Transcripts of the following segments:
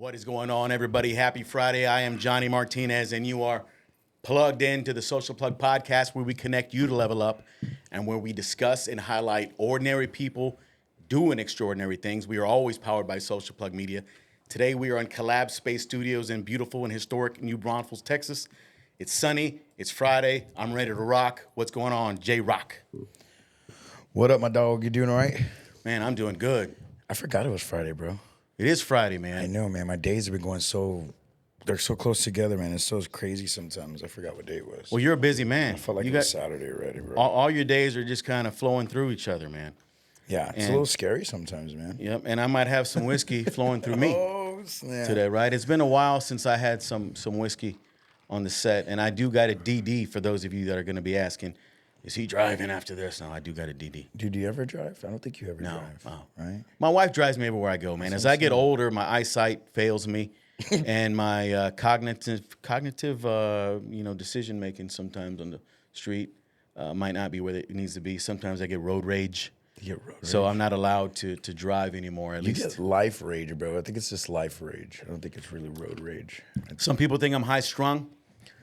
What is going on, everybody? Happy Friday. I am Johnny Martinez, and you are plugged into the Social Plug Podcast, where we connect you to level up and where we discuss and highlight ordinary people doing extraordinary things. We are always powered by Social Plug Media. Today, we are in Collab Space Studios in beautiful and historic New Braunfels, Texas. It's sunny. It's Friday. I'm ready to rock. What's going on, J-Rock? What up, my dog? You doing all right? Man, I'm doing good. I forgot it was Friday, bro. It is Friday, man. I know, man. My days have been going they're so close together, man. It's so crazy sometimes. I forgot what day it was. Well, you're a busy man. I felt like you it was Saturday already, bro. All your days are just kind of flowing through each other, man. Yeah, it's a little scary sometimes, man. Yep, and I might have some whiskey flowing through me snap. today, right? It's been a while since I had some whiskey on the set, and I do got a DD for those of you that are going to be asking, is he driving after this? No, I do got a DD. Dude, do you ever drive? I don't think you ever drive. No. Right? My wife drives me everywhere I go, man. As I get older, my eyesight fails me, and my cognitive, decision making sometimes on the street might not be where it needs to be. Sometimes I get road rage. So I'm not allowed to drive anymore. At least you get life rage, bro. I think it's just life rage. I don't think it's really road rage. Some people think I'm high strung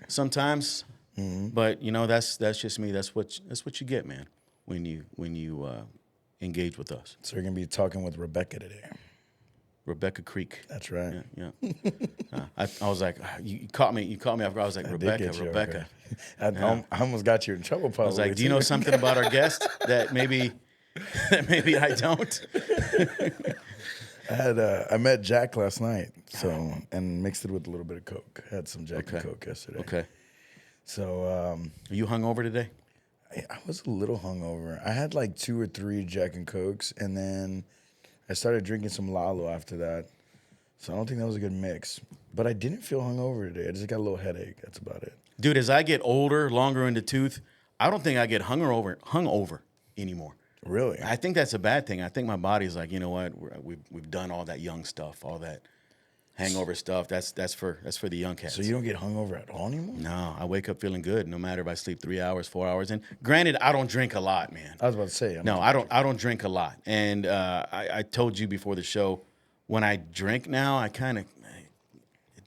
sometimes. Mm-hmm. But that's just me. That's what you get, man, when you engage with us. So you're gonna be talking with Rebecca today. Rebecca Creek. That's right. Yeah. I was like, you caught me. I was like, Rebecca. Okay. I almost got you in trouble. Probably. I was like, do you know something about our guest that maybe I don't? I met Jack last night, and mixed it with a little bit of Coke. I had some Jack and Coke yesterday. Okay. So, are you hungover today? I was a little hungover. I had like 2 or 3 Jack and Cokes, and then I started drinking some Lalo after that. So I don't think that was a good mix. But I didn't feel hungover today. I just got a little headache. That's about it. Dude, as I get older, longer in the tooth, I don't think I get hungover anymore. Really? I think that's a bad thing. I think my body's like, you know what? We've done all that young stuff, all that hangover stuff. That's for the young cats. So you don't get hungover at all anymore? No, I wake up feeling good, no matter if I sleep 3 hours, 4 hours. And granted, I don't drink a lot, man. I was about to say. I don't drink a lot. And I told you before the show, when I drink now, it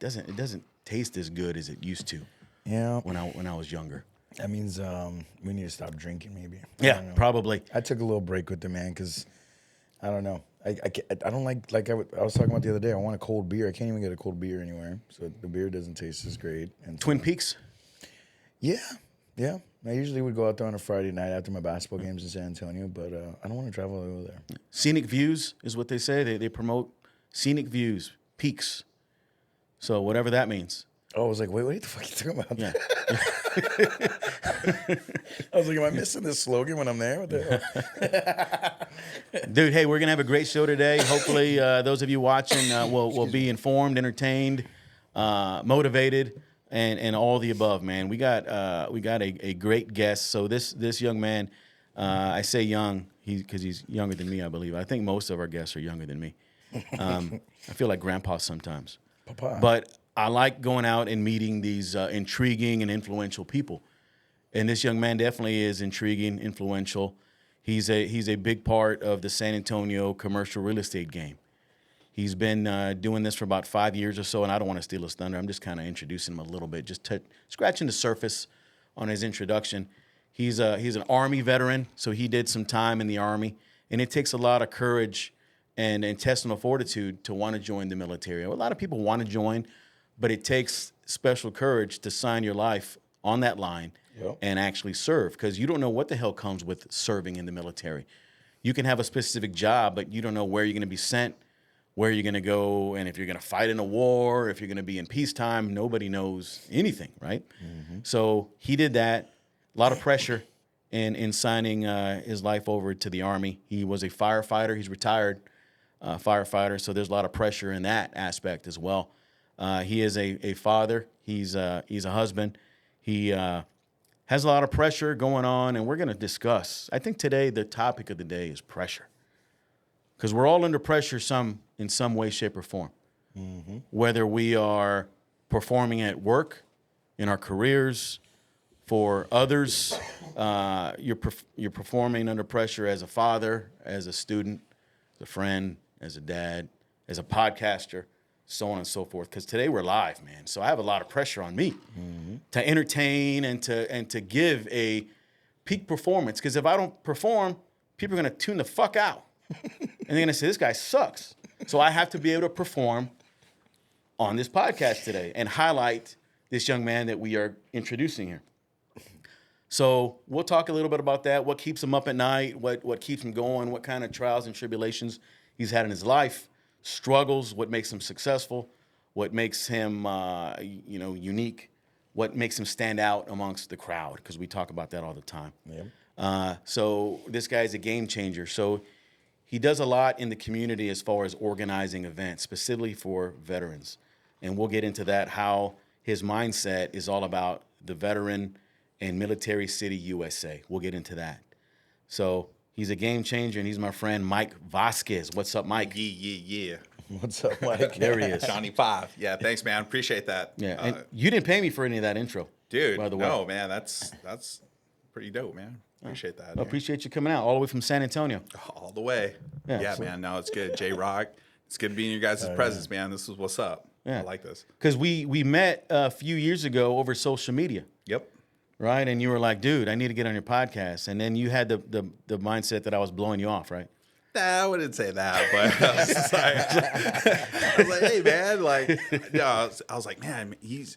doesn't taste as good as it used to. Yeah. When I was younger. That means we need to stop drinking, maybe. Yeah, probably. I took a little break with the man because I don't know. I don't like I was talking about the other day. I want a cold beer. I can't even get a cold beer anywhere, so the beer doesn't taste as great. And Twin Peaks? Yeah. I usually would go out there on a Friday night after my basketball games in San Antonio, but I don't want to travel over there. Scenic views is what they say. They promote scenic views, peaks. So whatever that means. Oh, I was like, wait, what the fuck are you talking about? Yeah. I was like, am I missing this slogan when I'm there? What the hell? Dude, hey, we're going to have a great show today. Hopefully, those of you watching will be informed, entertained, motivated, and all the above, man. We got a great guest. So this young man, I say young because he's younger than me, I believe. I think most of our guests are younger than me. I feel like grandpa sometimes. Papa. But I like going out and meeting these intriguing and influential people. And this young man definitely is intriguing, influential. He's a big part of the San Antonio commercial real estate game. He's been doing this for about 5 years or so, and I don't want to steal his thunder. I'm just kind of introducing him a little bit, just scratching the surface on his introduction. He's an Army veteran, so he did some time in the Army, and it takes a lot of courage and intestinal fortitude to want to join the military. A lot of people want to join, but it takes special courage to sign your life on that line and actually serve, because you don't know what the hell comes with serving in the military. You can have a specific job, but you don't know where you're going to be sent, where you're going to go, and if you're going to fight in a war, if you're going to be in peacetime. Nobody knows anything, right? Mm-hmm. So he did that. A lot of pressure in signing his life over to the Army. He was a firefighter. He's retired firefighter, so there's a lot of pressure in that aspect as well. He is a father. He's a husband. He has a lot of pressure going on, and we're going to discuss. I think today the topic of the day is pressure, because we're all under pressure in some way, shape, or form. Mm-hmm. Whether we are performing at work, in our careers, for others, you're performing under pressure as a father, as a student, as a friend, as a dad, as a podcaster. so on and so forth. Because today we're live, man. So I have a lot of pressure on me to entertain and to give a peak performance. Because if I don't perform, people are going to tune the fuck out. And they're going to say, this guy sucks. So I have to be able to perform on this podcast today and highlight this young man that we are introducing here. So we'll talk a little bit about that, what keeps him up at night, what keeps him going, what kind of trials and tribulations he's had in his life, struggles, what makes him successful, what makes him unique, what makes him stand out amongst the crowd, because we talk about that all the time. Yeah. So this guy's a game changer. So he does a lot in the community as far as organizing events, specifically for veterans. And we'll get into that, how his mindset is all about the veteran and Military City, USA. We'll get into that. So he's a game changer, and he's my friend Mike Vasquez. What's up, Mike? Yeah. What's up, Mike? There he is. Johnny 5. Yeah, thanks, man. Appreciate that. Yeah, and you didn't pay me for any of that intro. Dude, by the way. no, man, that's pretty dope, man. Appreciate that. I appreciate you coming out all the way from San Antonio. All the way. Yeah, Yeah, so- man. No, it's good. J-Rock. It's good being in your guys' presence, man. This is what's up. Yeah. I like this. Because we met a few years ago over social media, Yep. right? And you were like, dude, I need to get on your podcast. And then you had the mindset that I was blowing you off, right? Nah, I wouldn't say that, but I was like, hey, man, I was like, man, he's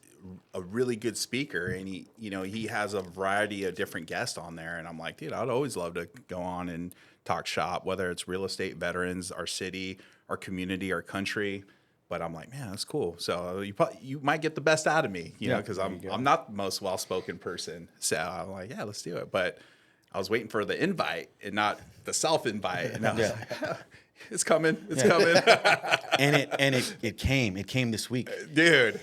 a really good speaker, and he has a variety of different guests on there, and I'm like, dude, I'd always love to go on and talk shop, whether it's real estate, veterans, our city, our community, our country. But I'm like, man, that's cool. So you might get the best out of me, you know, because I'm not the most well-spoken person. So I'm like, yeah, let's do it. But I was waiting for the invite and not the self-invite. And I was like, it's coming. It's coming. And it came. It came this week, Dude.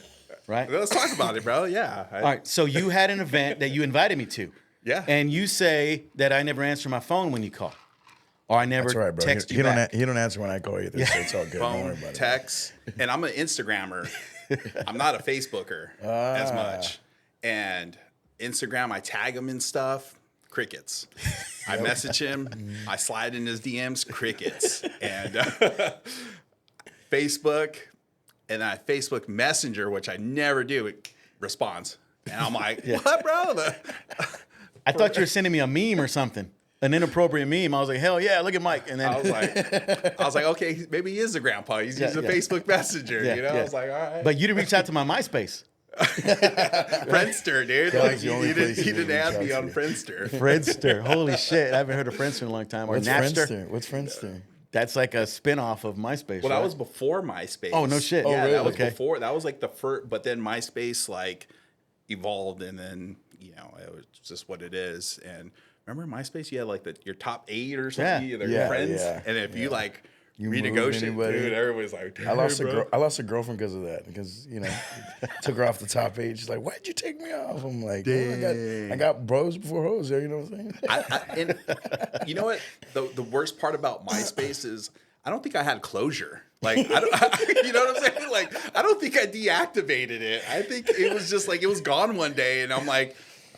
right? Let's talk about it, bro. Yeah. All right. So you had an event that you invited me to. Yeah. And you say that I never answer my phone when you call, or I never That's right, bro. text He you don't back. he don't answer when I call either, so it's all good. Don't worry Phone, about it. text, and I'm an Instagrammer. I'm not a Facebooker as much. And Instagram, I tag him in stuff. Crickets. I message him. I slide in his DMs. Crickets. And Facebook, and then Facebook Messenger, which I never do, it responds. And I'm like, what, bro? I thought you were sending me a meme or something, an inappropriate meme. I was like, hell yeah, look at Mike. And then I was like, okay, maybe he is a grandpa. He's using Facebook Messenger. I was like, all right. But you didn't reach out to my MySpace. Friendster, dude. That's the only He place you didn't reach add out me to. on Friendster. Friendster. Holy shit. I haven't heard of Friendster in a long time. Or What's Napster. Friendster? What's Friendster? That's like a spin-off of MySpace. Well, right? that was before MySpace. Oh, no shit. Yeah, Oh, that was really? Okay. before. That was like the first, but then MySpace like evolved, and then it was just what it is. And remember MySpace? You had like your top 8 or something. Yeah. Their friends, Yeah. and if you like You renegotiate, anybody. dude, everybody's like, I lost "Hey, bro." I lost a girlfriend because of that. Because took her off the top 8. She's like, "Why'd you take me off?" I'm like, "Oh, I got bros before hoes there." You know what I'm saying? And you know what? The worst part about MySpace is I don't think I had closure. Like, you know what I'm saying? Like, I don't think I deactivated it. I think it was just like it was gone one day, and I'm like,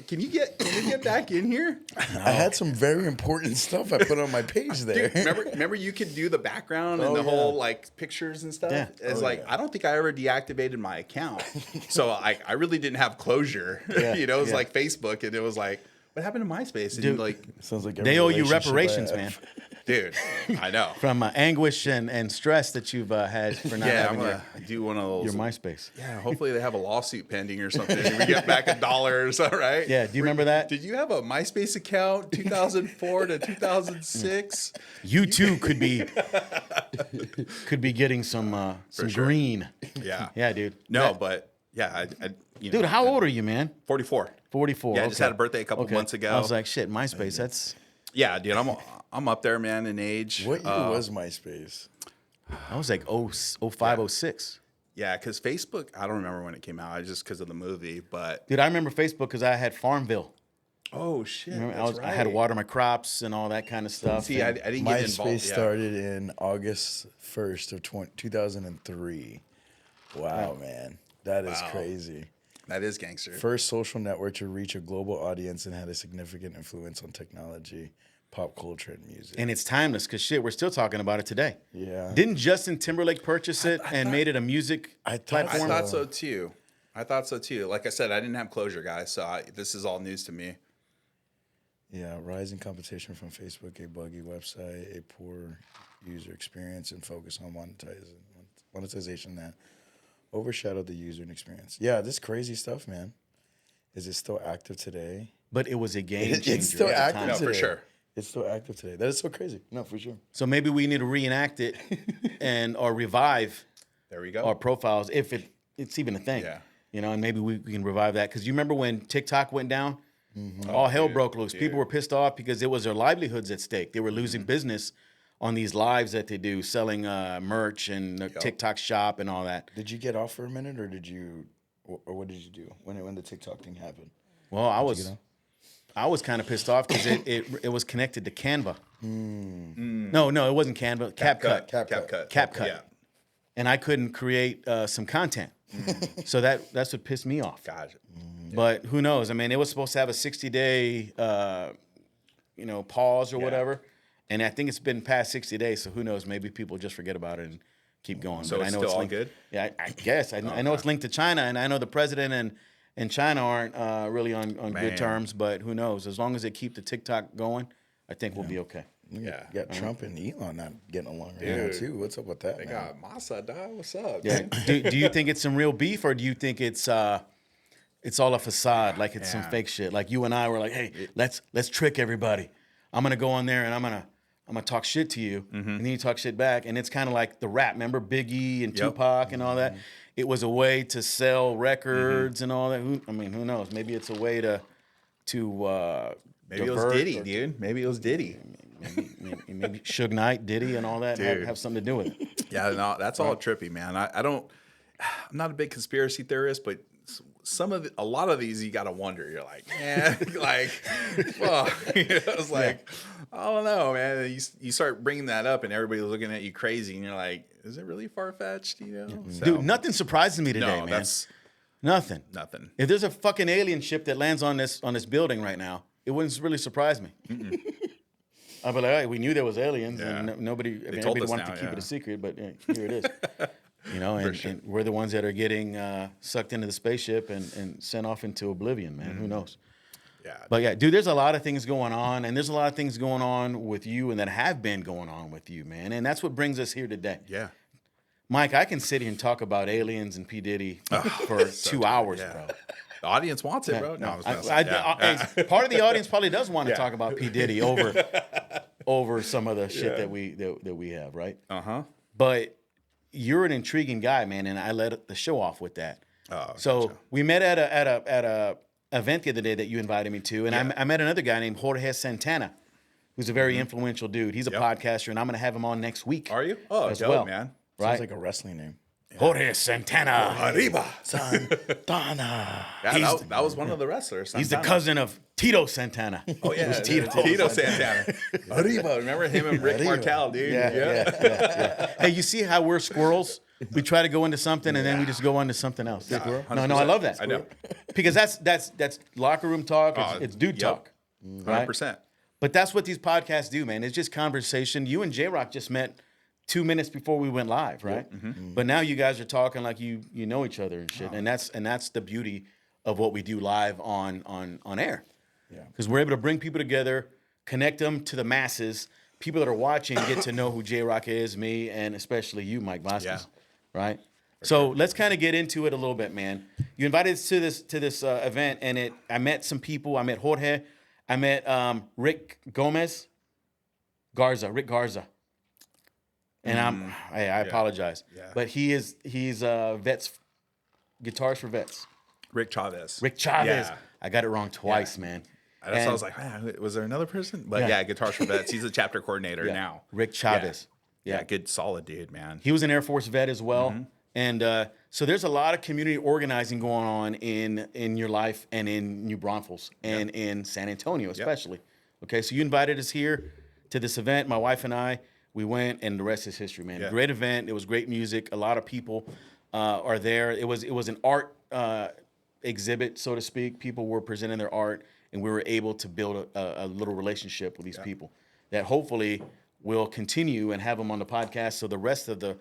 can you get back in here? I had some very important stuff I put on my page there. Dude, remember you could do the background and the whole like pictures and stuff. Yeah. It's I don't think I ever deactivated my account, so I really didn't have closure. It was like Facebook, and it was like, what happened to MySpace? And Dude, like, Sounds like every they owe you relationship I reparations, have. man, dude, I know. from anguish and stress that you've had for not Yeah, I'm having gonna do one of those. your MySpace. Yeah, hopefully they have a lawsuit pending or something. And we get back $1 or something, right? Yeah, do you remember that? Did you have a MySpace account 2004 to 2006? You too could be getting some sure. green. Yeah. Yeah, dude. No, but yeah, Dude, how old are you, man? 44. 44. Yeah, I just okay. had a birthday a couple months ago. I was like, shit, MySpace. That's. Yeah, dude, I'm up there, man, in age. What year was MySpace? I was like 05, 06. Yeah, because Facebook, I don't remember when it came out. Just because of the movie, but Dude, I remember Facebook because I had Farmville. oh shit, Remember, I had to water my crops and all that kind of stuff. See, I and didn't get involved. MySpace started in August 1st of 2003. Wow, man. That is crazy. That is gangster. First social network to reach a global audience and had a significant influence on technology. pop culture and music. And it's timeless because shit, we're still talking about it today. Yeah. Didn't Justin Timberlake purchase it and made it a music platform? I thought so too. Like I said, I didn't have closure, guys, so this is all news to me. Yeah, rising competition from Facebook, a buggy website, a poor user experience, and focus on monetization that overshadowed the user experience. Yeah, this crazy stuff, man. Is it still active today? But it was a game changer. It's still at the active time. No, today. for sure. It's still active today. That is so crazy. No, for sure. So maybe we need to reenact it or revive There we go. our profiles if it's even a thing. Yeah. You know, and maybe we can revive that. Because you remember when TikTok went down? All hell broke loose. dude. People were pissed off because it was their livelihoods at stake. They were losing business on these lives that they do, selling merch and the TikTok shop and all that. Did you get off for a minute, or what did you do when the TikTok thing happened? Well, I was kind of pissed off because it was connected to Canva. No, it wasn't Canva. CapCut. CapCut. Yeah. And I couldn't create some content. So that's what pissed me off. Gotcha. But who knows? I mean, it was supposed to have a 60-day, pause or whatever. And I think it's been past 60 days. So who knows? Maybe people just forget about it and keep going. So but it's I know still all linked, good? Yeah, I guess. I know it's linked to China, and I know the president and China aren't really on good terms. But who knows? As long as they keep the TikTok going, I think we'll be okay. Yeah. You got Trump and Elon not getting along right now, too. What's up with that, They man? got Masa, dog. What's up? Yeah. do you think it's some real beef, or do you think it's all a facade, like it's some fake shit? Like you and I were like, hey, let's trick everybody. I'm gonna go on there and I'm gonna talk shit to you, and then you talk shit back, and it's kind of like the rap. Remember Biggie and Tupac and all that? It was a way to sell records and all that. Who knows? Maybe it's a way to Maybe it was Diddy, dude. Maybe it was Diddy. Maybe Suge Knight, Diddy, and all that have something to do with it. Yeah, no, that's all trippy, man. I'm not a big conspiracy theorist, but a lot of these you gotta wonder. You're like, man, like, fuck. It's like, I don't know, man. And you start bringing that up, and everybody's looking at you crazy, and you're like, is it really far fetched? So, Dude, nothing surprises me today, no, man. that's Nothing. nothing. If there's a fucking alien ship that lands on this building right now, it wouldn't really surprise me. I'd be like, hey, we knew there was aliens, and nobody. told Everybody us wanted now, to keep yeah. it a secret, but here it is. And we're the ones that are getting sucked into the spaceship and sent off into oblivion, man. Who knows? Yeah. But yeah, dude, there's a lot of things going on, and there's a lot of things going on with you, and that have been going on with you, man. And that's what brings us here today. Yeah. Mike, I can sit here and talk about aliens and P. Diddy for 2 hours, yeah. bro. The audience wants it, bro. No, I was messing. Hey, part of the audience probably does want to talk about P. Diddy over some of the shit that we have, right? But you're an intriguing guy, man, and I let the show off with that. So we met at a event the other day that you invited me to, and I met another guy named Jorge Santana, who's a very influential dude. He's a podcaster, and I'm going to have him on next week. Are you? Oh, as dope, well, man. right? Sounds like a wrestling name. Jorge Santana. Arriba. Santana. Yeah, that was one of the wrestlers. He's the Santana. cousin of Tito Santana. Oh yeah, Tito Santana. Arriba. Remember him and Rick Martel, dude? Yeah. Hey, you see how we're squirrels? We try to go into something and then we just go on to something else. No, I love that. I know. Because that's locker room talk. It's dude talk. 100%. But that's what these podcasts do, man. It's just conversation. You and J-Rock just met 2 minutes before we went live, right? But now you guys are talking like you know each other and shit. And that's the beauty of what we do live on air. Yeah. Because we're able to bring people together, connect them to the masses. People that are watching get to know who J-Rock is, me, and especially you, Mike Vasquez. Right? So let's kind of get into it a little bit, man. You invited us to this event, and I met some people. I met Jorge. I met Rick Garza. And I apologize. Yeah. But he's vets, guitars for vets. Rick Chavez. Yeah. I got it wrong twice, man. I was like, man, was there another person? But yeah, Guitars for Vets. He's a chapter coordinator now. Rick Chavez. Yeah, good, solid dude, man. He was an Air Force vet as well. And so there's a lot of community organizing going on in your life and in New Braunfels and in San Antonio especially. Okay, so you invited us here to this event. My wife and I, we went, and the rest is history, man. Yeah. Great event. It was great music. A lot of people are there. It was an art exhibit, so to speak. People were presenting their art, and we were able to build a little relationship with these people that hopefully will continue and have them on the podcast so the rest of the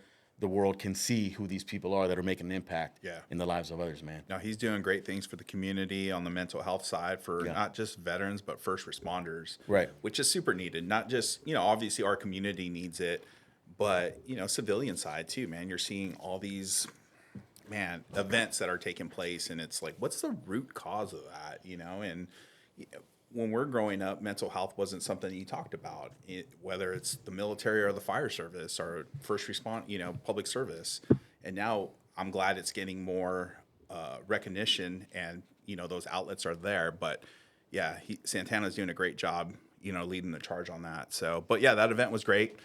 world can see who these people are that are making an impact in the lives of others, man. No, he's doing great things for the community on the mental health side for not just veterans, but first responders. Right. Which is super needed. Not just, obviously our community needs it, but, civilian side too, man. You're seeing all these, events that are taking place, and it's like, what's the root cause of that, And when we're growing up, mental health wasn't something you talked about, whether it's the military or the fire service or first response, public service. And now I'm glad it's getting more recognition, and those outlets are there. But Santana's doing a great job, leading the charge on that. So, but that event was great.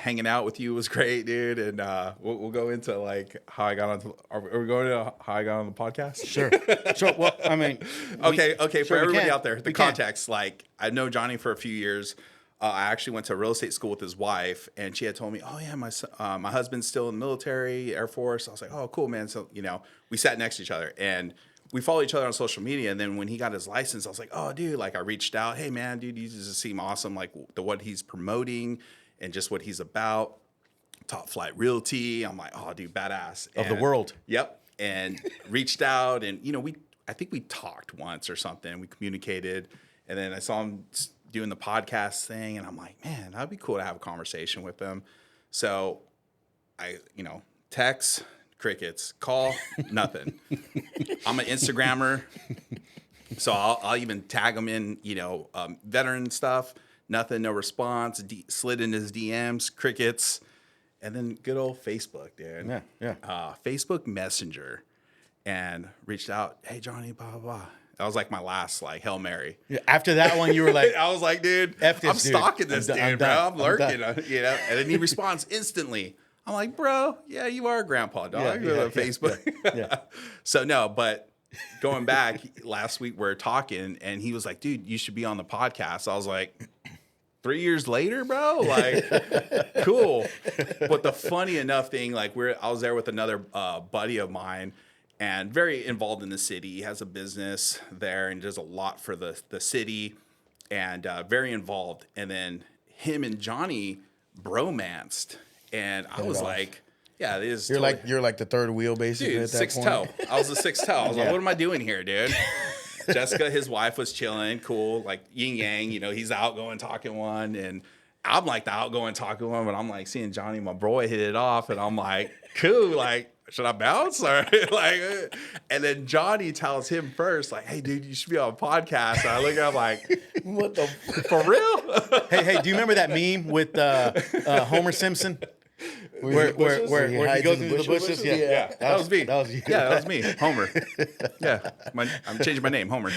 Hanging out with you was great, dude. And we'll go into like how I got onto. Are we going to how I got on the podcast? Sure. Well, I mean, okay. For everybody out there, the We can. context. Like, I know Johnny for a few years. I actually went to real estate school with his wife, and she had told me, "Oh yeah, my husband's still in the military, Air Force." I was like, "Oh, cool, man." So we sat next to each other, and we follow each other on social media. And then when he got his license, I was like, "Oh, dude!" Like, I reached out, "Hey, man, dude, you just seem awesome. Like what he's promoting." And just what he's about, Top Flight Realty. I'm like, oh, dude, badass. Of the world. Yep. And reached out, and I think we talked once or something. We communicated, and then I saw him doing the podcast thing, and I'm like, man, that'd be cool to have a conversation with him. So I, text, crickets, call, nothing. I'm an Instagrammer, so I'll even tag him in, veteran stuff. Nothing, no response. Slid in his DMs, crickets, and then good old Facebook, dude. Yeah. Facebook Messenger, and reached out. Hey, Johnny, blah blah blah. That was like my last Hail Mary. Yeah, after that one, you were like, I was like, dude, F this I'm dude. stalking this I'm dude, done. bro. I'm I'm lurking, done. And then he responds instantly. I'm like, bro, yeah, you are a grandpa, dog. Facebook. Yeah. So no, but going back last week, we were talking, and he was like, dude, you should be on the podcast. I was like, 3 years later, bro, like, cool. But the funny enough thing, I was there with another buddy of mine, and very involved in the city. He has a business there and does a lot for the city, and very involved. And then him and Johnny bromanced, and I was like, yeah, it is. You're like the third wheel, basically. Dude, at that sixth point. toe. I was the sixth toe. I was like, what am I doing here, dude? Jessica, his wife, was chilling, cool, like yin yang. He's the outgoing talking one, and I'm like the outgoing talking one. But I'm like seeing Johnny, my boy, hit it off, and I'm like, cool, like, should I bounce or like? And then Johnny tells him first, like, hey, dude, you should be on a podcast. And I look at him like, What the? for real? hey, do you remember that meme with Homer Simpson? Where he hides goes in into the bushes? Yeah. That was me. That was you. Yeah, that was me, Homer. Yeah, I'm changing my name, Homer.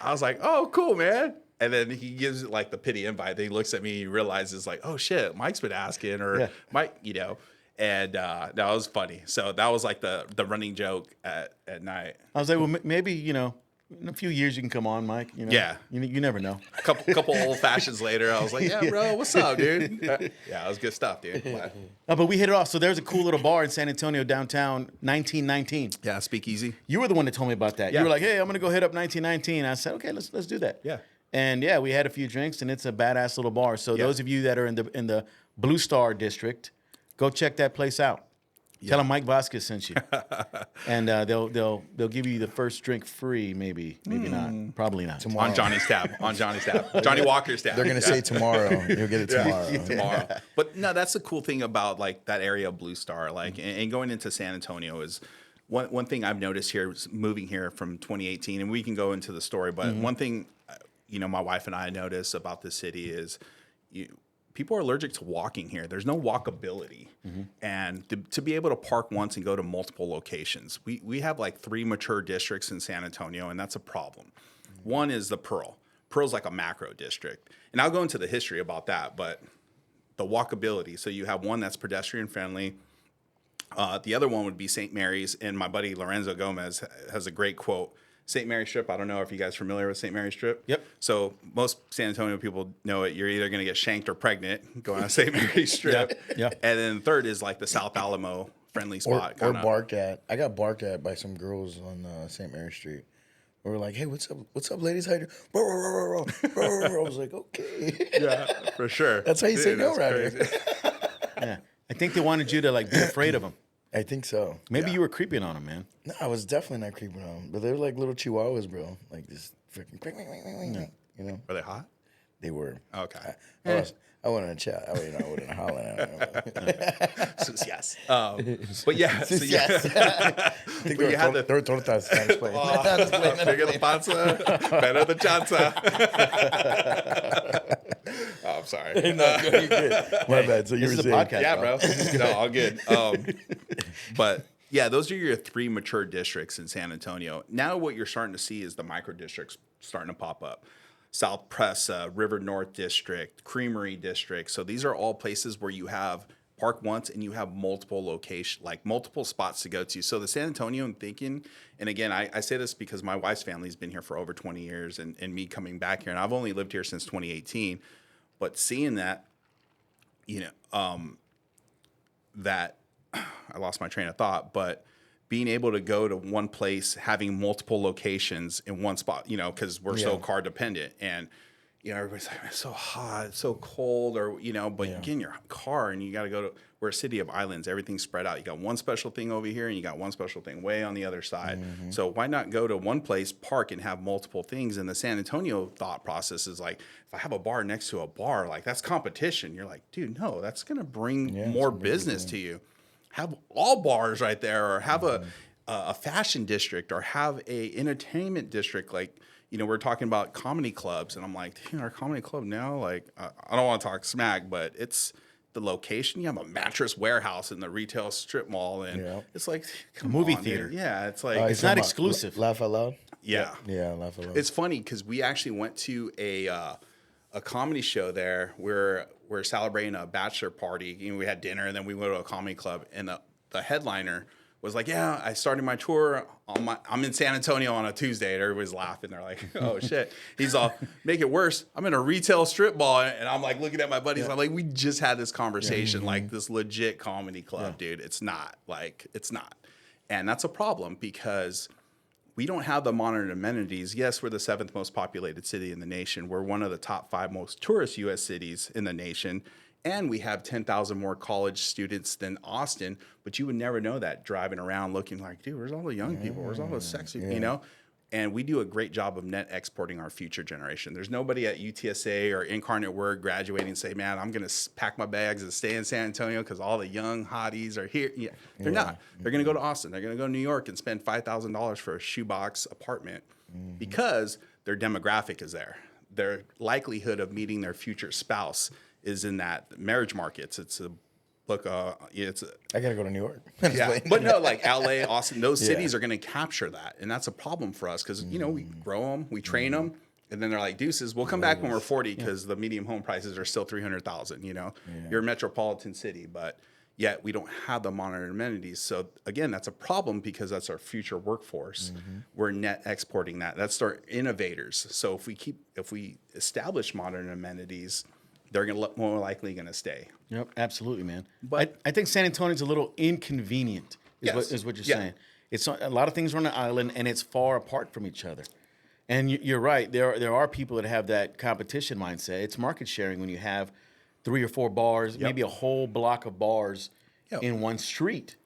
I was like, oh, cool, man. And then he gives it like the pity invite. Then he looks at me, he realizes like, oh shit, Mike's been asking, or Mike, and that was funny. So that was like the running joke at night. I was like, well, maybe, in a few years you can come on, Mike. Yeah. You never know. A couple old fashions later, I was like, yeah, bro, what's up, dude? Yeah, it was good stuff, dude. But we hit it off. So there's a cool little bar in San Antonio downtown, 1919. Yeah, Speakeasy. You were the one that told me about that. Yeah. You were like, hey, I'm going to go hit up 1919. I said, okay, let's do that. Yeah. And yeah, we had a few drinks, and it's a badass little bar. So those of you that are in the Blue Star district, go check that place out. Tell them Mike Vasquez sent you, and they'll give you the first drink free. Maybe not. Probably not. Tomorrow. On Johnny's tab. Johnny Walker's tab. They're gonna say tomorrow. You'll get it tomorrow. Tomorrow. But no, that's the cool thing about like that area of Blue Star. Like, and going into San Antonio is one thing I've noticed here is moving here from 2018, and we can go into the story. But one thing, my wife and I notice about this city is people are allergic to walking here. There's no walkability. And to be able to park once and go to multiple locations, we have like 3 mature districts in San Antonio, and that's a problem. One is the Pearl. Pearl's like a macro district. And I'll go into the history about that, but the walkability. So you have one that's pedestrian friendly. The other one would be St. Mary's, and my buddy Lorenzo Gomez has a great quote. St. Mary's Strip, I don't know if you guys are familiar with St. Mary's Strip. Yep. So most San Antonio people know it. You're either going to get shanked or pregnant going on St. Mary's Strip. Yeah. And then the third is like the South Alamo friendly spot. Or barked at. I got barked at by some girls on St. Mary Street. We were like, "Hey, what's up? What's up, ladies? How you doing?" I was like, "Okay." Yeah, for sure. That's how you say no, right here. Yeah. I think they wanted you to like be afraid of them. I think so. Maybe you were creeping on them, man. No, I was definitely not creeping on them, but they were like little chihuahuas, bro. Like this freaking, you know. Were they hot? They were. Okay. I wouldn't chat. I wouldn't holler at them. Yes. But yeah. So yeah. Yes. I think But you had the- they were tortas Spanish playing. Bigger the panza, better the chanza. Oh, I'm sorry. No, you're good. My bad. So you This were is a saying, podcast. Yeah, bro. No, all good. But yeah, those are your 3 mature districts in San Antonio. Now what you're starting to see is the micro districts starting to pop up. South Presa, River North District, Creamery District. So these are all places where you have park once and you have multiple locations, like multiple spots to go to. So the San Antonio, I'm thinking, and again, I say this because my wife's family's been here for over 20 years and me coming back here, and I've only lived here since 2018. But seeing that, that I lost my train of thought, but being able to go to one place, having multiple locations in one spot, because we're so car dependent, and everybody's like, it's so hot, it's so cold, or but you get in your car and you got to go to, we're a city of islands, everything's spread out. You got one special thing over here and you got one special thing way on the other side. So why not go to one place, park, and have multiple things? And the San Antonio thought process is like, if I have a bar next to a bar, like that's competition. You're like, dude, no, that's gonna bring more business to you. Have all bars right there, or have a fashion district, or have a entertainment district. Like, we're talking about comedy clubs, and I'm like, our comedy club now, like, I don't want to talk smack, but it's the location. You have a mattress warehouse in the retail strip mall, and it's like movie theater. Dude. Yeah, it's like It's not exclusive. Laugh out loud. yeah. Yeah, laugh out loud. It's funny because we actually went to a comedy show there. We're celebrating a bachelor party. We had dinner, and then we went to a comedy club. And the headliner was like, "Yeah, I started my tour I'm in San Antonio on a Tuesday." And everybody's laughing. They're like, "Oh shit!" He's all, "Make it worse, I'm in a retail strip mall," and I'm like looking at my buddies. I'm like, "We just had this conversation, like this legit comedy club, dude. It's not. And that's a problem because we don't have the modern amenities. Yes, we're the 7th most populated city in the nation. We're one of the top 5 most tourist U.S. cities in the nation. And we have 10,000 more college students than Austin. But you would never know that driving around looking like, dude, where's all the young people? Where's all the sexy, And we do a great job of net exporting our future generation. There's nobody at UTSA or Incarnate Word graduating and say, man, I'm going to pack my bags and stay in San Antonio because all the young hotties are here. Yeah, they're not. They're going to go to Austin. They're going to go to New York and spend $5,000 for a shoebox apartment because their demographic is there. Their likelihood of meeting their future spouse is in that marriage markets. It's a look. I gotta go to New York. Yeah, but no, like LA, Austin, those cities are going to capture that, and that's a problem for us because we grow them, we train them, and then they're like, deuces. We'll come back when we're 40 because the medium home prices are still $300,000. You're a metropolitan city, but yet we don't have the modern amenities. So again, that's a problem because that's our future workforce. We're net exporting that. That's our innovators. So if we establish modern amenities, they're more likely going to stay. Yep, absolutely, man. But I think San Antonio's a little inconvenient, is what you're saying. It's a lot of things are on the island, and it's far apart from each other. And you're right. There are people that have that competition mindset. It's market sharing when you have 3 or 4 bars, maybe a whole block of bars in one street.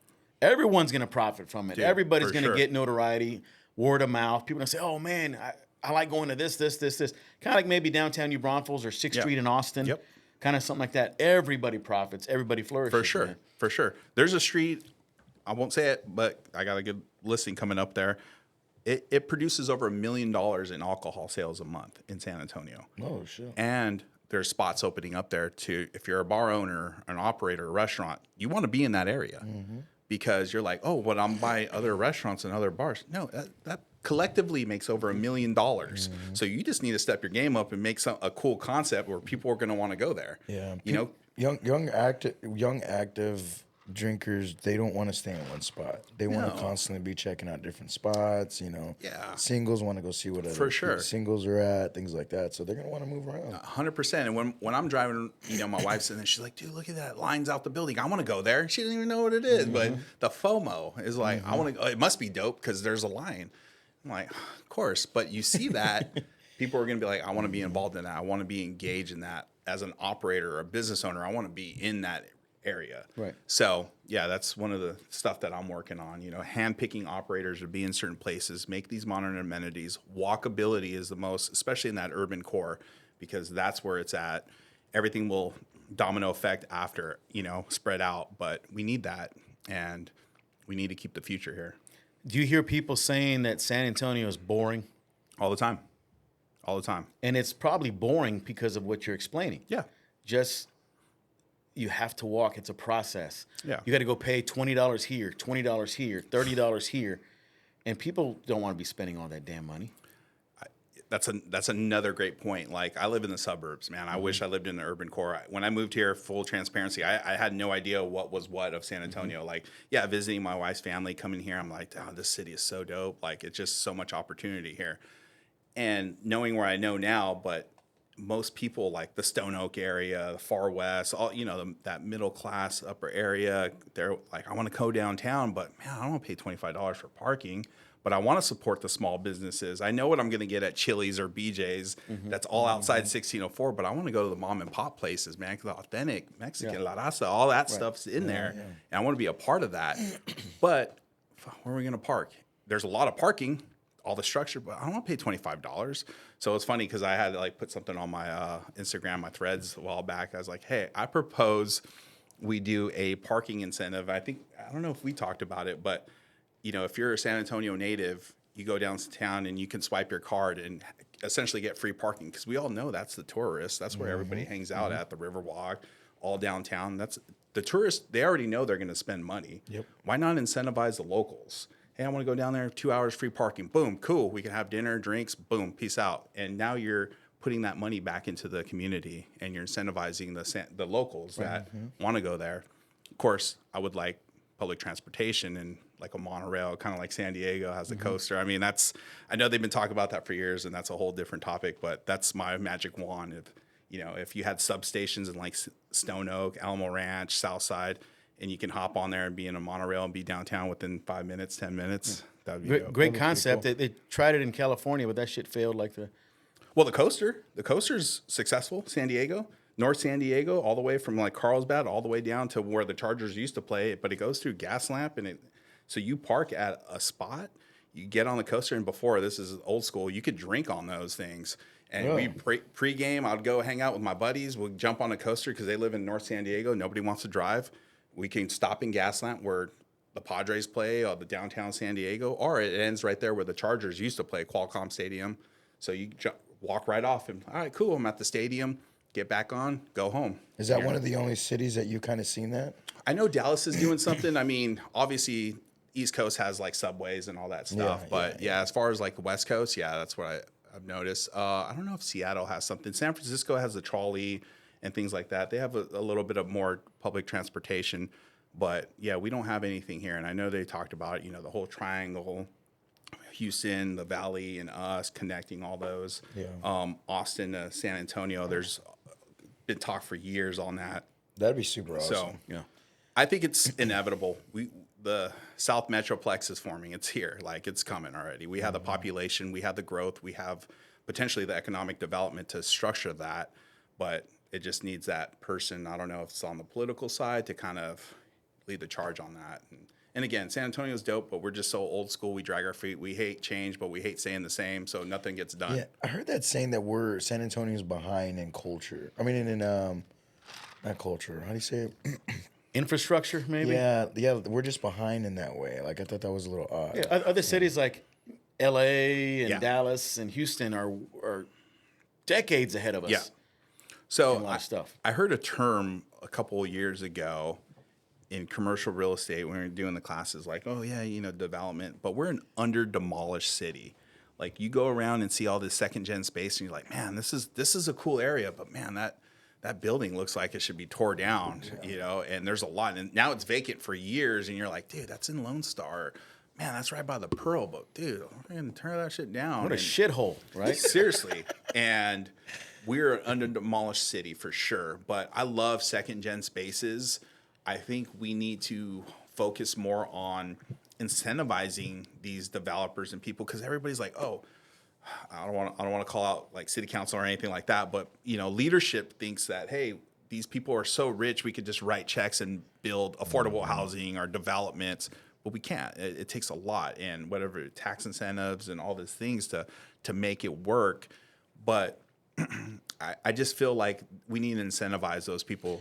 Everyone's going to profit from it. Dude, everybody's going to sure. get notoriety, word of mouth. People are going to say, oh, man, I like going to this. Kind of like maybe downtown New Braunfels or 6th Street in Austin. Yep. Kind of something like that. Everybody profits. Everybody flourishes. For sure. Man. For sure. There's a street, I won't say it, but I got a good listing coming up there. It produces over $1 million in alcohol sales a month in San Antonio. Oh, shit. And there's spots opening up there to, if you're a bar owner, an operator, a restaurant, you want to be in that area because you're like, oh, but I'm by other restaurants and other bars. No, that collectively makes over $1 million. So you just need to step your game up and make a cool concept where people are going to want to go there. Yeah. You know, young active drinkers, they don't want to stay in one spot. They want No. to constantly be checking out different spots, you know. Yeah. Singles want to go see what other For sure. singles are at, things like that. So they're going to want to move around. 100%. And when I'm driving, my wife's in there, she's like, dude, look at that. Line's out the building. I want to go there. She doesn't even know what it is. But the FOMO is like, I want to go. It must be dope because there's a line. I'm like, of course. But you see that, people are going to be like, I want to be involved in that. I want to be engaged in that as an operator or a business owner. I want to be in that area. Right. So, yeah, that's one of the stuff that I'm working on, hand-picking operators to be in certain places, make these modern amenities. Walkability is the most, especially in that urban core, because that's where it's at. Everything will domino effect after, spread out, but we need that, and we need to keep the future here. Do you hear people saying that San Antonio is boring? All the time. All the time. And it's probably boring because of what you're explaining. Yeah. Just you have to walk. It's a process. Yeah. You got to go pay $20 here, $20 here, $30 here. And people don't want to be spending all that damn money. That's another great point. Like, I live in the suburbs, man. I wish I lived in the urban core. When I moved here, full transparency, I had no idea what was what of San Antonio. Like, yeah, visiting my wife's family, coming here, I'm like, oh, this city is so dope. Like, it's just so much opportunity here. And knowing where I know now, but most people like the Stone Oak area, the far west, all that middle class upper area, they're like, I want to go downtown, but man, I don't want to pay $25 for parking. But I want to support the small businesses. I know what I'm going to get at Chili's or BJ's. That's all outside 1604. But I want to go to the mom and pop places, man, because the authentic Mexican La Raza, all that stuff's in there, and I want to be a part of that. But where are we going to park? There's a lot of parking, all the structure, but I don't want to pay $25. So it's funny because I had to put something on my Instagram, my threads a while back. I was like, hey, I propose we do a parking incentive. I don't know if we talked about it, but if you're a San Antonio native, you go downtown and you can swipe your card and essentially get free parking, because we all know that's the tourists. That's where everybody hangs out at the Riverwalk, all downtown. That's the tourists. They already know they're going to spend money. Yep. Why not incentivize the locals? Hey, I want to go down there, 2 hours free parking. Boom, cool. We can have dinner, drinks. Boom, peace out. And now you're putting that money back into the community, and you're incentivizing the locals that want to go there. Of course, I would like public transportation and like a monorail, kind of like San Diego has the coaster. I mean, I know they've been talking about that for years, and that's a whole different topic, but that's my magic wand. If you had substations in like Stone Oak, Alamo Ranch, Southside, and you can hop on there and be in a monorail and be downtown within 5 minutes, 10 minutes, that would be dope. Great concept. Cool. They tried it in California, but that shit failed Well, the coaster's successful. San Diego, North San Diego, all the way from like Carlsbad all the way down to where the Chargers used to play, but it goes through Gaslamp, and so you park at a spot, you get on the coaster, and before, this is old school, you could drink on those things. And we pre-game, I'd go hang out with my buddies. We'll jump on a coaster because they live in North San Diego. Nobody wants to drive. We can stop in Gaslamp where the Padres play, or the downtown San Diego, or it ends right there where the Chargers used to play, Qualcomm Stadium. So you walk right off, and all right, cool, I'm at the stadium. Get back on, go home. Is that one of the only cities that you kind of seen that? I know Dallas is doing something. I mean, obviously, East Coast has like subways and all that stuff. But as far as like the West Coast, that's what I've noticed. I don't know if Seattle has something. San Francisco has the trolley and things like that. They have a little bit of more public transportation. But we don't have anything here. And I know they talked about, the whole triangle, Houston, the Valley, and us connecting all those. Austin to San Antonio, there's been talk for years on that. That'd be super awesome. So, I think it's inevitable. The South Metroplex is forming. It's here. Like, it's coming already. We have the population. We have the growth. We have potentially the economic development to structure that. But it just needs that person, I don't know if it's on the political side, to kind of lead the charge on that. And again, San Antonio's dope, but we're just so old school. We drag our feet. We hate change, but we hate staying the same, so nothing gets done. Yeah, I heard that saying that San Antonio's behind in culture. I mean, in not culture. How do you say it? Infrastructure, maybe? Yeah, we're just behind in that way. Like, I thought that was a little odd. Yeah, other cities like L.A. and Dallas and Houston are decades ahead of us. Yeah. So a lot of stuff. I heard a term a couple of years ago in commercial real estate when we were doing the classes, like, development, but we're an under-demolished city. Like, you go around and see all this second-gen space, and you're like, man, this is a cool area, but man, that building looks like it should be tore down, and there's a lot. And now it's vacant for years, and you're like, dude, that's in Lone Star. Man, that's right by the Pearl. But, dude, I'm going to tear that shit down. What a shithole, right? Seriously. And we're an under-demolished city for sure. But I love second-gen spaces. I think we need to focus more on incentivizing these developers and people, because everybody's like, oh, I don't want to call out like city council or anything like that, but leadership thinks that, hey, these people are so rich we could just write checks and build affordable housing or developments, but we can't. It takes a lot, and whatever tax incentives and all these things to make it work. But I just feel like we need to incentivize those people,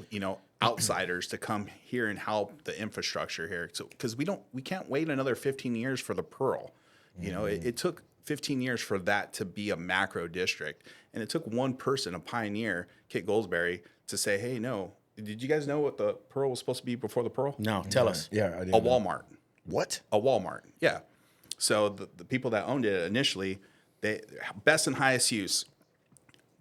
outsiders, to come here and help the infrastructure here. So, because we can't wait another 15 years for the Pearl. It took 15 years for that to be a macro district. And it took one person, a pioneer, Kit Goldsberry, to say, hey, no. Did you guys know what the Pearl was supposed to be before the Pearl? No, tell us. Yeah, I didn't A know. Walmart. What? A Walmart, yeah. So the people that owned it initially, they best and highest use,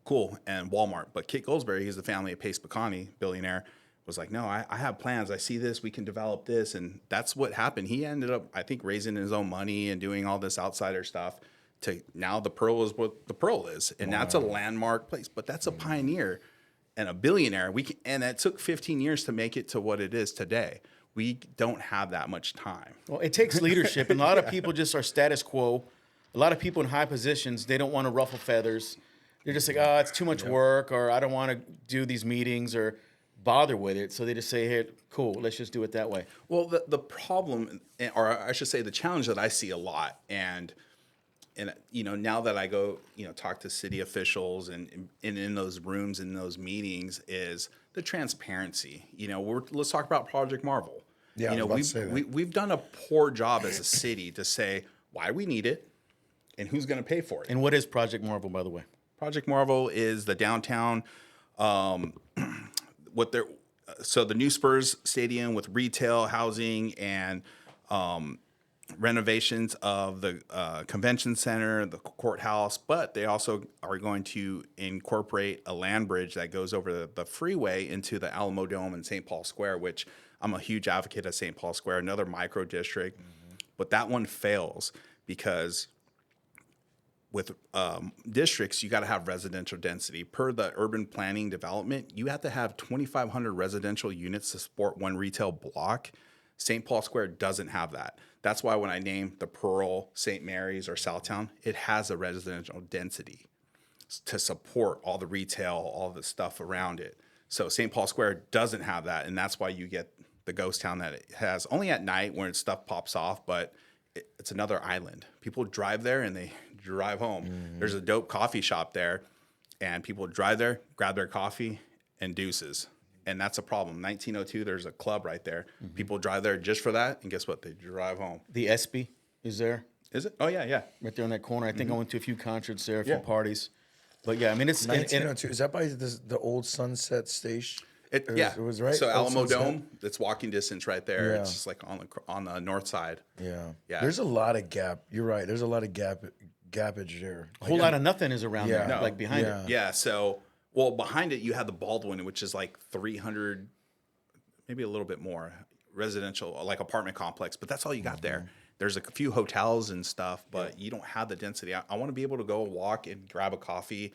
cool, and Walmart. But Kit Goldsberry, he's the family of Pace Bacani, billionaire, was like, no, I have plans. I see this. We can develop this. And that's what happened. He ended up, I think, raising his own money and doing all this outsider stuff. To now the Pearl is what the Pearl is. And that's a landmark place. But that's a pioneer and a billionaire. And it took 15 years to make it to what it is today. We don't have that much time. Well, it takes leadership, and a lot of people just are status quo. A lot of people in high positions, they don't want to ruffle feathers. They're just like, oh, it's too much work, or I don't want to do these meetings or bother with it. So they just say, hey, cool, let's just do it that way. Well, the problem, or I should say the challenge that I see a lot, and now that I go, talk to city officials and in those rooms, in those meetings, is the transparency. Let's talk about Project Marvel. Yeah, we've done a poor job as a city to say why we need it and who's going to pay for it. And what is Project Marvel, by the way? Project Marvel is the downtown, so the new Spurs Stadium with retail, housing, and renovations of the convention center, the courthouse, but they also are going to incorporate a land bridge that goes over the freeway into the Alamo Dome and St. Paul Square, which I'm a huge advocate of St. Paul Square, another micro district. But that one fails because with districts, you got to have residential density. Per the urban planning development, you have to have 2,500 residential units to support one retail block. St. Paul Square doesn't have that. That's why when I name the Pearl, St. Mary's, or Southtown, it has a residential density to support all the retail, all the stuff around it. So St. Paul Square doesn't have that, and that's why you get the ghost town that it has. Only at night when stuff pops off, but it's another island. People drive there and they drive home. There's a dope coffee shop there, and people drive there, grab their coffee, and deuces. And that's a problem. 1902, there's a club right there. People drive there just for that, and guess what? They drive home. The ESPY is there. Is it? Oh, yeah. Right there in that corner. I think I went to a few concerts there, a few parties. But yeah, I mean, it's 1902. Is that by the old Sunset Station? It was right. So Alamo Dome, it's walking distance right there. It's just like on the north side. Yeah. There's a lot of gap. You're right. There's a lot of gappage there. A whole lot of nothing is around there, like behind it. Yeah. So, well, behind it you have the Baldwin, which is like 300, maybe a little bit more residential, like apartment complex. But that's all you got there. There's a few hotels and stuff, but you don't have the density. I want to be able to go walk and grab a coffee,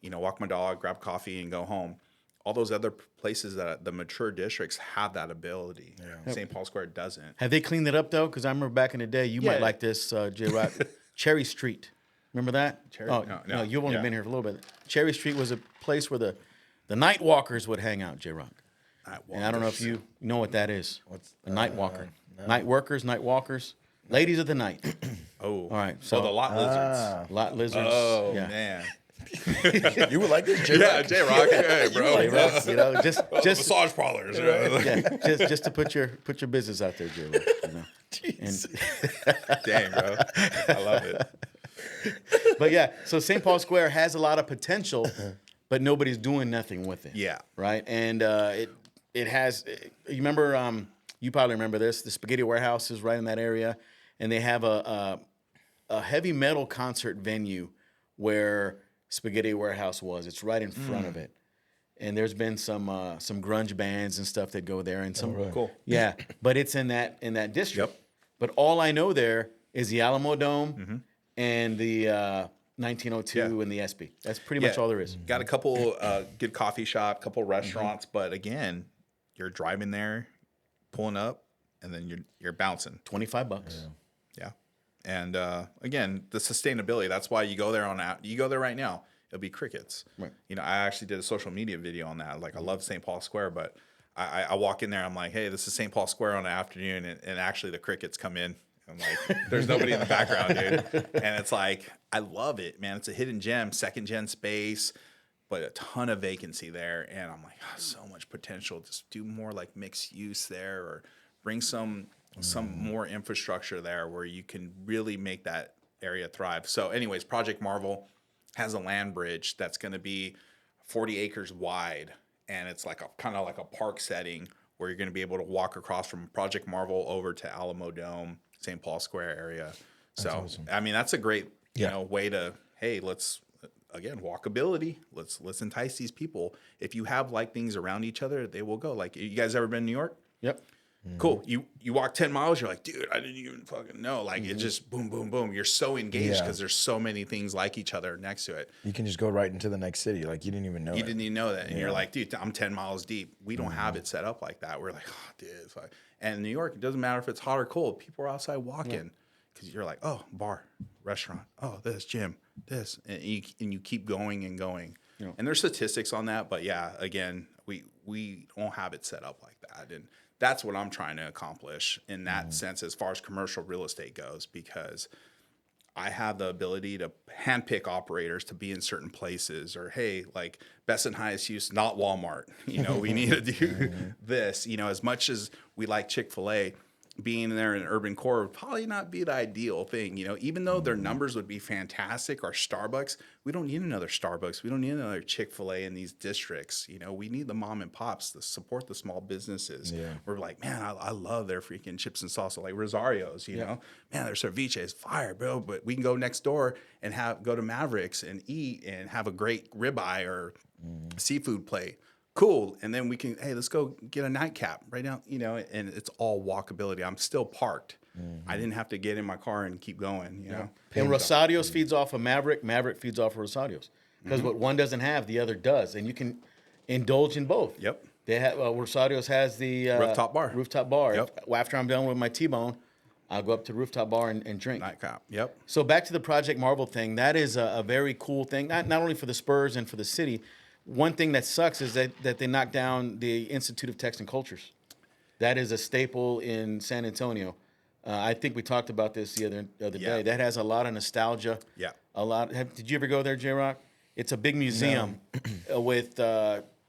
walk my dog, grab coffee, and go home. All those other places that the mature districts have that ability. Yeah. St. Paul Square doesn't. Have they cleaned it up, though? Because I remember back in the day, you might like this, J-Rock, Cherry Street. Remember that? Cherry? No, you've only been here for a little bit. Cherry Street was a place where the night walkers would hang out, J-Rock. And I don't know if you know what that is. What's a night walker? No. Night workers, night walkers. Ladies of the night. All right. So the lot lizards. Lot lizards. Oh, yeah. man. You would like this, J-Rock? Yeah, J-Rock. Hey, bro. J-Rock, just massage parlors. Just to put your business out there, J-Rock. Dang, bro. I love it. But yeah, so St. Paul Square has a lot of potential, but nobody's doing nothing with it. Yeah. Right? And it has, you remember, you probably remember this, the Spaghetti Warehouse is right in that area, and they have a heavy metal concert venue where Spaghetti Warehouse was. It's right in front of it. and there's been some grunge bands and stuff that go there, and some really? Cool. yeah, but it's in that district. Yep. But all I know there is the Alamo Dome and the 1902 Yeah. and the ESPY. That's pretty much all there is. Got a couple good coffee shop, couple restaurants, but again, you're driving there, pulling up, and then you're bouncing. $25. Yeah. And again, the sustainability. That's why you go there you go there right now. It'll be crickets. Right. You know, I actually did a social media video on that. Like, I love St. Paul Square, but I walk in there. I'm like, hey, this is St. Paul Square on the afternoon, and actually the crickets come in. I'm like, there's nobody in the background, dude. And it's like, I love it, man. It's a hidden gem, second gen space, but a ton of vacancy there. And I'm like, so much potential. Just do more like mixed use there, or bring some more infrastructure there where you can really make that area thrive. So anyways, Project Marvel has a land bridge that's going to be 40 acres wide, and it's like a kind of like a park setting where you're going to be able to walk across from Project Marvel over to Alamo Dome, St. Paul Square area. So awesome. I mean, that's a great way to, hey, let's again, walkability. Let's entice these people. If you have like things around each other, they will go. Like, you guys ever been to New York? Yep. Cool. You walk 10 miles, you're like, dude, I didn't even fucking know. Like, it just boom, boom, boom. You're so engaged because there's so many things like each other next to it. You can just go right into the next city. Like, you didn't even know You it. didn't even know that. And you're like, dude, I'm 10 miles deep. We don't have it set up like that. We're like, oh, dude. It's like, and in New York, it doesn't matter if it's hot or cold. People are outside walking because you're like, oh, bar, restaurant, oh, this, gym, this. And you keep going and going. Yeah. And there's statistics on that. But yeah, again, we don't have it set up like that. And that's what I'm trying to accomplish in that sense as far as commercial real estate goes, because I have the ability to handpick operators to be in certain places, or, hey, like best and highest use, not Walmart. You know, we need to do this. You know, as much as we like Chick-fil-A, being there in an urban core would probably not be the ideal thing. You know, even though their numbers would be fantastic, or Starbucks, we don't need another Starbucks. We don't need another Chick-fil-A in these districts. You know, we need the mom and pops to support the small businesses. Yeah. We're like, man, I love their freaking chips and salsa, like Rosario's, you know, man, their ceviche is fire, bro. But we can go next door and go to Mavericks and eat and have a great ribeye or seafood plate. Cool. And then we can, hey, let's go get a nightcap right now, you know, and it's all walkability. I'm still parked. I didn't have to get in my car and keep going, you know. And Rosario's feeds off of Maverick. Maverick feeds off of Rosario's. Because what one doesn't have, the other does. And you can indulge in both. Yep. They have Rosario's has the Rooftop bar. Rooftop bar. Yep. After I'm done with my T-bone, I'll go up to the rooftop bar and drink. Nightcap. Yep. So back to the Project Marvel thing. That is a very cool thing. Not only for the Spurs and for the city. One thing that sucks is that they knocked down the Institute of Texts and Cultures. That is a staple in San Antonio. I think we talked about this the other day. That has a lot of nostalgia. Yeah. A lot. Did you ever go there, J-Rock? It's a big museum with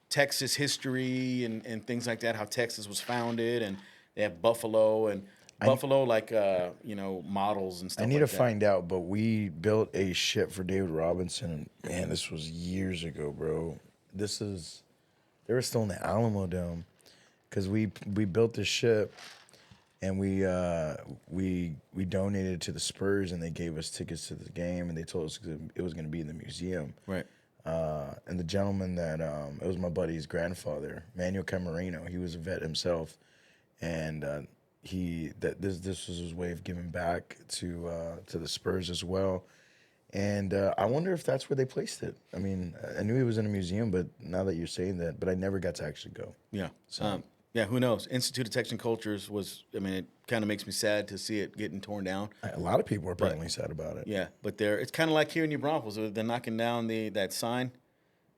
Texas history and things like that. How Texas was founded, and they have Buffalo models and stuff. I need like to that. find out, but we built a ship for David Robinson. Man, this was years ago, bro. They were still in the Alamo Dome, because we built this ship, and we donated it to the Spurs, and they gave us tickets to the game, and they told us it was going to be in the museum. Right. And the gentleman that it was my buddy's grandfather, Manuel Camarino. He was a vet himself, and this was his way of giving back to the Spurs as well. And I wonder if that's where they placed it. I mean, I knew it was in a museum, but now that you're saying that, but I never got to actually go. Yeah. Who knows? Institute of Texts and Cultures it kind of makes me sad to see it getting torn down. A lot of people are apparently sad about it. Yeah, but it's kind of like here in New Braunfels. They're knocking down that sign.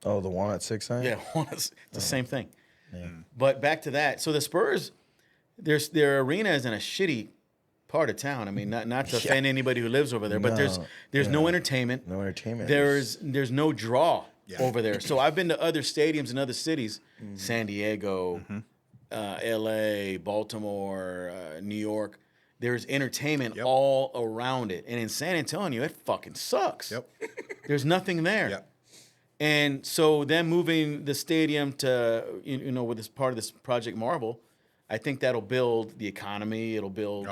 Oh, the Walnut 6 sign? Yeah, it's the same thing. Yeah. But back to that. So the Spurs, their arena is in a shitty part of town. I mean, not to offend anybody who lives over there, but there's no entertainment. No entertainment. There's no draw over there. So I've been to other stadiums in other cities, San Diego, L.A., Baltimore, New York. There's entertainment all around it. And in San Antonio, it fucking sucks. Yep. There's nothing there. Yep. And so them moving the stadium to, with this part of this Project Marvel, I think that'll build the economy. It'll build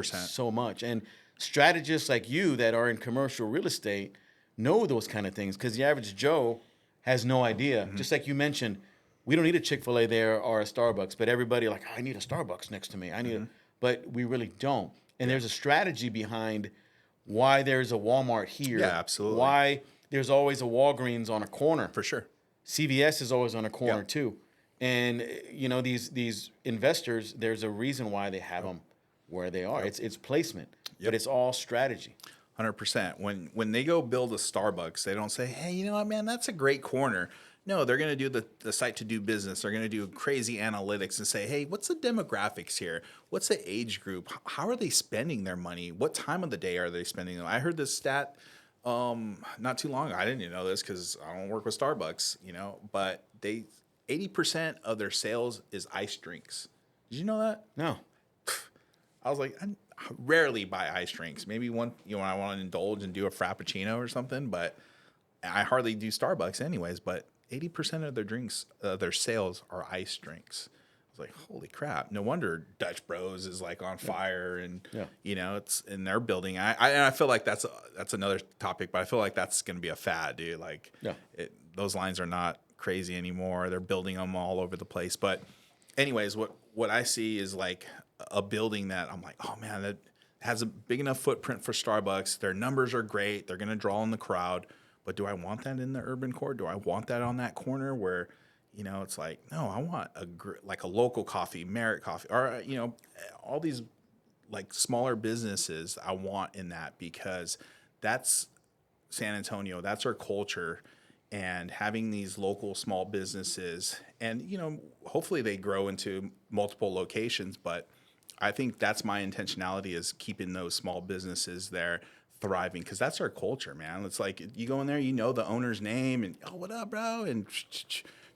so much. And strategists like you that are in commercial real estate know those kind of things, because the average Joe has no idea. Just like you mentioned, we don't need a Chick-fil-A there or a Starbucks, but everybody like, I need a Starbucks next to me. I need but we really don't. And there's a strategy behind why there's a Walmart here. Yeah, absolutely. Why there's always a Walgreens on a corner. For sure. CVS is always on a corner too. And these investors, there's a reason why they have them where they are. It's placement, but it's all strategy. 100%. When they go build a Starbucks, they don't say, hey, you know what, man, that's a great corner. No, they're going to do the site to do business. They're going to do crazy analytics and say, hey, what's the demographics here? What's the age group? How are they spending their money? What time of the day are they spending them? I heard this stat not too long ago. I didn't even know this because I don't work with Starbucks, but 80% of their sales is ice drinks. Did you know that? No. I was like, I rarely buy ice drinks. Maybe when I want to indulge and do a Frappuccino or something, but I hardly do Starbucks anyways. But 80% of their drinks, their sales are ice drinks. I was like, holy crap! No wonder Dutch Bros is like on fire, and it's in their building. I feel like that's another topic, but I feel like that's going to be a fad, dude. Like, those lines are not crazy anymore. They're building them all over the place. But anyways, what I see is like a building that I'm like, oh man, that has a big enough footprint for Starbucks. Their numbers are great. They're going to draw in the crowd. But do I want that in the urban core? Do I want that on that corner where, it's like, no, I want a local coffee, Merit Coffee, or, all these like smaller businesses I want in that, because that's San Antonio. That's our culture. And having these local small businesses, and, hopefully they grow into multiple locations, but I think that's my intentionality, is keeping those small businesses there thriving, because that's our culture, man. It's like you go in there, the owner's name, and what up, bro, and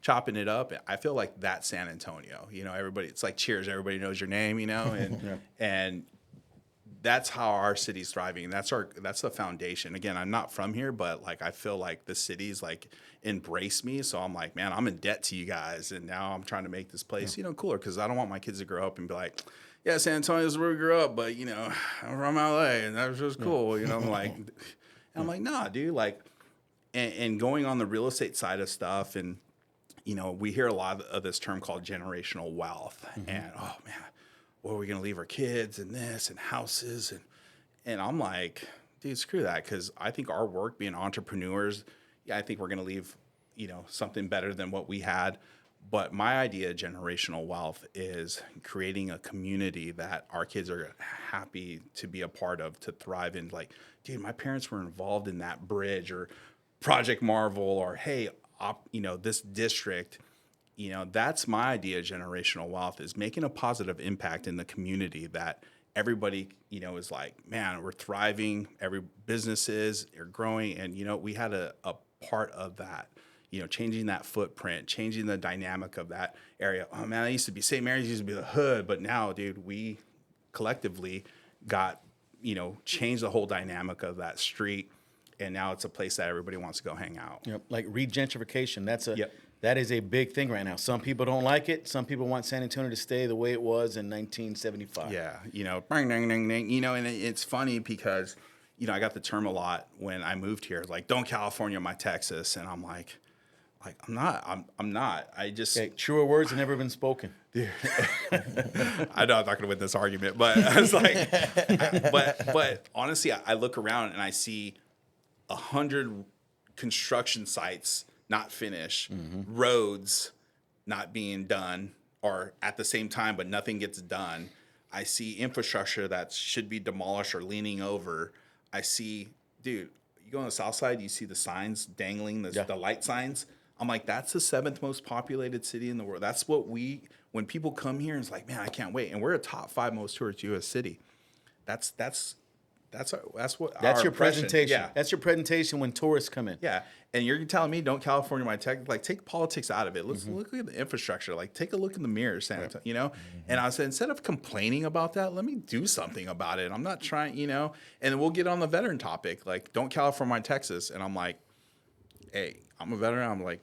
chopping it up. I feel like that's San Antonio. Everybody, it's like Cheers. Everybody knows your name, and and that's how our city's thriving. That's the foundation. Again, I'm not from here, but like I feel like the city's like embraced me. So I'm like, man, I'm in debt to you guys, and now I'm trying to make this place, cooler, because I don't want my kids to grow up and be like, yeah, San Antonio is where we grew up, but I'm from LA, and that was just cool. I'm like, nah, dude. Like, and going on the real estate side of stuff, and we hear a lot of this term called generational wealth, and oh man, what are we gonna leave our kids and this and houses, and I'm like, dude, screw that, because I think our work being entrepreneurs, I think we're gonna leave something better than what we had. But my idea of generational wealth is creating a community that our kids are happy to be a part of, to thrive in. Like, dude, my parents were involved in that bridge or Project Marvel, or hey, this district. That's my idea of generational wealth, is making a positive impact in the community that everybody, is like, man, we're thriving. Every businesses are growing, and we had a part of that. Changing that footprint, changing the dynamic of that area. Oh man, St. Mary's used to be the hood, but now, dude, we collectively got, changed the whole dynamic of that street, and now it's a place that everybody wants to go hang out. Yep, like regentrification. That is a big thing right now. Some people don't like it. Some people want San Antonio to stay the way it was in 1975. Yeah, bang, dang, dang, dang, and it's funny because, I got the term a lot when I moved here, like, don't California my Texas, and I'm like, I'm not. I just... Okay, truer words have never been spoken. I know I'm not going to win this argument, but I was like... but honestly, I look around and I see 100 construction sites not finished, roads not being done, or at the same time, but nothing gets done. I see infrastructure that should be demolished or leaning over. I see... Dude, you go on the south side, you see the signs dangling, the light signs. I'm like, that's the 7th most populated city in the world. That's what when people come here, and it's like, man, I can't wait. And we're a top 5 most tourist U.S. city. That's your presentation. Yeah. That's your presentation when tourists come in. Yeah. And you're telling me don't California my tech, like, take politics out of it. Let's look at the infrastructure. Like, take a look in the mirror, San Antonio, And I said, instead of complaining about that, let me do something about it. I'm not trying, and we'll get on the veteran topic. Like, don't California my Texas. And I'm like, hey, I'm a veteran. I'm like,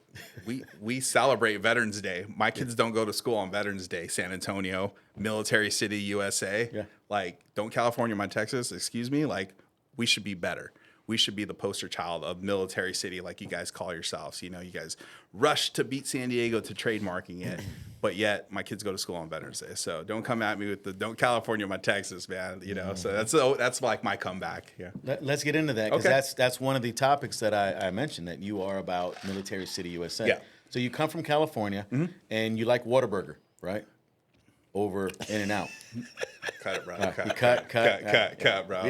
we celebrate Veterans Day. My kids don't go to school on Veterans Day. San Antonio, military city, USA. Yeah. Like, don't California my Texas. Excuse me. Like, we should be better. we should be the poster child of military city, like you guys call yourselves. You know, you guys rush to beat San Diego to trademarking it, but yet my kids go to school on Veterans Day. So don't come at me with don't California my Texas, man. You know, so that's like my comeback. Yeah. Let's get into that, because Okay. that's one of the topics that I mentioned, that you are about Military City, USA. Yeah. So you come from California, and you like Whataburger, right? Over In-N-Out. Cut it, bro. Cut, bro. Cut, bro.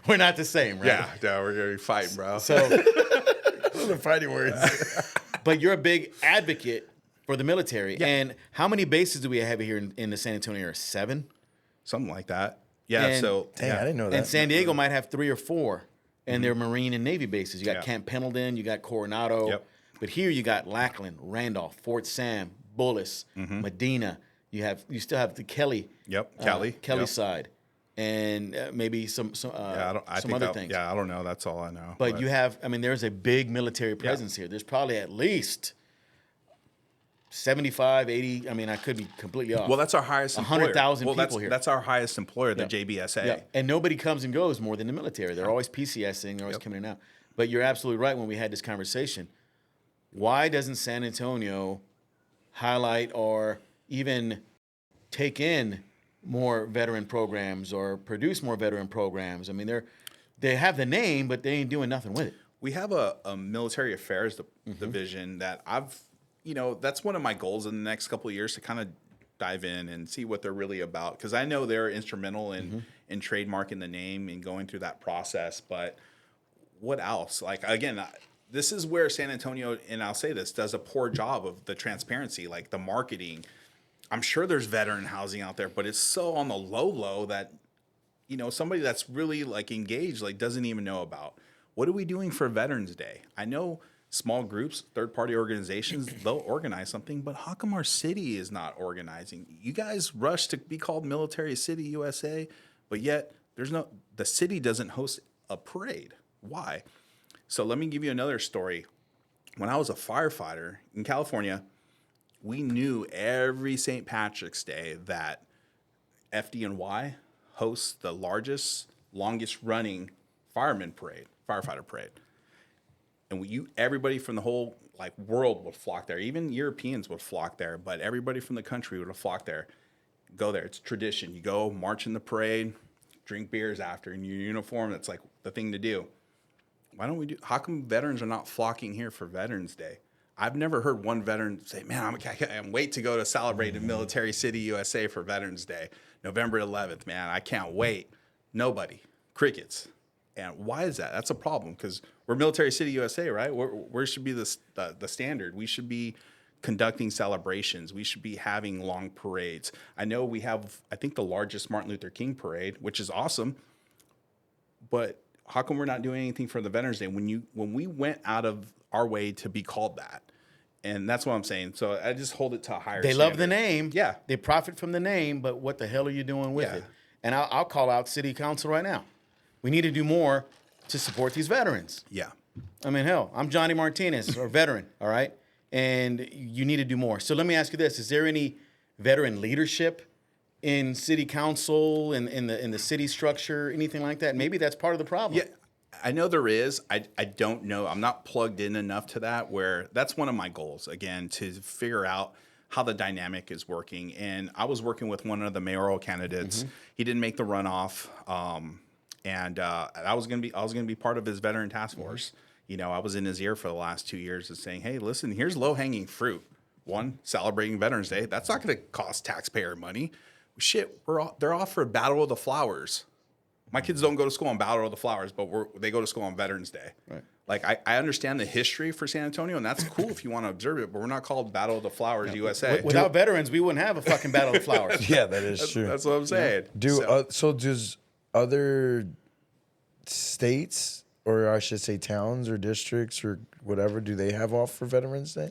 We're not the same, right? Yeah, no, we're gonna be fighting, bro. So, Those are fighting words. but you're a big advocate for the military. And how many bases do we have here in the San Antonio area? 7? Something like that. Yeah. And- So Dang, yeah. I didn't know that. And San Diego might have 3 or 4, and they're Marine and Navy bases. You got Yeah. Camp Pendleton, you got Coronado. Yep. But here you got Lackland, Randolph, Fort Sam, Bullis, Medina. You still have the Kelly. Yep, Kelly. Kelly Yep. side, and maybe some I think other things. Yeah, I don't know. That's all I know. But you have, I mean, there's a big military presence here. There's probably at least 75, 80. I mean, I could be completely off. well, that's our highest employer. 100,000 well, people here. That's our highest employer, the Yeah. JBSA. Yeah, and nobody comes and goes more than the military. They're always PCSing. They're always coming in and out. But you're absolutely right when we had this conversation. Why doesn't San Antonio highlight or even take in more veteran programs or produce more veteran programs? I mean, they have the name, but they ain't doing nothing with it. We have a military affairs division that that's one of my goals in the next couple of years, to kind of dive in and see what they're really about. Because I know they're instrumental in trademarking the name and going through that process. But what else? Like, again, this is where San Antonio, and I'll say this, does a poor job of the transparency, like the marketing. I'm sure there's veteran housing out there, but it's so on the low that, somebody that's really like engaged, like doesn't even know about. What are we doing for Veterans Day? I know small groups, third-party organizations, they'll organize something, but how come our city is not organizing? You guys rush to be called Military City USA, but yet the city doesn't host a parade. Why? So let me give you another story. When I was a firefighter in California, we knew every St. Patrick's Day that FDNY hosts the longest running firefighter parade. And everybody from the whole world would flock there. Even Europeans would flock there, but everybody from the country would have flocked there. Go there. It's tradition. You go march in the parade, drink beers after in your uniform. That's like the thing to do. How come veterans are not flocking here for Veterans Day? I've never heard one veteran say, man, I'm wait to go to celebrate in Military City, USA for Veterans Day. November 11th, man, I can't wait. Nobody. Crickets. And why is that? That's a problem, because we're Military City, USA, right? Where should be the standard? We should be conducting celebrations. We should be having long parades. I know we have, I think, the largest Martin Luther King parade, which is awesome. But how come we're not doing anything for the Veterans Day when we went out of our way to be called that? And that's what I'm saying. So I just hold it to a higher They standard. love the name. Yeah. They profit from the name, but what the hell are you doing with it? And I'll call out city council right now. We need to do more to support these veterans. Yeah. I mean, hell, I'm Johnny Martinez, or veteran, all right? And you need to do more. So let me ask you this. Is there any veteran leadership in city council, in the city structure, anything like that? Maybe that's part of the problem. Yeah, I know there is. I don't know. I'm not plugged in enough to that, where that's one of my goals, again, to figure out how the dynamic is working. And I was working with one of the mayoral candidates. He didn't make the runoff. And I was gonna be part of his veteran task force. I was in his ear for the last 2 years and saying, hey, listen, here's low hanging fruit. One, celebrating Veterans Day. That's not going to cost taxpayer money. Shit, they're off for Battle of the Flowers. My kids don't go to school on Battle of the Flowers, but they go to school on Veterans Day. Right. Like, I understand the history for San Antonio, and that's cool if you want to observe it, but we're not called Battle of the Flowers USA. Without veterans, we wouldn't have a fucking Battle of the Flowers. Yeah, that is true. That's what I'm saying. So does other states, or I should say towns or districts or whatever, do they have off for Veterans Day?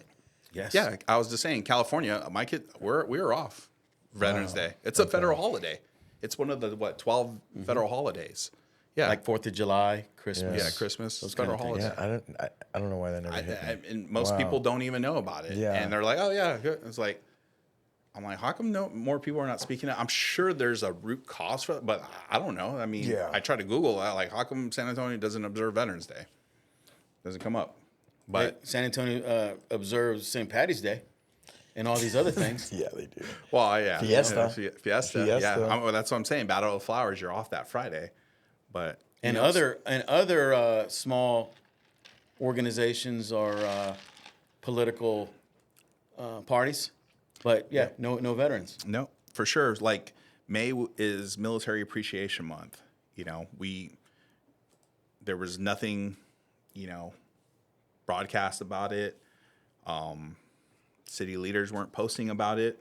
Yes. Yeah, I was just saying, California, my kid, we're off Veterans Day. It's a federal holiday. It's one of the 12 federal holidays. Yeah, Like 4th of July, Christmas. yeah, Christmas, Those federal kind of things. holidays. Yeah, I don't know why that never hit me. And most people don't even know about it. Yeah. And they're like, oh yeah, good. It's like, I'm like, how come no more people are not speaking out? I'm sure there's a root cause for it, but I don't know. I mean, Yeah. I try to Google that, like, how come San Antonio doesn't observe Veterans Day? Doesn't come up. But San Antonio observes St. Patty's Day and all these other things. Yeah, they do. well, yeah, Fiesta. Fiesta. Fiesta. Yeah, well, that's what I'm saying. Battle of the Flowers, you're off that Friday, but And other small organizations or political parties, but yeah, no veterans. No, for sure. Like May is Military Appreciation Month. There was nothing, broadcast about it. City leaders weren't posting about it.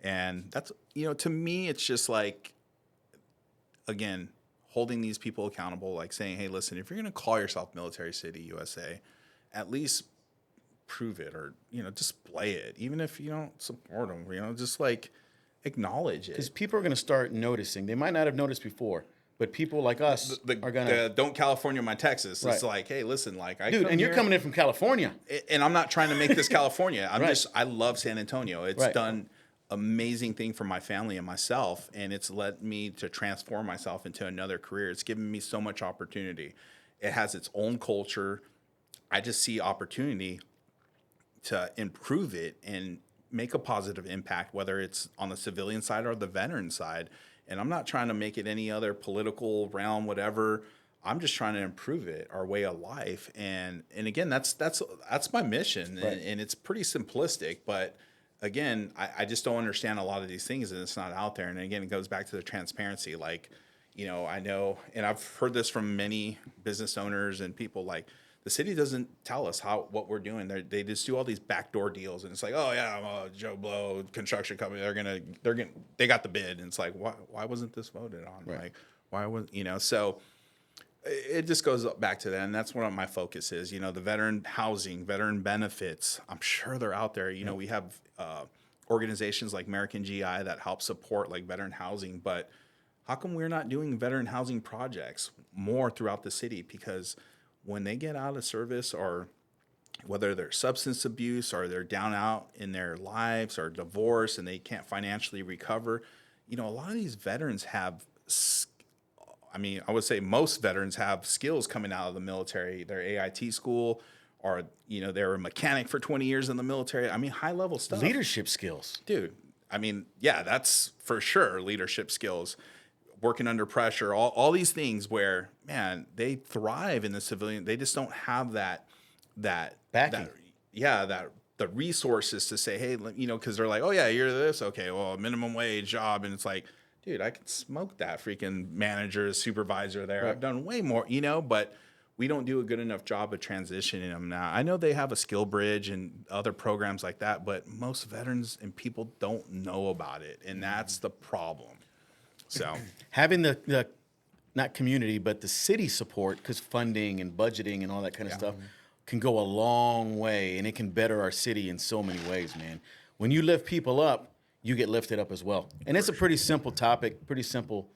And that's, to me, it's just like, again, holding these people accountable, like saying, hey, listen, if you're going to call yourself Military City USA, at least prove it or, display it. Even if you don't support them, just like acknowledge it. Because people are going to start noticing. They might not have noticed before, but people like us are going to. Don't California my Texas. Right. It's like, hey, listen, like Dude, and you're coming in from California. And I'm not trying to make this California. Right. I love San Antonio. It's Right. done amazing thing for my family and myself, and it's led me to transform myself into another career. It's given me so much opportunity. It has its own culture. I just see opportunity to improve it and make a positive impact, whether it's on the civilian side or the veteran side. And I'm not trying to make it any other political realm, whatever. I'm just trying to improve it, our way of life. And again, that's my mission. Right. And it's pretty simplistic, but again, I just don't understand a lot of these things, and it's not out there. And again, it goes back to the transparency. Like, I know, and I've heard this from many business owners and people, like, the city doesn't tell us what we're doing. They just do all these backdoor deals, and it's like, oh yeah, I'm a Joe Blow construction company. They got the bid, and it's like, why wasn't this voted on? Right. Like, why was so? It just goes back to that, and that's what my focus is. The veteran housing, veteran benefits. I'm sure they're out there. We have organizations like American GI that help support like veteran housing, but how come we're not doing veteran housing projects more throughout the city? Because when they get out of service, or whether they're substance abuse or they're down out in their lives or divorce and they can't financially recover, a lot of these veterans have, I would say most veterans have skills coming out of the military, their AIT school, or, they're a mechanic for 20 years in the military. High level stuff. Leadership skills. Dude, yeah, that's for sure. Leadership skills, working under pressure, all these things where, man, they thrive in the civilian. They just don't have that Backing. The resources to say, hey, because they're like, oh yeah, you're this, okay, well, a minimum wage job, and it's like, dude, I could smoke that freaking manager, supervisor there. Right. I've done way more, but we don't do a good enough job of transitioning them now. I know they have a skill bridge and other programs like that, but most veterans and people don't know about it, and that's the problem. So Having the not community, but the city support, because funding and budgeting and all that kind of stuff can go a long way, and it can better our city in so many ways, man. When you lift people up, you get lifted up as well. And it's a pretty simple topic, pretty simple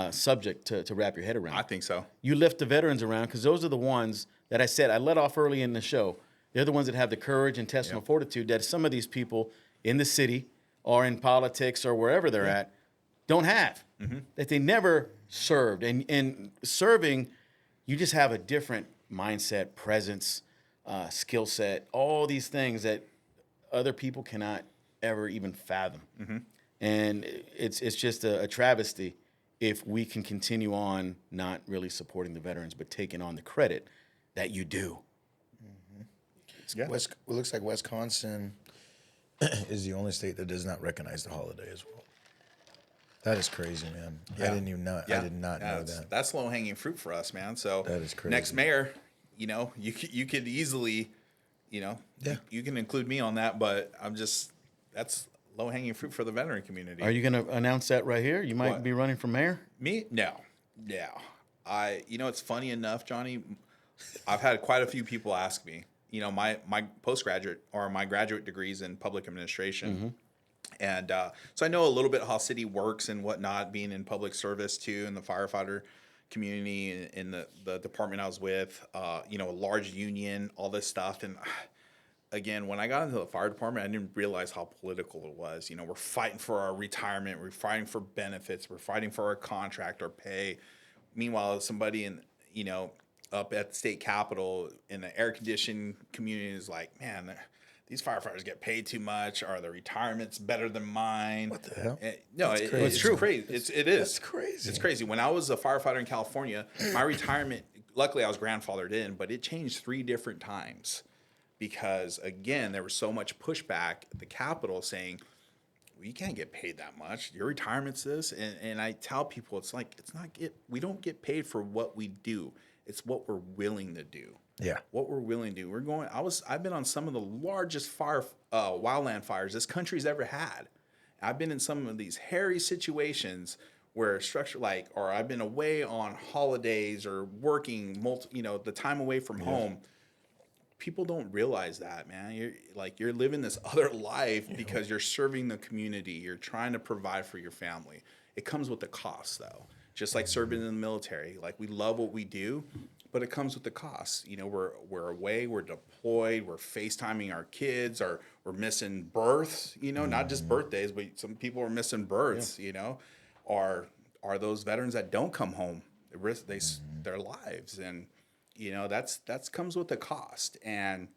subject to wrap your head around. I think so. You lift the veterans around, because those are the ones that I said I let off early in the show. They're the ones that have the courage and intestinal fortitude that some of these people in the city or in politics or wherever they're at don't have, that they never served. And serving, you just have a different mindset, presence, skill set, all these things that other people cannot ever even fathom. And it's just a travesty if we can continue on not really supporting the veterans, but taking on the credit that you do. Yeah. It looks like Wisconsin is the only state that does not recognize the holiday as well. That is crazy, man. Yeah. I didn't even know. I did not know that. That's low hanging fruit for us, man. So That is crazy. Next mayor, you could easily, you can include me on that, but that's low hanging fruit for the veteran community. Are you going to announce that right here? You might What? be running for mayor? Me? No. It's funny enough, Johnny. I've had quite a few people ask me. My postgraduate or my graduate degrees in public administration, and so I know a little bit how city works and whatnot. Being in public service too, in the firefighter community, in the department I was with, a large union, all this stuff, and again, when I got into the fire department, I didn't realize how political it was. You know, we're fighting for our retirement, we're fighting for benefits, we're fighting for our contract, our pay. Meanwhile, somebody in, you know, up at the state capitol in the air conditioned community is like, man, these firefighters get paid too much. Are their retirements better than mine? What the hell? No, it's true. crazy. It is. That's crazy. It's crazy. When I was a firefighter in California, my retirement, luckily I was grandfathered in, but it changed 3 different times because, again, there was so much pushback at the Capitol saying, well, you can't get paid that much. Your retirement's this. And I tell people, it's like, we don't get paid for what we do. It's what we're willing to do. Yeah. What we're willing to do. I've been on some of the largest wildland fires this country's ever had. I've been in some of these hairy situations where or I've been away on holidays or working the time away from home. People don't realize that, man. You're living this other life because you're serving the community. You're trying to provide for your family. It comes with the cost, though. Just like serving in the military. Like, we love what we do, but it comes with the cost. You know, we're away, we're deployed, we're FaceTiming our kids, or we're missing births. You know, not just birthdays, but some people are missing births. You know, are those veterans that don't come home, they risk their lives, and you know that's comes with the cost. And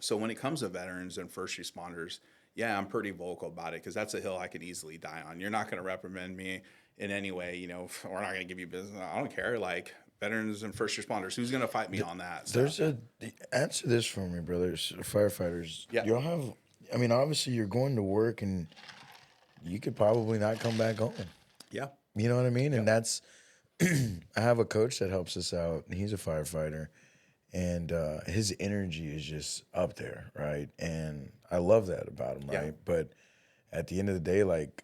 so when it comes to veterans and first responders, yeah, I'm pretty vocal about it because that's a hill I could easily die on. You're not going to reprimand me in any way. You know, we're not going to give you business. I don't care. Like, veterans and first responders, who's going to fight me on that? So. Answer this for me, brothers, firefighters. Yeah. You'll have, I mean, obviously you're going to work and you could probably not come back home. Yeah. You know what I mean? And that's, I have a coach that helps us out. And he's a firefighter, and his energy is just up there, right? And I love that about him, right? Yeah. But at the end of the day, like,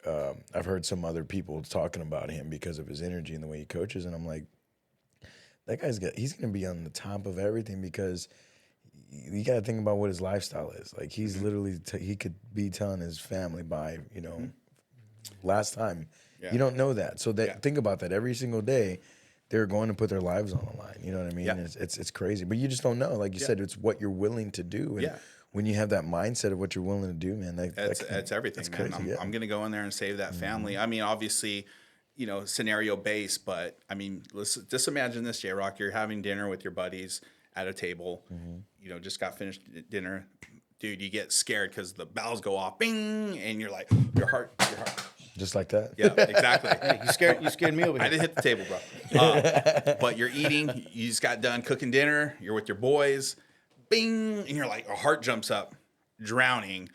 I've heard some other people talking about him because of his energy and the way he coaches, and I'm like, that he's going to be on the top of everything because you got to think about what his lifestyle is. Like, he's literally, he could be telling his family by, last time. Yeah. You don't know that. So think about that. Every single day, they're going to put their lives on the line. You know what I mean? Yeah. It's crazy. But you just don't know. Like you said, it's what you're willing to do. And when you have that mindset of what you're willing to do, man, that's everything, man. Crazy, I'm going to go in there and save that family. I mean, obviously, scenario based, but I mean, just imagine this, J-Rock. You're having dinner with your buddies at a table. Just got finished dinner. Dude, you get scared because the bells go off, bing, and you're like, your heart. Just like that? Yeah, exactly. Hey, you scared me over here. I didn't hit the table, bro. But you're eating. You just got done cooking dinner. You're with your boys. Bing, and you're like, your heart jumps up, drowning.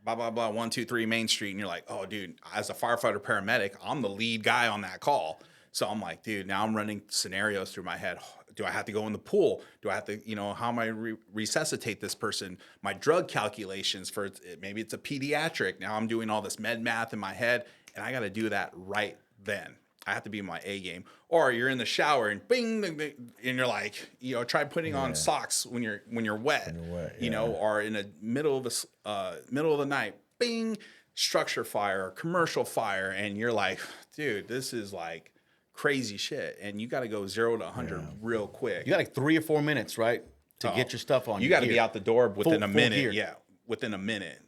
Blah blah blah. 1, 2, 3 Main Street, and you're like, oh, dude. As a firefighter paramedic, I'm the lead guy on that call. So I'm like, dude. Now I'm running scenarios through my head. Do I have to go in the pool? Do I have to, how am I resuscitate this person? My drug calculations for maybe it's a pediatric. Now I'm doing all this med math in my head. And I got to do that right then. I have to be in my A game. Or you're in the shower and bing, bing, bing, and you're like, try putting on socks when you're wet. Or in the middle of the night, bing, structure fire, commercial fire, and you're like, dude, this is like crazy shit. And you got to go 0 to 100 real quick. You got like 3 or 4 minutes, right, to get your stuff on. You got to be out the door within a minute. Gear. Yeah, within a minute.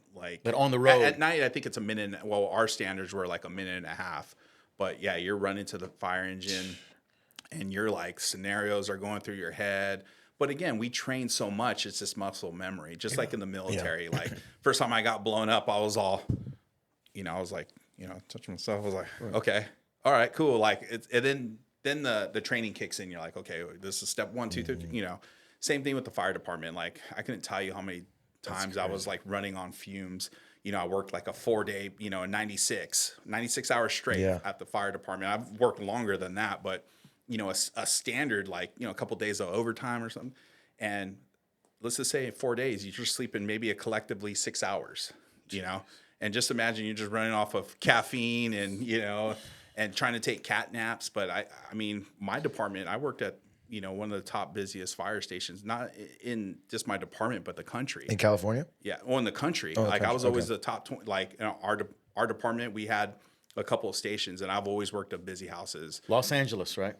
But on the road at night, I think it's a minute. Well, our standards were like a minute and a half. But yeah, you're running to the fire engine, and you're like scenarios are going through your head. But again, we train so much; it's just muscle memory, just like in the military. Like first time I got blown up, I was all, I was like, touching myself. I was like, okay, all right, cool. Like and then the training kicks in. You're like, okay, this is step 1, 2, 3. Same thing with the fire department. Like I couldn't tell you how many times I was like running on fumes. I worked like a 4-day, 96 hours straight at the fire department. I've worked longer than that, but a standard, like, a couple days of overtime or something. And let's just say in 4 days, you're just sleeping maybe a collectively 6 hours, and just imagine you're just running off of caffeine and, and trying to take cat naps. But I mean, my department, I worked at, one of the top busiest fire stations, not in just my department, but the country. In California? Yeah, well, in the country. I was always the top 20. Like, our department, we had a couple of stations, and I've always worked at busy houses. Los Angeles, right?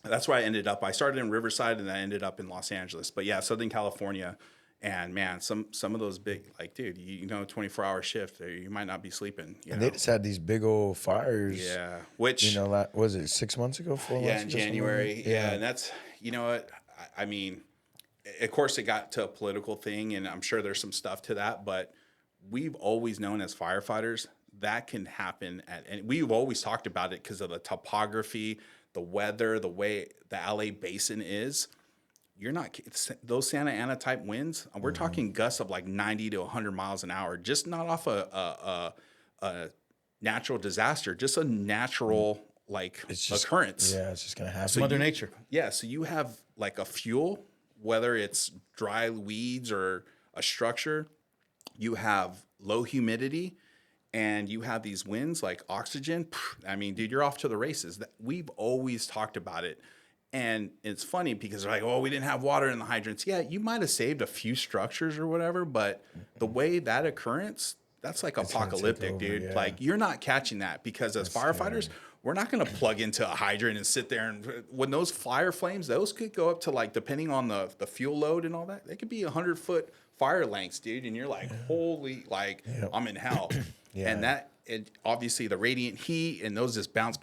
That's where I ended up. I started in Riverside, and I ended up in Los Angeles. But yeah, Southern California. And man, some of those big, like, dude, 24-hour shift, you might not be sleeping. And they just had these big old fires. Yeah, which was it 6 months ago, 4 months in ago? January. Yeah, and that's what I mean. Of course, it got to a political thing, and I'm sure there's some stuff to that. But we've always known as firefighters that can happen and we've always talked about it because of the topography, the weather, the way the LA basin is. You're not those Santa Ana type winds. We're talking gusts of like 90 to 100 miles an hour, just not off a natural disaster, just a natural occurrence. Yeah, it's just gonna happen. So Mother Nature. Yeah, so you have like a fuel, whether it's dry weeds or a structure, you have low humidity, and you have these winds like oxygen. I mean, dude, you're off to the races. We've always talked about it. And it's funny because they're like, oh, we didn't have water in the hydrants. Yeah, you might have saved a few structures or whatever, but the way that occurrence, that's like apocalyptic, dude. Yeah. Like, you're not catching that because as firefighters, we're not going to plug into a hydrant and sit there. And when those fire flames, those could go up to, like, depending on the fuel load and all that, they could be 100-foot fire lengths, dude. And you're like, holy, like, I'm in hell. And obviously the radiant heat and those just bounce.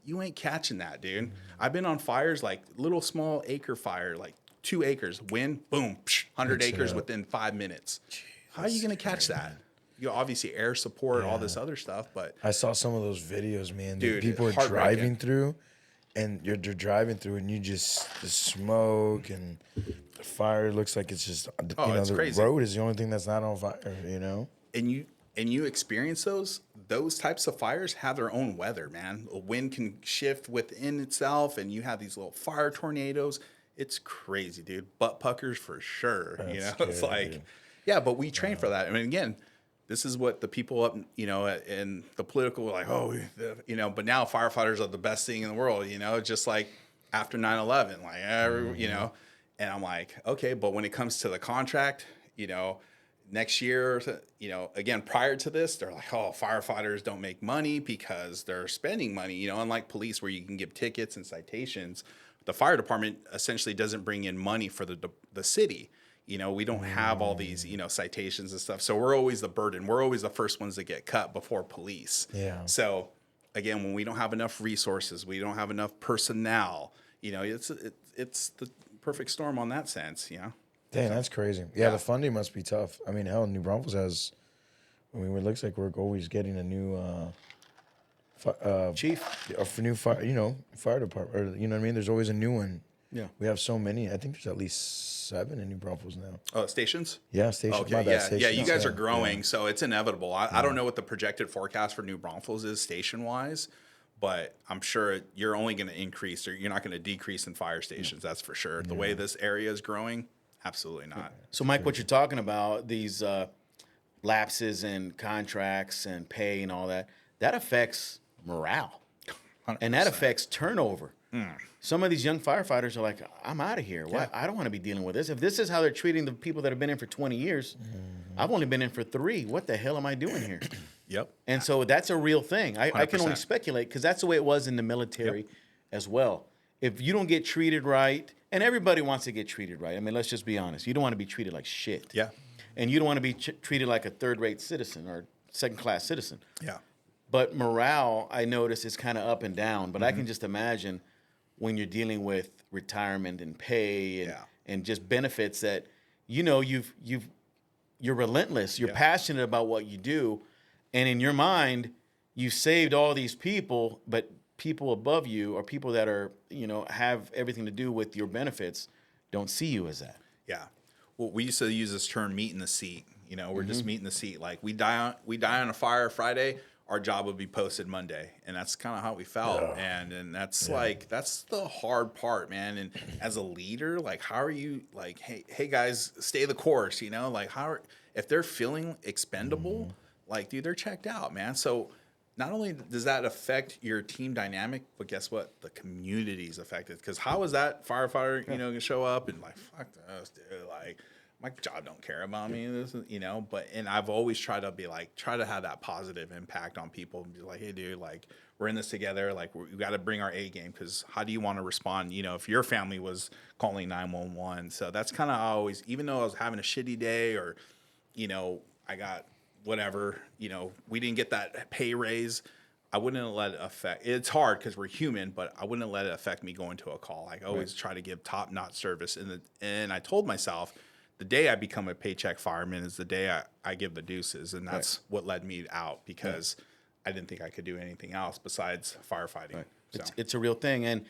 You ain't catching that, dude. I've been on fires, like little small acre fire, like 2 acres, wind, boom, 100 acres within 5 minutes. How are you going to catch that? You obviously air support, all this other stuff, but I saw some of those videos, man. Dude, people are driving through, and you're driving through, and you just the smoke and the fire looks like it's just it's the crazy. Road is the only thing that's not on fire, And you experience those types of fires have their own weather, man. A wind can shift within itself, and you have these little fire tornadoes. It's crazy, dude. Butt puckers for sure. That's It's like, dude. Yeah, but we train for that. I mean, again, this is what the people up, in the political were like, but now firefighters are the best thing in the world, just like after 9/11, like, and I'm like, okay, but when it comes to the contract, next year, again, prior to this, they're like, oh, firefighters don't make money because they're spending money, unlike police where you can give tickets and citations. The fire department essentially doesn't bring in money for the city. We don't have all these, citations and stuff. So we're always the burden. We're always the first ones that get cut before police. Yeah. So again, when we don't have enough resources, we don't have enough personnel, it's the perfect storm on that sense, Dang, that's crazy. Yeah, the funding must be tough. I mean, hell, New Braunfels has. I mean, it looks like we're always getting a new chief, a new fire department. Or, you know what I mean? There's always a new one. Yeah, we have so many. I think there's at least 7 in New Braunfels now. Oh, stations? Yeah, stations. Okay, stations. Yeah. You guys are growing, so it's inevitable. I don't know what the projected forecast for New Braunfels is station wise, but I'm sure you're only going to increase, or you're not going to decrease in fire stations. That's for sure. The way this area is growing. Absolutely not. So, Mike, what you're talking about, these lapses in contracts and pay and all that affects morale. 100%. And that affects turnover. Some of these young firefighters are like, I'm out of here. Yeah. I don't want to be dealing with this. If this is how they're treating the people that have been in for 20 years, I've only been in for 3. What the hell am I doing here? Yep. And so that's a real thing. I can only speculate because that's the way it was in the military as well. If you don't get treated right, and everybody wants to get treated right. I mean, let's just be honest. You don't want to be treated like shit. Yeah. And you don't want to be treated like a third-rate citizen or second-class citizen. Yeah. But morale, I notice, is kind of up and down. But I can just imagine when you're dealing with retirement and pay and just benefits that, you're relentless. You're passionate about what you do. And in your mind, you saved all these people, but people above you or people that are, have everything to do with your benefits don't see you as that. Yeah. Well, we used to use this term meat in the seat. We're just meat in the seat. Like we die on a fire Friday, our job would be posted Monday. And that's kind of how we felt. Yeah. And that's that's the hard part, man. And as a leader, like, how are you like, hey guys, stay the course, like if they're feeling expendable, like, dude, they're checked out, man. So not only does that affect your team dynamic, but guess what? The community's affected. Because how is that firefighter, going to show up and like, fuck this, dude? Like, my job don't care about me. This is, you know, and I've always tried to be like, try to have that positive impact on people and be like, hey, dude, like, we're in this together. Like, we got to bring our A game, because how do you want to respond, you know, if your family was calling 911? So that's kind of always, even though I was having a shitty day, or, you know, I got whatever, you know, we didn't get that pay raise, I wouldn't let it affect. It's hard because we're human, but I wouldn't let it affect me going to a call. Like, I always try to give top-notch service. And I told myself, the day I become a paycheck fireman is the day I give the deuces. And that's what led me out, because I didn't think I could do anything else besides firefighting. Right. So. It's a real thing. And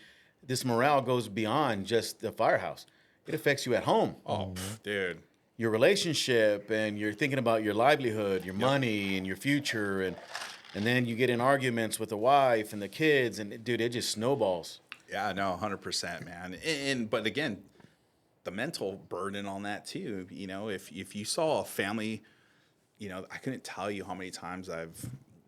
this morale goes beyond just the firehouse. It affects you at home. Oh, dude. Your relationship, and you're thinking about your livelihood, your money, and your future. And then you get in arguments with the wife and the kids. And, dude, it just snowballs. Yeah, no, 100%, man. But again, the mental burden on that too. You know, if you saw a family, you know, I couldn't tell you how many times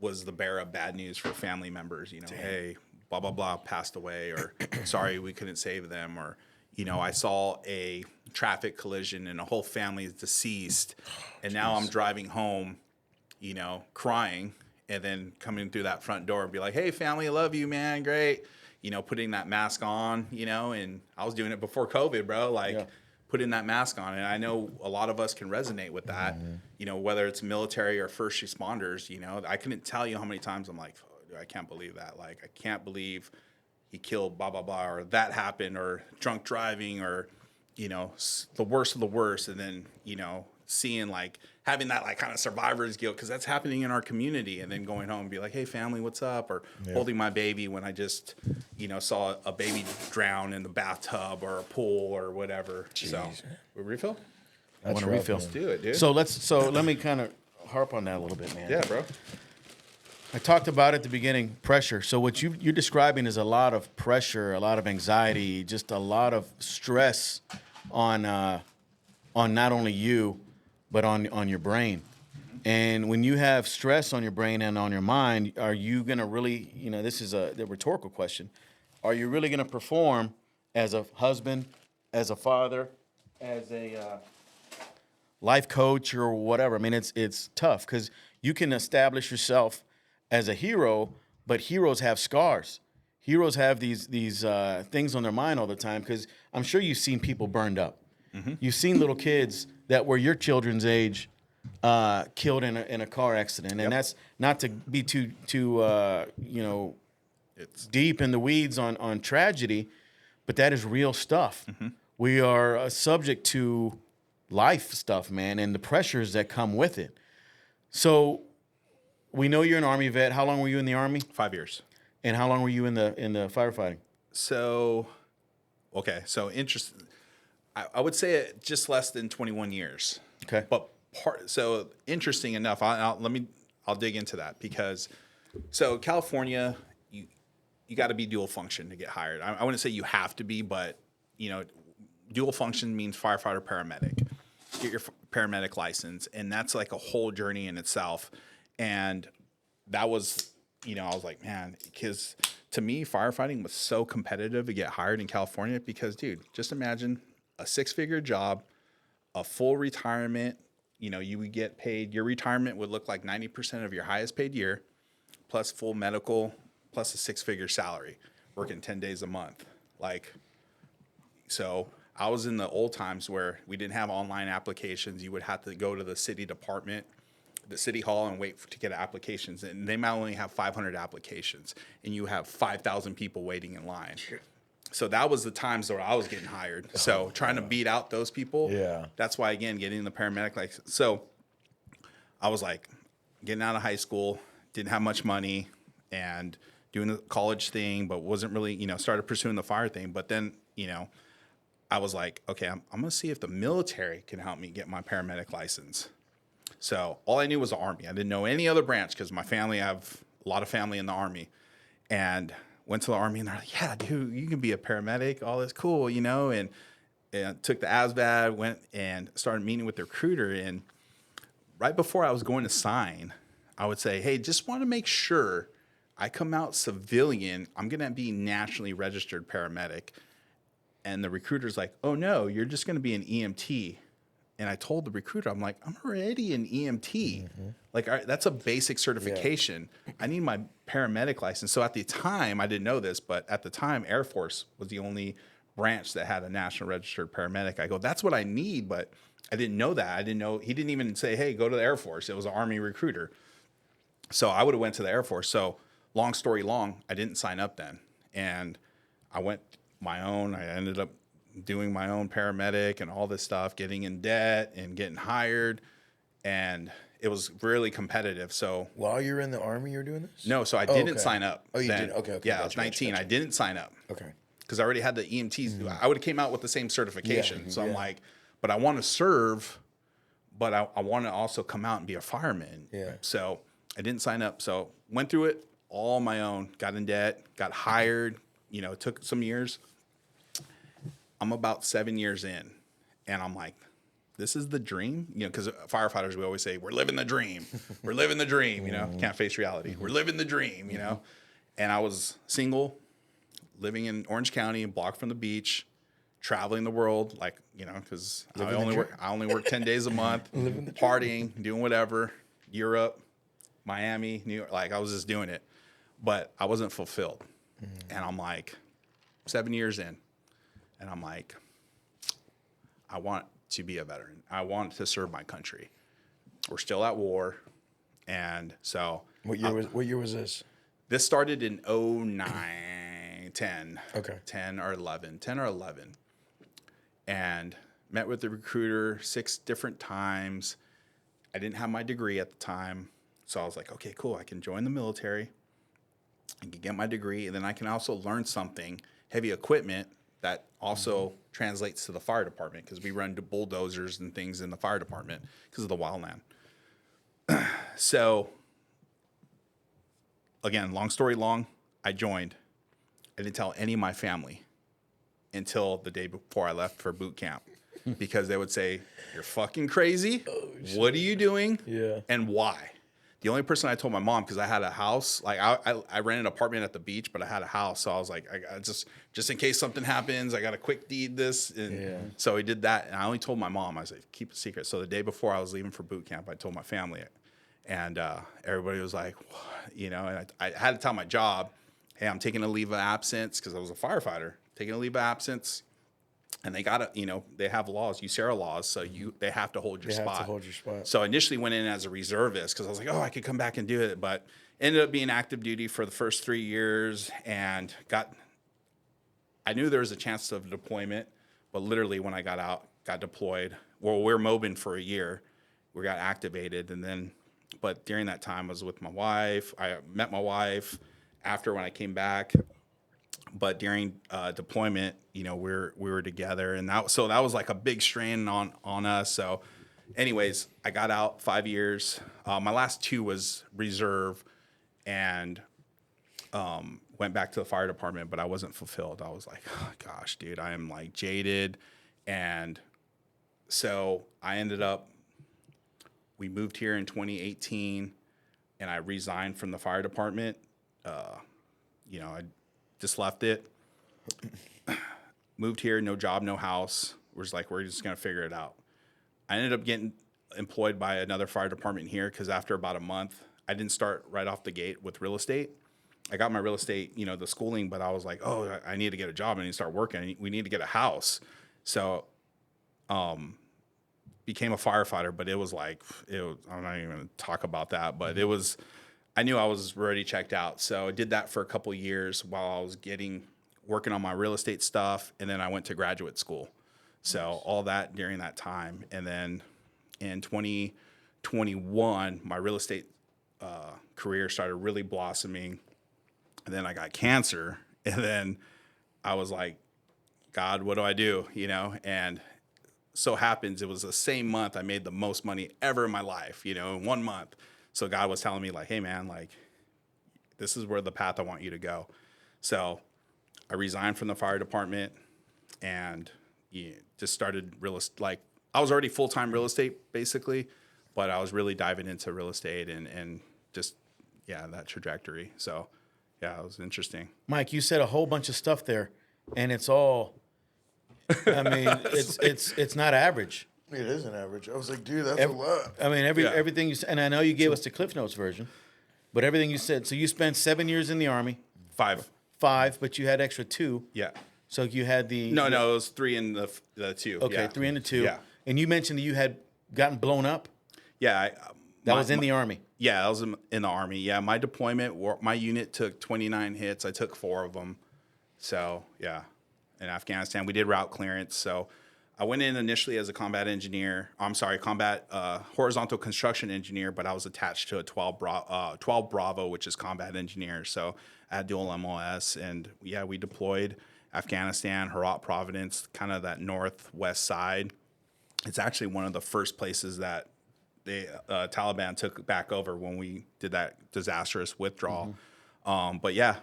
was the bearer of bad news for family members. You know, hey, blah blah blah passed away, or sorry we couldn't save them, or, you know, I saw a traffic collision and a whole family is deceased, and now I'm driving home, you know, crying, and then coming through that front door and be like, hey, family, I love you, man, great. You know, putting that mask on, you know, and I was doing it before COVID, bro. Like, putting that mask on. And I know a lot of us can resonate with that, you know, whether it's military or first responders. You know, I couldn't tell you how many times I'm like, oh, I can't believe that. Like, I can't believe he killed blah, blah, blah, or that happened, or drunk driving, or, you know, the worst of the worst. And then, you know, seeing, like, having that, like, kind of survivor's guilt, because that's happening in our community, and then going home and be like, hey, family, what's up? Or holding my baby when I just, you know, saw a baby drown in the bathtub or a pool or whatever. Jeez. So, refill? I want to refill. Let's do it, dude. So let me kind of harp on that a little bit, man. Yeah, bro. I talked about at the beginning, pressure. So what you're describing is a lot of pressure, a lot of anxiety, just a lot of stress on not only you, but on your brain. And when you have stress on your brain and on your mind, are you going to really, you know, this is the rhetorical question, are you really going to perform as a husband, as a father, as a life coach or whatever? I mean, it's tough, because you can establish yourself as a hero, but heroes have scars. Heroes have these things on their mind all the time, because I'm sure you've seen people burned up. You've seen little kids that were your children's age killed in a car accident, and that's not to be too you know, it's deep in the weeds on tragedy, but that is real stuff. We are subject to life stuff, man, and the pressures that come with it. So we know you're an Army vet. How long were you in the Army? 5 years. And how long were you in the firefighting? So, okay, so interesting. I would say it just less than 21 years. Okay. But so interesting enough, I'll dig into that, because so California, you got to be dual function to get hired. I wouldn't say you have to be, but, you know, dual function means firefighter, paramedic. Get your paramedic license, and that's like a whole journey in itself. And that was, you know, I was like, man, because to me, firefighting was so competitive to get hired in California, because, dude, just imagine a 6-figure job, a full retirement. You know, you would get paid, your retirement would look like 90% of your highest paid year, plus full medical, plus a 6-figure salary, working 10 days a month. Like, so I was in the old times where we didn't have online applications. You would have to go to the city department, the city hall, and wait to get applications. And they might only have 500 applications, and you have 5,000 people waiting in line. Sure. So that was the times where I was getting hired. So trying to beat out those people. Yeah. That's why, again, getting the paramedic, like, so I was like getting out of high school, didn't have much money, and doing the college thing, but wasn't really, you know, started pursuing the fire thing. But then, you know, I was like, okay, I'm going to see if the military can help me get my paramedic license. So all I knew was the Army. I didn't know any other branch, because my family, I have a lot of family in the Army. And went to the Army, and they're like, yeah, dude, you can be a paramedic, all this cool, you know, and took the ASVAB, went and started meeting with the recruiter. And right before I was going to sign, I would say, hey, just want to make sure I come out civilian, I'm going to be nationally registered paramedic. And the recruiter's like, oh, no, you're just going to be an EMT. And I told the recruiter, I'm like, I'm already an EMT. Like, that's a basic certification. I need my paramedic license. So at the time, I didn't know this, but at the time, Air Force was the only branch that had a national registered paramedic. I go, that's what I need, but I didn't know that. I didn't know. He didn't even say, hey, go to the Air Force. It was an Army recruiter. So I would have went to the Air Force. So long story long, I didn't sign up then. And I went my own. I ended up doing my own paramedic and all this stuff, getting in debt and getting hired. And it was really competitive. So While you're in the Army, you're doing this? no, so I didn't okay. sign up. Oh, you then. didn't? Okay. Yeah, I Gotcha, was 19. gotcha. I didn't sign up. Okay. Because I already had the EMTs. I would have came out with the same certification. Yeah, So I'm like, but I want to serve, but I want to also come out and be a fireman. Yeah. So I didn't sign up. So went through it all on my own, got in debt, got hired, it took some years. I'm about 7 years in, and I'm like, this is the dream, because firefighters, we always say, we're living the dream. We're living the dream, can't face reality. We're living the dream, And I was single, living in Orange County, a block from the beach, traveling the world, because I only work 10 days a month, partying, doing whatever, Europe, Miami, New York, I was just doing it. But I wasn't fulfilled. And I'm like, 7 years in, and I'm like, I want to be a veteran. I want to serve my country. We're still at war. And so. What year was this? This started in 09, 10. Okay. 10 or 11. And met with the recruiter 6 different times. I didn't have my degree at the time. So I was like, okay, cool. I can join the military. I can get my degree. And then I can also learn something, heavy equipment, that also translates to the fire department, because we run bulldozers and things in the fire department because of the wildland. So, again, long story long, I joined. I didn't tell any of my family until the day before I left for boot camp, because they would say, you're fucking crazy. What are you doing? Yeah. And why? The only person I told my mom, because I had a house, I rented an apartment at the beach, but I had a house. So I was like, I just in case something happens, I got to quick deed this. And so we did that. And I only told my mom. I was like, keep it secret. So the day before I was leaving for boot camp, I told my family it. And everybody was like, what? And I had to tell my job, hey, I'm taking a leave of absence, because I was a firefighter, taking a leave of absence. And they got to, they have laws, USERRA laws, so they have to hold your spot. They have to hold your spot. So initially went in as a reservist, because I was like, I could come back and do it. But ended up being active duty for the first 3 years, and I knew there was a chance of deployment, but literally when I got out, got deployed. Well, we were mobbing for a year. We got activated, but during that time I was with my wife. I met my wife after when I came back. But during deployment, we were together, and that was like a big strain on us. So, anyways, I got out 5 years. My last 2 was reserve, and went back to the fire department, but I wasn't fulfilled. I was like, oh, gosh, dude, I am like jaded, and so I ended up. We moved here in 2018, and I resigned from the fire department. I just left it, moved here, no job, no house. We're just going to figure it out. I ended up getting employed by another fire department here, because after about a month, I didn't start right off the gate with real estate. I got my real estate, the schooling, but I was like, I need to get a job. I need to start working. We need to get a house. So, became a firefighter, but I'm not even going to talk about that, but I knew I was already checked out. So I did that for a couple of years while I was working on my real estate stuff. And then I went to graduate school. So all that during that time. And then in 2021, my real estate career started really blossoming. And then I got cancer. And then I was like, God, what do I do? And so happens it was the same month I made the most money ever in my life, in 1 month. So God was telling me, like, hey, man, like, this is where the path I want you to go. So I resigned from the fire department and just started I was already full-time real estate, basically, but I was really diving into real estate and just, that trajectory. So, it was interesting. Mike, you said a whole bunch of stuff there, and it's all, I mean, it's not average. It is an average. I was like, dude, that's Every- a lot. I mean, Yeah. everything you said, and I know you gave us the Cliff Notes version, but everything you said. So you spent 7 years in the Army, 5. 5, but you had extra 2. Yeah. So you had the No, it was 3 in the 2. Okay, Yeah. 3 and the 2. Yeah. And you mentioned that you had gotten blown up. Yeah. That was in the Army. Yeah, I was in the Army. Yeah, my deployment, my unit took 29 hits. I took 4 of them. So, yeah, in Afghanistan, we did route clearance. So I went in initially as a combat engineer. Combat horizontal construction engineer, but I was attached to a 12 Bravo, which is combat engineer. So I had dual MOS. And, yeah, we deployed Afghanistan, Herat, Providence, kind of that northwest side. It's actually one of the first places that the Taliban took back over when we did that disastrous withdrawal. But yeah,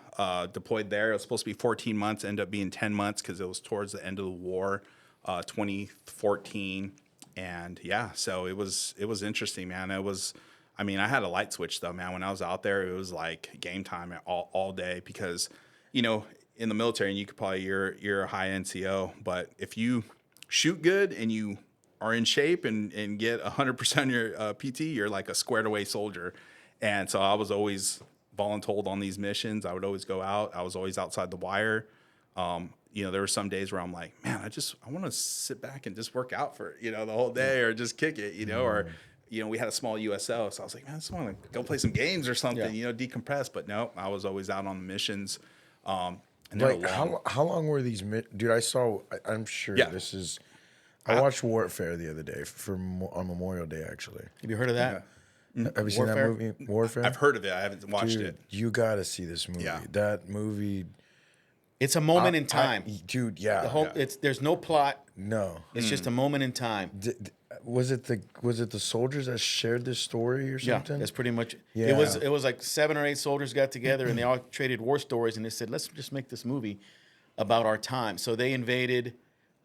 deployed there. It was supposed to be 14 months, ended up being 10 months because it was towards the end of the war, 2014. And yeah, so it was interesting, man. I had a light switch though, man. When I was out there, it was like game time all day because, in the military, and you could probably, you're a high NCO, but if you shoot good and you are in shape and get 100% your PT, you're like a squared away soldier. And so I was always voluntold on these missions. I would always go out. I was always outside the wire. There were some days where I'm like, man, I want to sit back and just work out for, the whole day or just kick it, or, we had a small USO. So I was like, man, I just want to go play some games or something, decompress. But no, I was always out on the missions. And Like, how long were these? Dude, I'm sure this is. I watched Warfare the other day on Memorial Day, actually. Have you heard of that? Have you seen that movie, Warfare? I've heard of it. I haven't watched Dude, it. you got to see this movie. Yeah. That movie. It's a moment in time. Dude, yeah. There's no plot. No. It's just a moment in time. Was it the soldiers that shared this story or something? Yeah, that's pretty much. Yeah. It was like 7 or 8 soldiers got together and they all traded war stories and they said, let's just make this movie about our time. So they invaded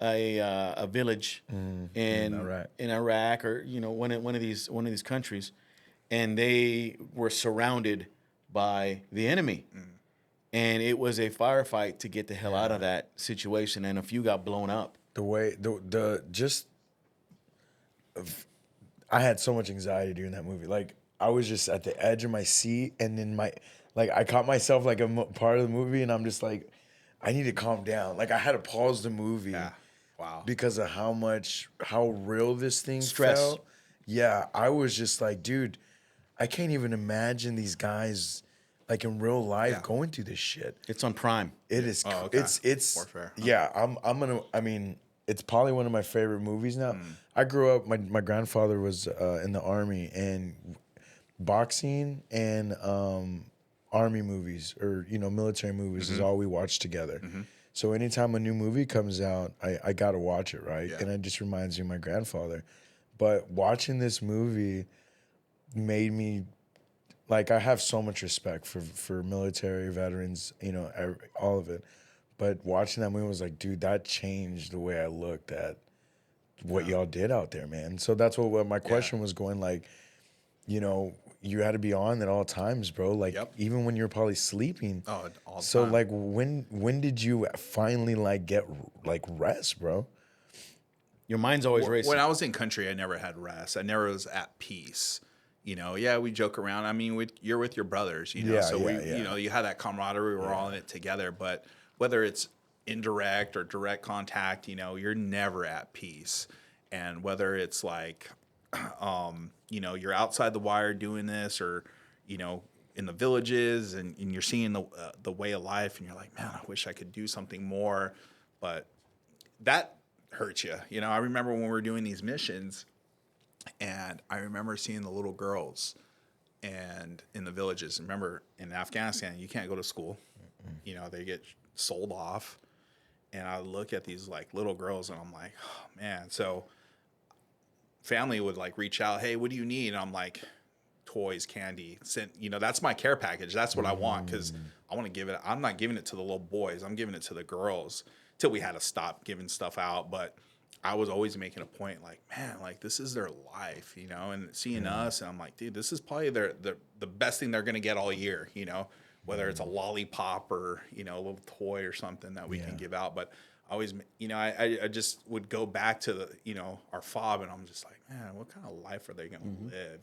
a village in Iraq or one of these countries, and they were surrounded by the enemy. And it was a firefight to get the hell out of that situation, and a few got blown up. I had so much anxiety during that movie. Like, I was just at the edge of my seat, and then I caught myself like part of the movie, and I'm just like, I need to calm down. Like, I had to pause the movie. Yeah. Wow. Because of how real this thing Stress. felt. Yeah, I was just like, dude, I can't even imagine these guys like in real life going through this shit. It's on Prime. It is. Oh, okay. It's Warfare. Yeah, it's probably one of my favorite movies now. I grew up. My grandfather was in the Army, and boxing and Army movies or military movies is all we watched together. So anytime a new movie comes out, I gotta watch it, right? Yeah. And it just reminds me of my grandfather. But watching this movie made me I have so much respect for military veterans, all of it. But watching that movie was like, dude, that changed the way I looked at what y'all did out there, man. So that's what my question was going like, you had to be on at all times, bro. Like even when you're probably sleeping. Oh, all the so time. like when did you finally get rest, bro? Your mind's always racing. When I was in country, I never had rest. I never was at peace. We joke around. I mean, you're with your brothers, you had that camaraderie. We're all in it together. But whether it's indirect or direct contact, you're never at peace. And whether it's like, you're outside the wire doing this, or in the villages, and you're seeing the way of life, and you're like, man, I wish I could do something more, but that hurts you. I remember when we were doing these missions, and I remember seeing the little girls, and in the villages. Remember, in Afghanistan, you can't go to school. They get sold off, and I look at these like little girls, and I'm like, oh, man. So family would like reach out, hey, what do you need? And I'm like, toys, candy. That's my care package. That's what I want, because I want to give it. I'm not giving it to the little boys. I'm giving it to the girls, till we had to stop giving stuff out. But I was always making a point, like, man, like this is their life, and seeing us, and I'm like, dude, this is probably the best thing they're gonna get all year, whether it's a lollipop or a little toy or something that we can give out. But always, I just would go back to our fob, and I'm just like, man, what kind of life are they going to live?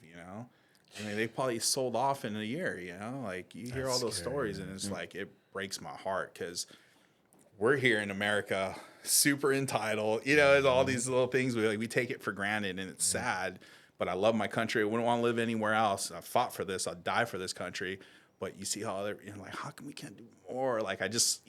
I mean, they probably sold off in a year, like you hear all those stories, and it's like, it breaks my heart because we're here in America, super entitled, there's all these little things we take it for granted, and it's sad, but I love my country. I wouldn't want to live anywhere else. I fought for this. I'd die for this country. But you see how they're like, how come we can't do more? Like, I just,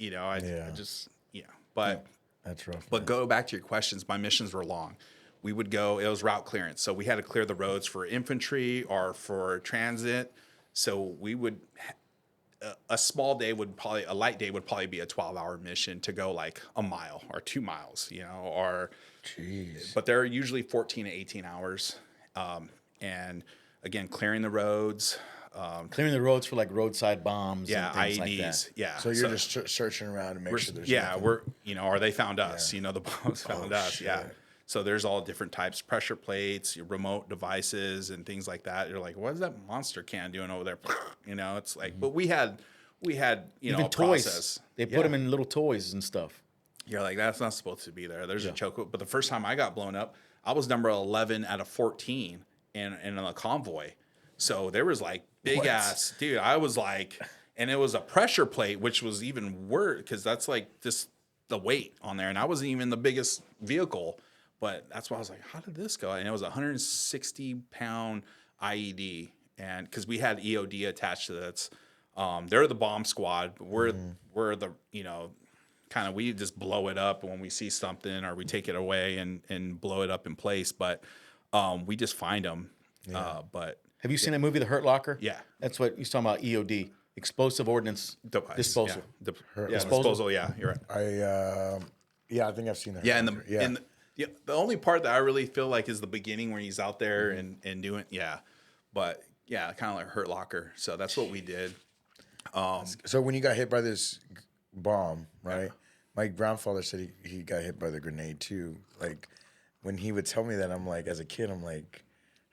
but that's rough. But go back to your questions. My missions were long. We would go, it was route clearance. So we had to clear the roads for infantry or for transit. So we would, a light day would probably be a 12-hour mission to go like a mile or 2 miles, or, Jeez. But they're usually 14 to 18 hours. And again, clearing the roads. Clearing the roads for like roadside bombs. Yeah, and things IEDs. like that. Yeah. So you're just searching around to make sure there's nothing. Or they found us. The bombs found us. Shit. Yeah. So there's all different types, pressure plates, your remote devices, and things like that. You're like, what is that monster can doing over there? It's like, but we had Even a toys. process. They put them in little toys and stuff. You're like, that's not supposed to be there. There's a choke. But the first time I got blown up, I was number 11 out of 14 in a convoy. So there was like big ass, dude. I was like, and it was a pressure plate, which was even worse because that's like just the weight on there. And I wasn't even the biggest vehicle, but that's why I was like, how did this go? And it was a 160-pound IED. And because we had EOD attached to this, they're the bomb squad, but we're the, kind of, we just blow it up when we see something or we take it away and blow it up in place. But we just find them. But have you seen that movie, The Hurt Locker? Yeah. That's what he's talking about, EOD, explosive ordnance device, disposal. Disposal. Yeah, you're right. I think I've seen that. Yeah, and the only part that I really feel like is the beginning where he's out there and doing but kind of like Hurt Locker. So that's what we did. So when you got hit by this bomb, right? Yeah. My grandfather said he got hit by the grenade too. Like when he would tell me that, I'm like, as a kid, I'm like,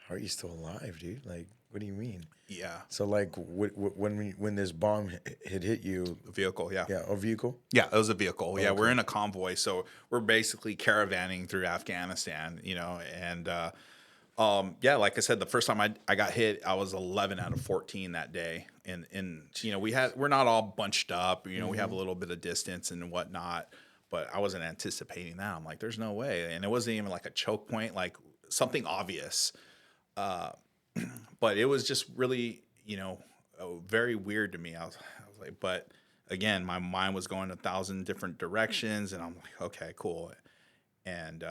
how are you still alive, dude? Like, what do you mean? Yeah. So like when this bomb hit you, a vehicle, yeah, a vehicle. Yeah, it was a vehicle. Oh, yeah, okay. We're in a convoy, so we're basically caravanning through Afghanistan, and like I said, the first time I got hit, I was 11 out of 14 that day, and we're not all bunched up, we have a little bit of distance and whatnot, but I wasn't anticipating that. I'm like, there's no way, and it wasn't even like a choke point, like something obvious. But it was just really, very weird to me. I was like, but again, my mind was going 1,000 different directions, and I'm like, okay, cool. And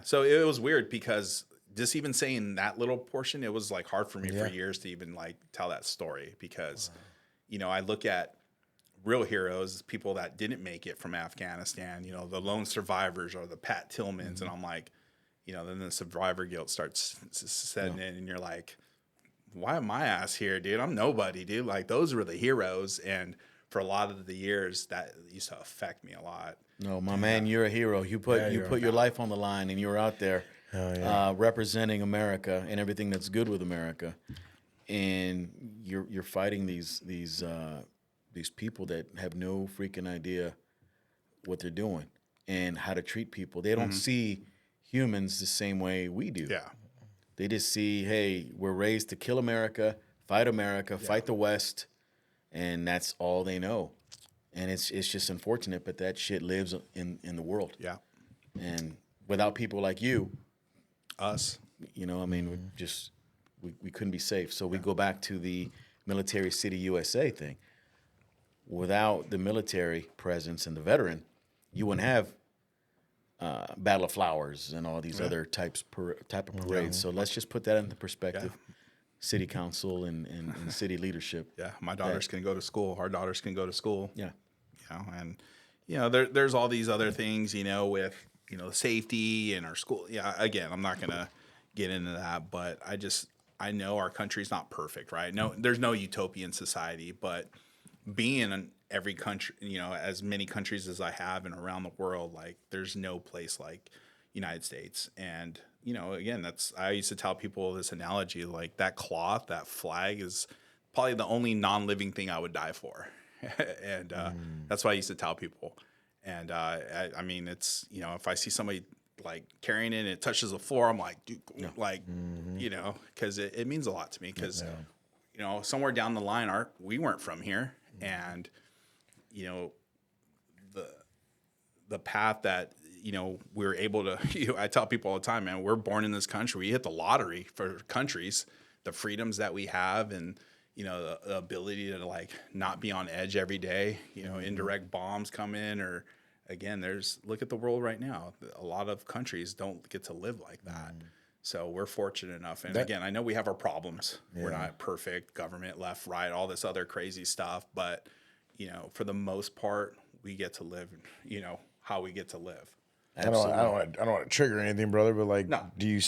so it was weird because just even saying that little portion, it was like hard for me for years to even like tell that story because, I look at real heroes, people that didn't make it from Afghanistan, the lone survivors or the Pat Tillmans, and I'm like, then the survivor guilt starts setting in, and you're like, why am I ass here, dude? I'm nobody, dude. Like, those were the heroes, and for a lot of the years, that used to affect me a lot. No, my man, you're a hero. You put your life on the line, and you're out there representing America and everything that's good with America, and you're fighting these people that have no freaking idea what they're doing and how to treat people. They don't see humans the same way we do. Yeah. They just see, hey, we're raised to kill America, fight the West, and that's all they know. And it's just unfortunate, but that shit lives in the world. Yeah. And without people like you, us, we couldn't be safe. So we go back to the military city USA thing. Without the military presence and the veteran, you wouldn't have Battle of Flowers and all these other type of parades. So let's just put that into perspective. Yeah. City council and city leadership. Yeah, my daughters can go to school. Our daughters can go to school. Yeah, and there's all these other things, with safety in our school. Yeah, again, I'm not gonna get into that, but I know our country's not perfect, right? No, there's no utopian society, but being in every country, as many countries as I have and around the world, like there's no place like United States. And, again, I used to tell people this analogy, like that cloth, that flag is probably the only non-living thing I would die for. And that's what I used to tell people. And I mean, it's, you know, if I see somebody like carrying it and it touches the floor, I'm like, dude, like, you know, because it means a lot to me. Because, you know, somewhere down the line, we weren't from here. And, you know, the path that, you know, we're able to, you know, I tell people all the time, man, we're born in this country. We hit the lottery for countries, the freedoms that we have, and, you know, the ability to like not be on edge every day. You know, indirect bombs come in, or again, look at the world right now. A lot of countries don't get to live like that. So we're fortunate enough. And again, I know we have our problems. We're not perfect, government, left, right, all this other crazy stuff. But, you know, for the most part, we get to live, you know, how we get to live. I don't want to trigger anything, brother, but like, No. does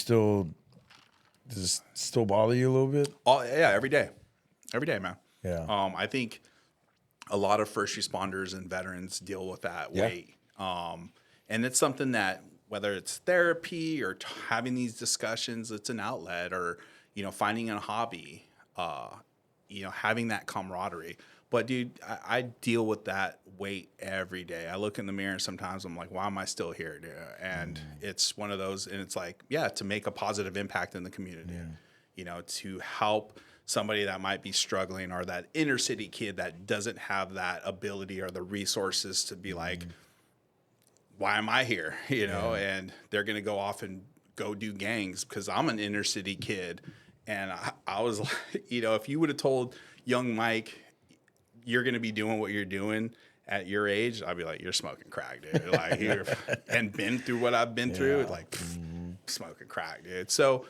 it still bother you a little bit? Oh yeah, every day, man. Yeah. I think a lot of first responders and veterans deal with that weight. And it's something that, whether it's therapy or having these discussions, it's an outlet, or, you know, finding a hobby, you know, having that camaraderie. But dude, I deal with that weight every day. I look in the mirror and sometimes I'm like, why am I still here, dude? And it's one of those, and it's like, to make a positive impact in the community, you know, to help somebody that might be struggling, or that inner city kid that doesn't have that ability or the resources to be like, why am I here? You know, and they're going to go off and go do gangs, because I'm an inner city kid. And I was like, you know, if you would have told young Mike, you're going to be doing what you're doing at your age, I'd be like, you're smoking crack, dude. Like, and been through what I've been through, like, smoking crack, dude. So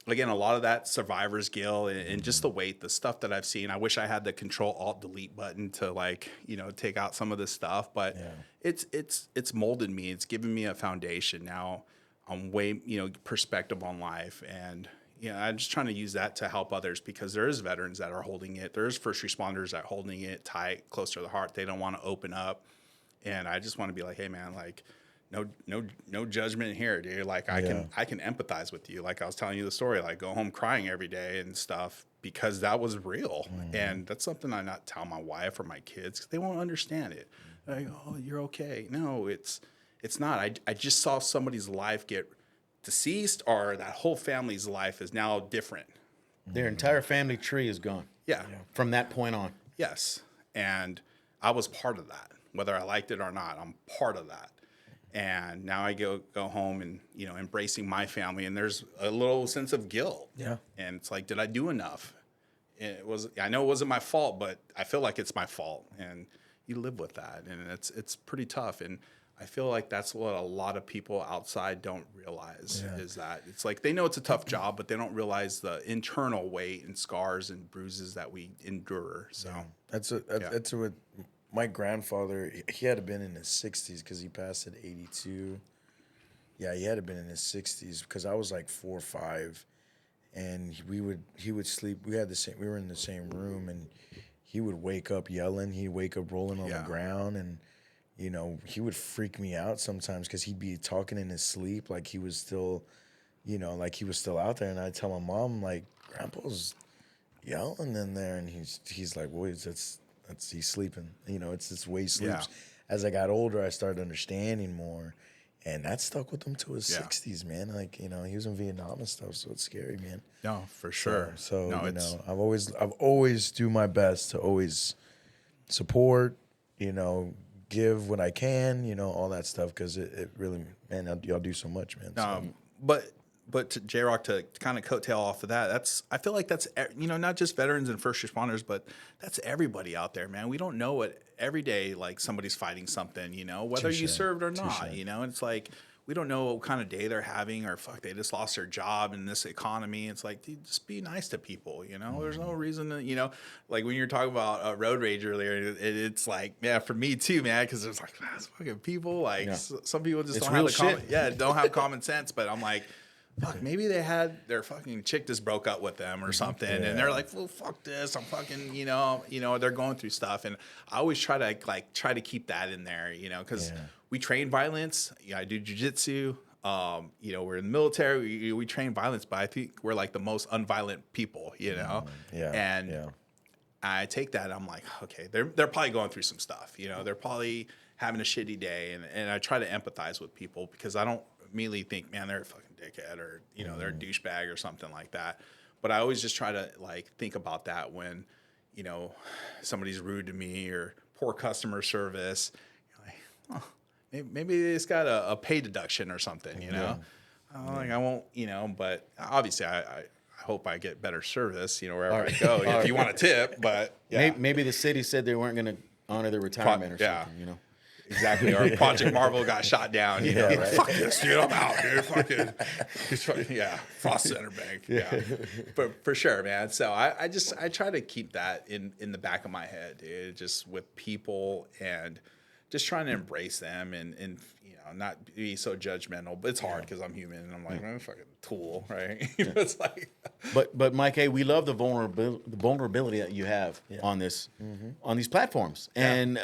again, a lot of that survivor's guilt and just the weight, the stuff that I've seen. I wish I had the Control-Alt-Delete button to, like, you know, take out some of this stuff, but it's molded me. It's given me a foundation. Now I'm way, you know, perspective on life. And, you know, I'm just trying to use that to help others, because there is veterans that are holding it. There's first responders that are holding it tight, close to the heart. They don't want to open up. And I just want to be like, hey man, like, no judgment here, dude. Like, I can empathize with you. Like I was telling you the story, like, go home crying every day and stuff, because that was real. And that's something I not tell my wife or my kids, because they won't understand it. Like, oh, you're okay. No, it's not. I just saw somebody's life get deceased, or that whole family's life is now different. Their entire family tree is gone. Yeah. From that point on. Yes. And I was part of that. Whether I liked it or not, I'm part of that. And now I go home and, you know, embracing my family, and there's a little sense of guilt. Yeah. And it's like, did I do enough? I know it wasn't my fault, but I feel like it's my fault. And you live with that, and it's pretty tough. And I feel like that's what a lot of people outside don't realize, is that it's like, they know it's a tough job, but they don't realize the internal weight and scars and bruises that we endure. So That's what my grandfather, he had been in his 60s, because he passed at 82. Yeah, he had been in his 60s, because I was like 4 or 5, and he would sleep. We were in the same room, and he would wake up yelling. He'd wake up rolling on the ground, and, you know, he would freak me out sometimes, because he'd be talking in his sleep like he was still, you know, like he was still out there. And I'd tell my mom, like, Grandpa's yelling in there, and he's like, well, he's sleeping. You know, it's this way he sleeps. As I got older, I started understanding more, and that stuck with him to his 60s, man. Like, you know, he was in Vietnam and stuff, so it's scary, man. No, for sure. So you know, I've always do my best to always support, you know, give when I can, you know, all that stuff, because it really, man, y'all do so much, man. But to J-Rock, to kind of coattail off of that, I feel like that's, you know, not just veterans and first responders, but that's everybody out there, man. We don't know what every day, like, somebody's fighting something, you know, whether you served or not, you know. And it's like, we don't know what kind of day they're having, or fuck, they just lost their job in this economy. It's like, dude, just be nice to people, you know. There's no reason to, you know, like when you're talking about road rage earlier, it's like, yeah, for me too, man, because there's like, fucking people, like, some people just don't have common sense. But I'm like, fuck, maybe they had their fucking chick just broke up with them or something, and they're like, well, fuck this, I'm fucking, you know, they're going through stuff. And I always try to keep that in there, you know, because we train violence. I do jujitsu. You know, we're in the military. We train violence, but I think we're like the most unviolent people, you know. I take that. I'm like, okay, they're probably going through some stuff, you know. They're probably having a shitty day, and I try to empathize with people because I don't immediately think, man, they're a fucking dickhead or, you know, they're a douchebag or something like that. But I always just try to like think about that when, you know, somebody's rude to me or poor customer service. You're like, oh, maybe they just got a pay deduction or something, you know? Like I won't, you know, but obviously I hope I get better service, you know, wherever I go. If you want a tip, but yeah. Maybe the city said they weren't going to honor their retirement or something, you know? Exactly. Or Project Marvel got shot down. You know? Right. Fuck this, dude. I'm out, dude. Fucking, yeah. Frost Center Bank. Yeah. But for sure, man. So I try to keep that in the back of my head, dude, just with people and just trying to embrace them and you know, not be so judgmental. But it's hard because I'm human and I'm like, I'm a fucking tool, right? You know, it's like. But Mike, hey, we love the vulnerability that you have on this on these platforms, and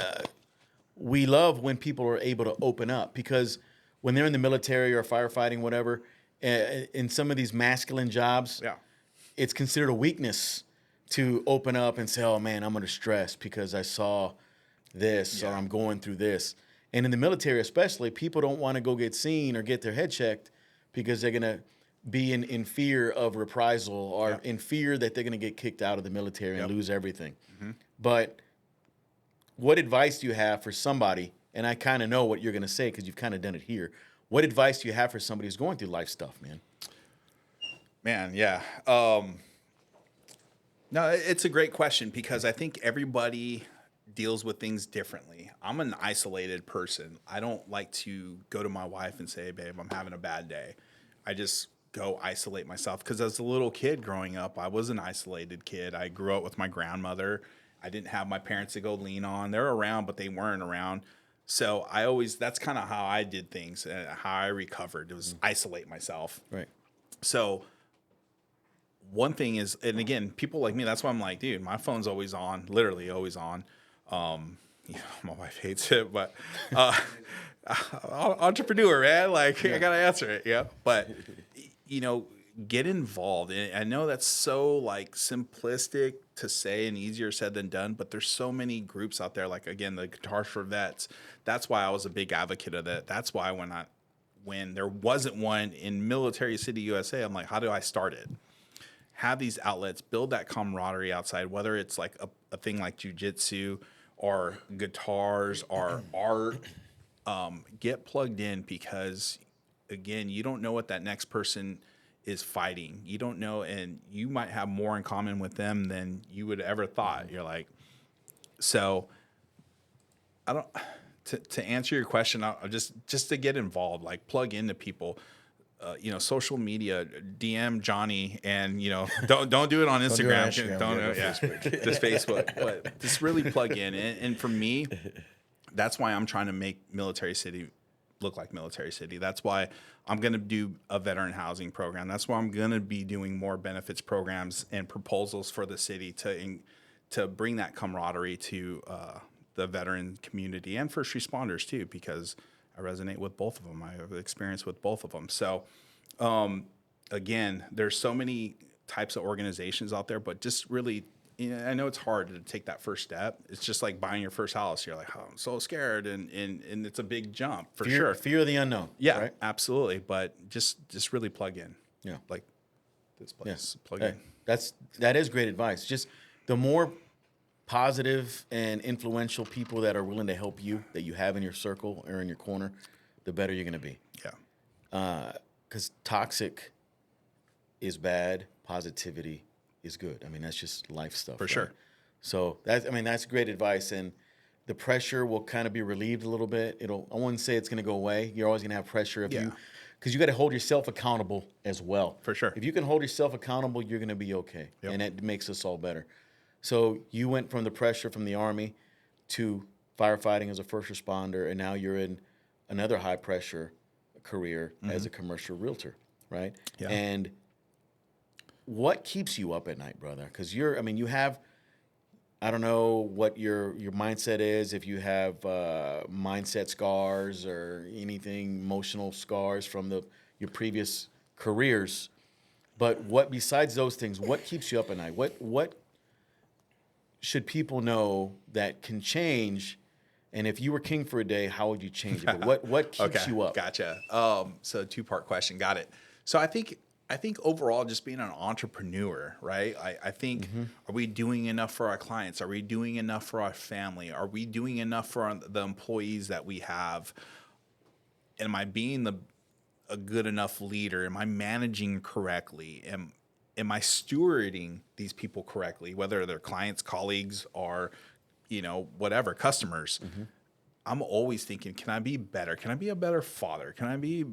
we love when people are able to open up, because when they're in the military or firefighting, whatever, in some of these masculine jobs, it's considered a weakness to open up and say, oh man, I'm under stress because I saw this or I'm going through this. And in the military especially, people don't want to go get seen or get their head checked because they're going to be in fear of reprisal or in fear that they're going to get kicked out of the military and lose everything. But what advice do you have for somebody, and I kind of know what you're going to say because you've kind of done it here. What advice do you have for somebody who's going through life stuff, man? Man, yeah. No, it's a great question because I think everybody deals with things differently. I'm an isolated person. I don't like to go to my wife and say, hey, babe, I'm having a bad day. I just go isolate myself because as a little kid growing up, I was an isolated kid. I grew up with my grandmother. I didn't have my parents to go lean on. They're around, but they weren't around. So that's kind of how I did things, how I recovered. It was isolate myself. Right. So one thing is, and again, people like me, that's why I'm like, dude, my phone's always on, literally always on. You know, my wife hates it, but entrepreneur, man, like I got to answer it. Yeah. But, you know, get involved. And I know that's so like simplistic to say and easier said than done, but there's so many groups out there. Like again, the Guitars for Vets. That's why I was a big advocate of that. That's why when there wasn't one in Military City, USA, I'm like, how do I start it? Have these outlets, build that camaraderie outside, whether it's like a thing like jujitsu or guitars or art. Get plugged in because again, you don't know what that next person is fighting. You don't know, and you might have more in common with them than you would ever thought. You're like, so I don't, to answer your question, I'll just to get involved, like plug into people, you know, social media, DM Johnny, and you know, don't do it on Instagram. Facebook. Just Facebook, but just really plug in. And for me, that's why I'm trying to make Military City look like Military City. That's why I'm going to do a veteran housing program. That's why I'm going to be doing more benefits programs and proposals for the city to bring that camaraderie to the veteran community and first responders too, because I resonate with both of them. I have experience with both of them. So again, there's so many types of organizations out there, but just really, you know, I know it's hard to take that first step. It's just like buying your first house. You're like, oh, I'm so scared. And it's a big jump for sure. Fear of the unknown. Yeah, right? Absolutely. But just really plug in. Yeah. Like this place, plug in. That is great advice. Just the more positive and influential people that are willing to help you, that you have in your circle or in your corner, the better you're going to be. Yeah. Because toxic is bad, positivity is good. I mean, that's just life stuff. For sure. So that's great advice, and the pressure will kind of be relieved a little bit. I wouldn't say it's going to go away. You're always going to have pressure because you got to hold yourself accountable as well. For sure. If you can hold yourself accountable, you're going to be okay, and it makes us all better. So you went from the pressure from the Army to firefighting as a first responder, and now you're in another high pressure career as a commercial realtor, right? Yeah. And what keeps you up at night, brother? Because you have, I don't know what your mindset is, if you have mindset scars or anything, emotional scars from your previous careers. But what, besides those things, what keeps you up at night? What should people know that can change And if you were king for a day, how would you change it? But what keeps you up? Gotcha. So 2-part question. Got it. So I think overall, just being an entrepreneur, right? I think, are we doing enough for our clients? Are we doing enough for our family? Are we doing enough for the employees that we have? Am I being a good enough leader? Am I managing correctly? Am I stewarding these people correctly, whether they're clients, colleagues, or, whatever, customers? I'm always thinking, can I be better? Can I be a better father? Can I be a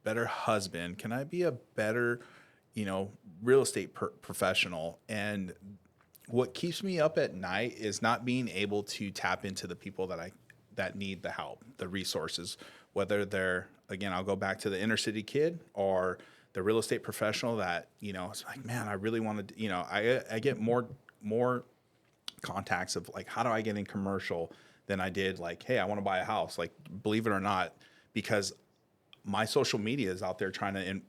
better husband? Can I be a better, real estate professional? And what keeps me up at night is not being able to tap into the people that need the help, the resources, whether they're, again, I'll go back to the inner city kid or the real estate professional that, it's like, man, I really want to, I get more contacts of like, how do I get in commercial than I did like, hey, I want to buy a house. Like, believe it or not, because my social media is out there trying to,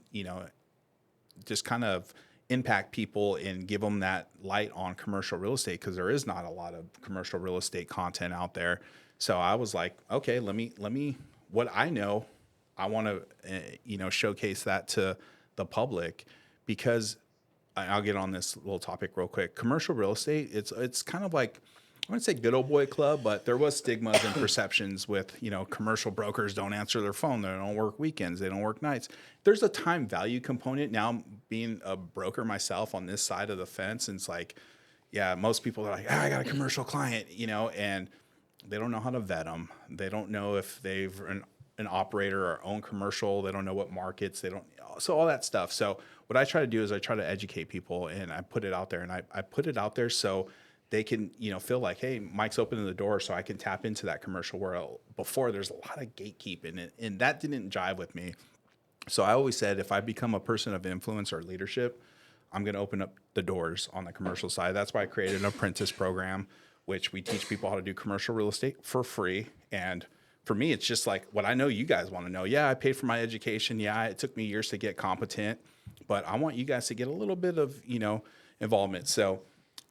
just kind of impact people and give them that light on commercial real estate, because there is not a lot of commercial real estate content out there. So I was like, okay, let me what I know, I want to showcase that to the public, because I'll get on this little topic real quick. Commercial real estate, it's kind of like, I wouldn't say good old boy club, but there was stigmas and perceptions with, commercial brokers don't answer their phone. They don't work weekends. They don't work nights. There's a time value component. Now, being a broker myself on this side of the fence, and it's like, yeah, most people are like, I got a commercial client, and they don't know how to vet them. They don't know if they've an operator or own commercial. They don't know what markets. So all that stuff. So what I try to do is I try to educate people, and I put it out there, and I put it out there so they can, feel like, hey, Mike's opening the door so I can tap into that commercial world. Before, there's a lot of gatekeeping, and that didn't jive with me. So I always said, if I become a person of influence or leadership, I'm going to open up the doors on the commercial side. That's why I created an apprentice program, which we teach people how to do commercial real estate for free. And for me, it's just like what I know you guys want to know. Yeah, I paid for my education. Yeah, it took me years to get competent, but I want you guys to get a little bit of, involvement. So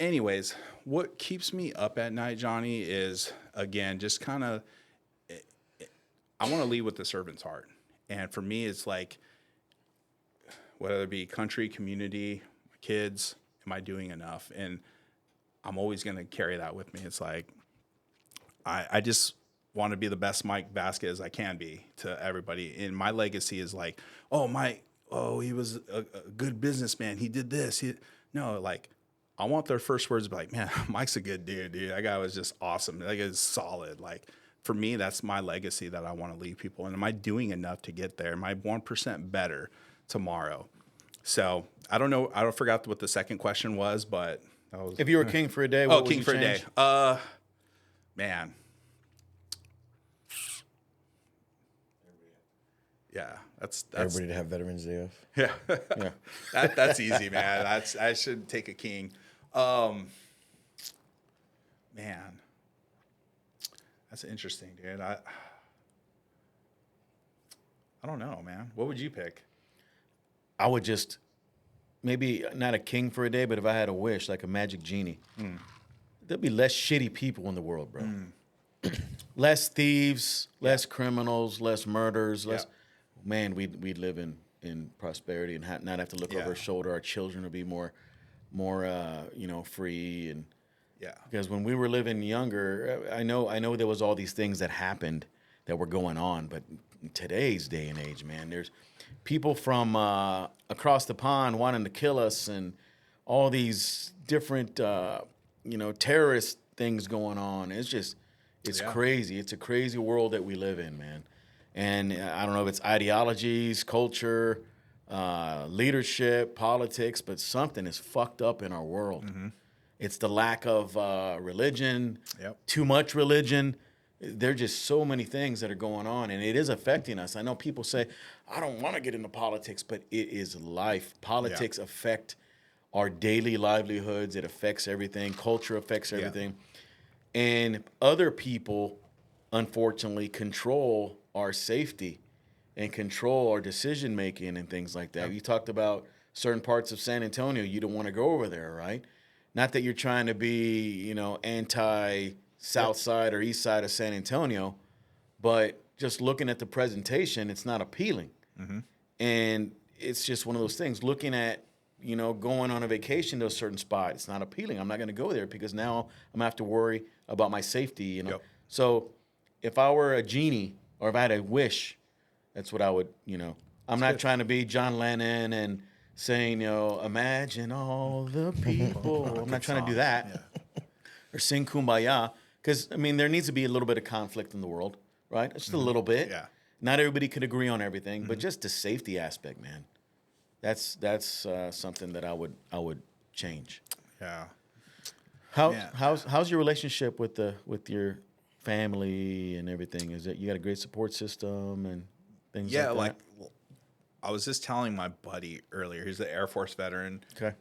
anyways, what keeps me up at night, Johnny, is, again, just kind of, I want to lead with the servant's heart. And for me, it's like, whether it be country, community, kids, am I doing enough? And I'm always going to carry that with me. It's like, I just want to be the best Mike Vasquez I can be to everybody. And my legacy is like, Mike, he was a good businessman. He did this. No, like, I want their first words to be like, man, Mike's a good dude. That guy was just awesome. That guy is solid. Like, for me, that's my legacy that I want to leave people. And am I doing enough to get there? Am I 1% better tomorrow? So I don't know. I forgot what the second question was, but that was, If you were king for a day, what would king you for change? a day. Man. Yeah, that's Everybody to have Veterans Day off. yeah. Yeah. That's easy, man. I should take a king. Man, that's interesting, dude. I don't know, man. What would you pick? I would just, maybe not a king for a day, but if I had a wish, like a magic genie, there'd be less shitty people in the world, bro. Less thieves, less criminals, less murders, less. Man, we'd live in prosperity and not have to look over our shoulder. Our children would be more free. And because when we were living younger, I know there was all these things that happened that were going on, but in today's day and age, man, there's people from across the pond wanting to kill us, and all these different terrorist things going on. It's crazy. It's a crazy world that we live in, man. And I don't know if it's ideologies, culture, leadership, politics, but something is fucked up in our world. It's the lack of religion, too much religion. There are just so many things that are going on, and it is affecting us. I know people say, I don't want to get into politics, but it is life. Politics affect our daily livelihoods. It affects everything. Culture affects everything. And other people, unfortunately, control our safety and control our decision making and things like that. You talked about certain parts of San Antonio. You don't want to go over there, right? Not that you're trying to be, anti south side or east side of San Antonio, but just looking at the presentation, it's not appealing. And it's just one of those things. Looking at, going on a vacation to a certain spot, it's not appealing. I'm not going to go there because now I'm going to have to worry about my safety. Yep. So if I were a genie or if I had a wish, that's what I would, I'm not trying to be John Lennon and saying, imagine all the people. I'm not trying to do that. Or sing Kumbaya. Because, there needs to be a little bit of conflict in the world, right? Just a little bit. Yeah. Not everybody could agree on everything, but just the safety aspect, man. That's something that I would change. Yeah. How's your relationship with your family and everything? Is it you got a great support system and things like that? Yeah, I was just telling my buddy earlier. He's an Air Force veteran. Okay.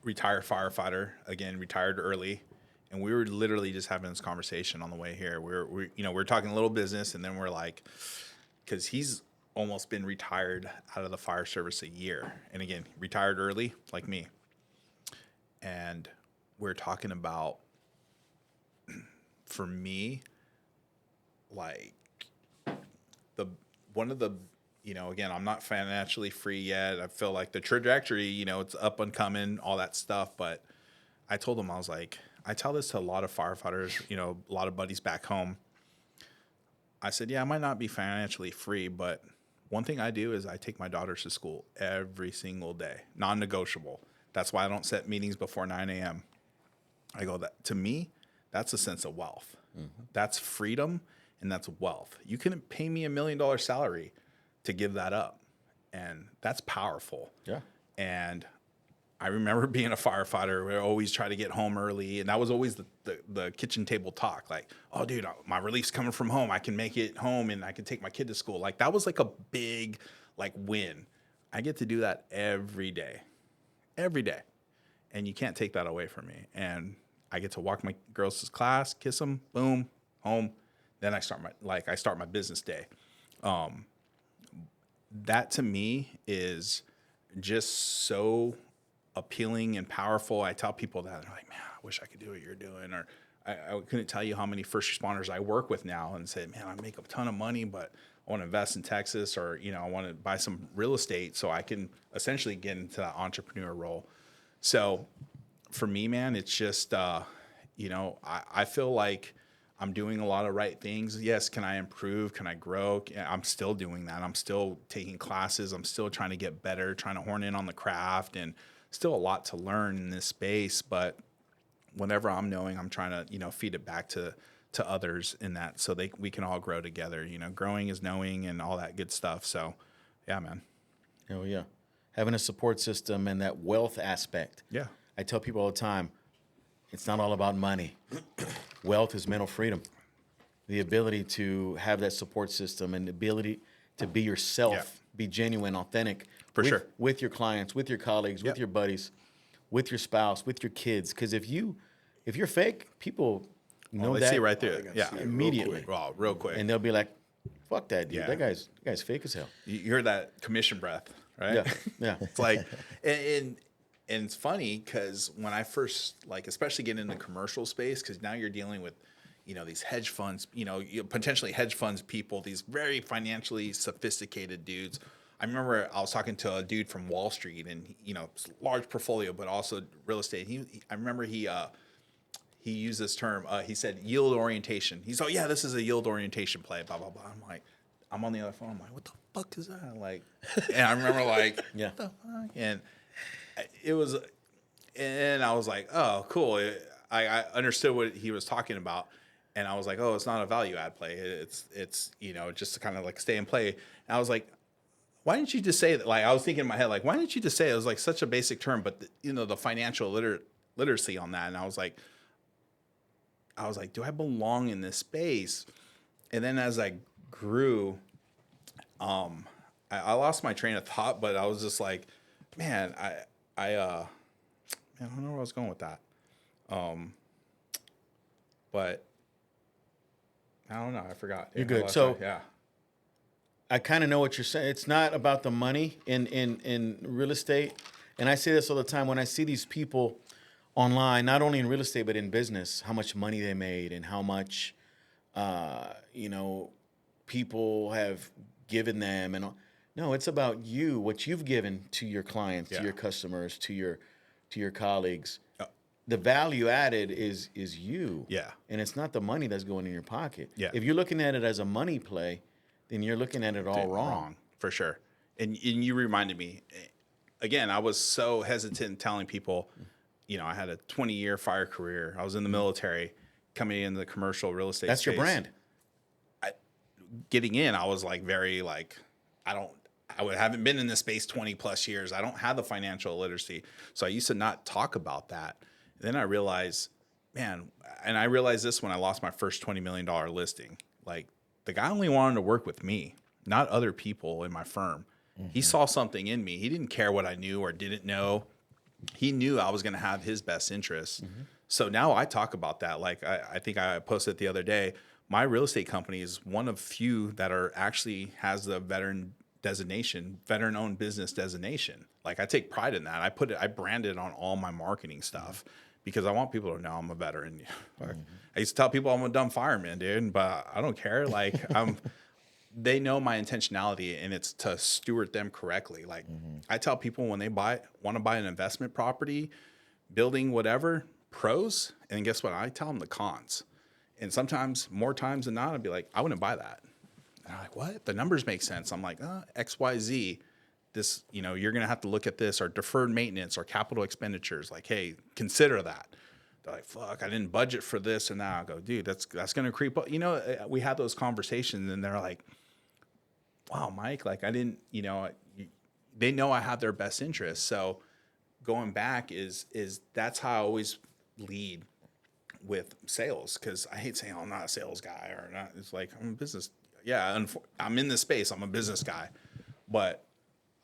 Retired firefighter, again, retired early. And we were literally just having this conversation on the way here. We're talking a little business, and then we're like, because he's almost been retired out of the fire service a year. And again, retired early, like me. And we're talking about, for me, like one of the, again, I'm not financially free yet. I feel like the trajectory, it's up and coming, all that stuff. But I told him, I was like, I tell this to a lot of firefighters, a lot of buddies back home. I said, yeah, I might not be financially free, but one thing I do is I take my daughters to school every single day, non-negotiable. That's why I don't set meetings before 9 a.m. I go, that to me, that's a sense of wealth. That's freedom, and that's wealth. You can pay me $1 million salary to give that up, and that's powerful. Yeah. And I remember being a firefighter. We always try to get home early, and that was always the kitchen table talk. Like, oh, dude, my relief's coming from home. I can make it home, and I can take my kid to school. Like, that was like a big win. I get to do that every day, and you can't take that away from me. And I get to walk my girls to class, kiss them, boom, home. Then I start my business day. That to me is just so appealing and powerful. I tell people that, they're like, man, I wish I could do what you're doing. Or I couldn't tell you how many first responders I work with now and say, man, I make a ton of money, but I want to invest in Texas, or, I want to buy some real estate so I can essentially get into that entrepreneur role. So for me, man, it's just, I feel like I'm doing a lot of right things. Yes. Can I improve? Can I grow? I'm still doing that. I'm still taking classes. I'm still trying to get better, trying to horn in on the craft, and still a lot to learn in this space. But whenever I'm knowing, I'm trying to, feed it back to others in that, so we can all grow together. Growing is knowing and all that good stuff. So yeah, man. Oh yeah. Having a support system and that wealth aspect. Yeah. I tell people all the time, it's not all about money. Wealth is mental freedom. The ability to have that support system and the ability to be yourself, be genuine, authentic. Sure. With your clients, with your colleagues, with your buddies, with your spouse, with your kids. Because if you're fake, people know they that. see right there. Yeah. Immediately. Real quick. And they'll be like, fuck that dude. Yeah. That guy's fake as hell. You hear that commission breath, right? Yeah. Yeah. It's like, and it's funny because when I first, especially getting in the commercial space, because now you're dealing with, these hedge funds, potentially hedge funds people, these very financially sophisticated dudes. I remember I was talking to a dude from Wall Street, and large portfolio, but also real estate. I remember he used this term. He said yield orientation. He's like, yeah, this is a yield orientation play. Blah blah blah. I'm like, I'm on the other phone. I'm like, what the fuck is that? And I remember Yeah. what the fuck? And it was, and I was like, oh, cool. I understood what he was talking about. And I was like, oh, it's not a value add play. It's just to kind of stay and play. And I was like, why didn't you just say that? I was thinking in my head, why didn't you just say it? It was such a basic term, but the financial literacy on that. And I was like, do I belong in this space? And then as I grew, I lost my train of thought, but I was just like, man, I don't know where I was going with that. But I don't know. I forgot. You're good. So yeah, I kind of know what you're saying. It's not about the money in real estate. And I say this all the time when I see these people online, not only in real estate, but in business, how much money they made and how much, you know, people have given them. And no, it's about you, what you've given to your clients, to your customers, to your colleagues. The value added is you. Yeah. And it's not the money that's going in your pocket. Yeah. If you're looking at it as a money play, then you're looking at it all wrong. For sure. And you reminded me, again, I was so hesitant in telling people, you know, I had a 20-year fire career. I was in the military, coming into the commercial real estate That's space. your brand. Getting in, I was like, very like, haven't been in this space 20 plus years. I don't have the financial literacy. So I used to not talk about that. Then I realized, man, and I realized this when I lost my first $20 million listing. Like, the guy only wanted to work with me, not other people in my firm. He saw something in me. He didn't care what I knew or didn't know. He knew I was going to have his best interests. So now I talk about that. Like, I think I posted the other day, my real estate company is one of few that actually has the veteran designation, veteran-owned business designation. Like, I take pride in that. I brand it on all my marketing stuff because I want people to know I'm a veteran. I used to tell people I'm a dumb fireman, dude, but I don't care. Like, they know my intentionality, and it's to steward them correctly. Like, I tell people when they want to buy an investment property, building, whatever, pros, and guess what? I tell them the cons. And sometimes, more times than not, I'd be like, I wouldn't buy that. And I'm like, what? The numbers make sense. I'm like, X, Y, Z. This, you know, you're going to have to look at this, or deferred maintenance or capital expenditures. Like, hey, consider that. They're like, fuck, I didn't budget for this and that. I go, dude, that's going to creep up. You know, we had those conversations, and they're like, wow, Mike, like, I didn't, you know, they know I have their best interests. So going back is that's how I always lead with sales, because I hate saying, oh, I'm not a sales guy or not. It's like, I'm a business. Yeah, I'm in this space. I'm a business guy. But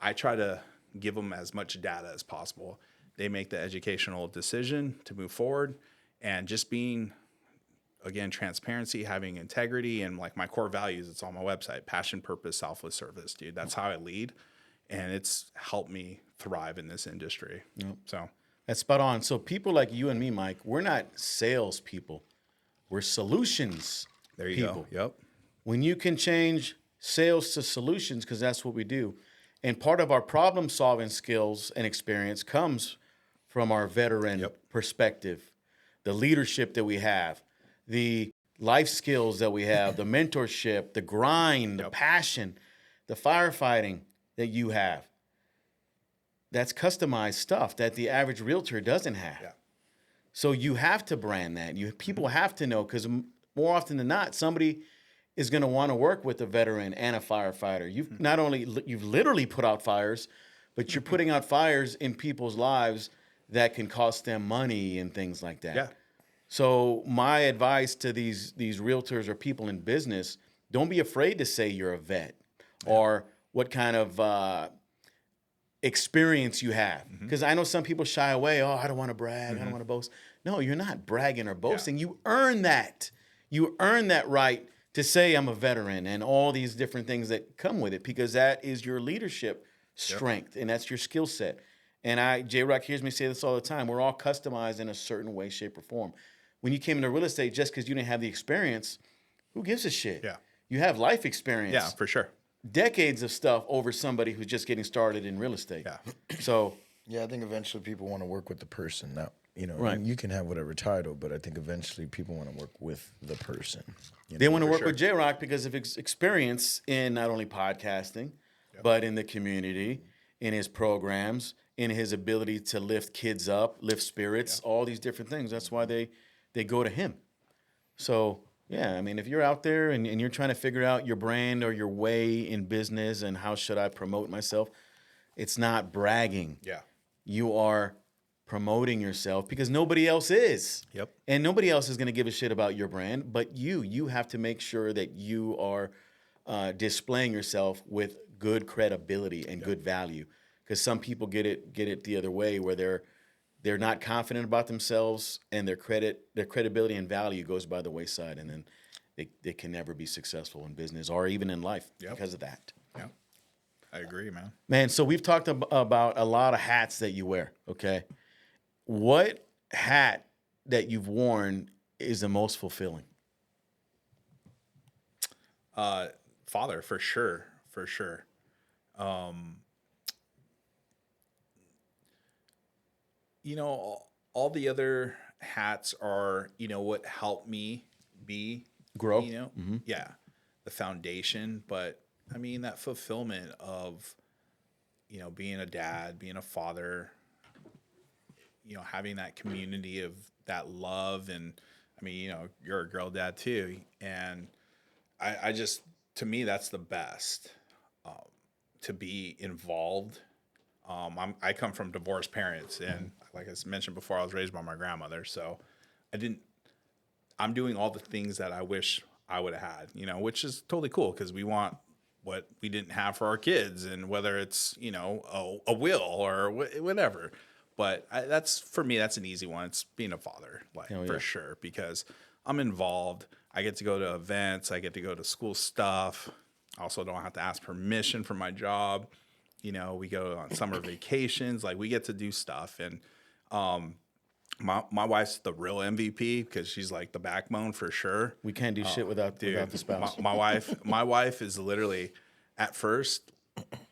I try to give them as much data as possible. They make the educational decision to move forward, and just being, again, transparency, having integrity, and like my core values, it's on my website, passion, purpose, selfless service, dude. That's how I lead. And it's helped me thrive in this industry. Yep. So That's spot on. So people like you and me, Mike, we're not sales people. We're solutions there you people. go. Yep. When you can change sales to solutions, because that's what we do. And part of our problem solving skills and experience comes from our veteran perspective, the leadership that we have, the life skills that we have, the mentorship, the grind, the passion, the firefighting that you have. That's customized stuff that the average realtor doesn't have. Yeah. So you have to brand that. People have to know, because more often than not, somebody is going to want to work with a veteran and a firefighter. You've not only, you've literally put out fires, but you're putting out fires in people's lives that can cost them money and things like that. Yeah. So my advice to these realtors or people in business, don't be afraid to say you're a vet or what kind of experience you have. Because I know some people shy away. Oh, I don't want to brag. I don't want to boast. No, you're not bragging or boasting. You earn that. You earn that right to say I'm a veteran and all these different things that come with it, because that is your leadership strength and that's your skill set. And J-Rock hears me say this all the time. We're all customized in a certain way, shape, or form. When you came into real estate, just because you didn't have the experience, who gives a shit? Yeah. You have life experience. Yeah, for sure. Decades of stuff over somebody who's just getting started in real estate. Yeah. So Yeah, I think eventually people want to work with the person. Now, you know, Right. you can have whatever title, but I think eventually people want to work with the person. You they know? want to work sure. with J-Rock because of his experience in not only podcasting, but in the community, in his programs, in his ability to lift kids up, lift spirits, all these different things. That's why they go to him. So, yeah, I mean, if you're out there and you're trying to figure out your brand or your way in business and how should I promote myself, it's not bragging. Yeah. You are promoting yourself because nobody else is. Yep. And nobody else is going to give a shit about your brand, but you have to make sure that you are displaying yourself with good credibility and good value. Because some people get it the other way, where they're not confident about themselves and their credibility and value goes by the wayside, and then they can never be successful in business or even in life because of that. Yeah. I agree, man. Man, so we've talked about a lot of hats that you wear, okay? What hat that you've worn is the most fulfilling? Father, for sure. For sure. You know, all the other hats are, you know, what helped me be, Grow. you know, yeah, the foundation. But I mean, that fulfillment of, you know, being a dad, being a father, you know, having that community of that love. And I mean, you know, you're a girl dad too. And I just, to me, that's the best, to be involved. I come from divorced parents, and like I mentioned before, I was raised by my grandmother. So I'm doing all the things that I wish I would have had, you know, which is totally cool because we want what we didn't have for our kids, and whether it's, you know, a will or whatever. But that's, for me, that's an easy one. It's being a father, like, for sure, because I'm involved. I get to go to events. I get to go to school stuff. I also don't have to ask permission for my job. You know, we go on summer vacations. Like, we get to do stuff. And my wife's the real MVP because she's like the backbone for sure. We can't do shit without the spouse. My wife is literally, at first,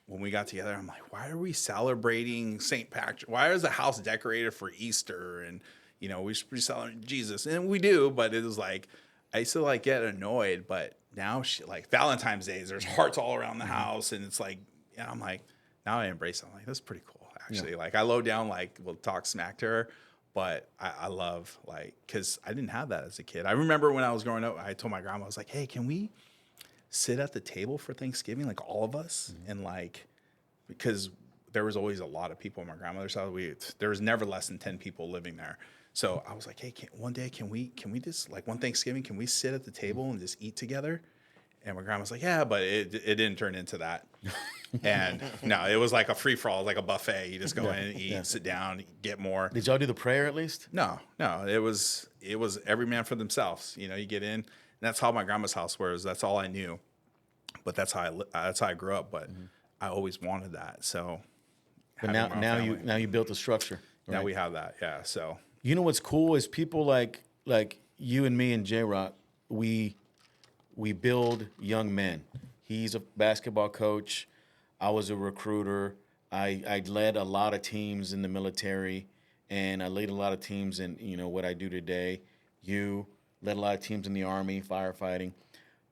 when we got together, I'm like, why are we celebrating St. Patrick? Why is the house decorated for Easter? And, you know, we should be celebrating Jesus. And we do, but it was like, I used to like get annoyed, but now she, like, Valentine's Day, there's hearts all around the house. And it's like, yeah, I'm like, now I embrace it. I'm like, that's pretty cool, actually. Like, I low down, like, we'll talk smack to her, but I love, like, because I didn't have that as a kid. I remember when I was growing up, I told my grandma, I was like, hey, can we sit at the table for Thanksgiving, like all of us? And like, because there was always a lot of people in my grandmother's house. There was never less than 10 people living there. So I was like, hey, one day, can we just, like, one Thanksgiving, can we sit at the table and just eat together? And my grandma was like, yeah, but it didn't turn into that. And no, it was like a free for all, like a buffet. You just go in and eat, sit down, get more. Did y'all do the prayer at least? No, it was every man for themselves. You know, you get in, and that's how my grandma's house was. That's all I knew, but that's how I grew up. But I always wanted that. So, but now you built the structure. Now right? we have that. Yeah. So, you know what's cool is people like you and me and J-Rock, we build young men. He's a basketball coach. I was a recruiter. I led a lot of teams in the military, and I led a lot of teams in, you know, what I do today. You led a lot of teams in the Army, firefighting.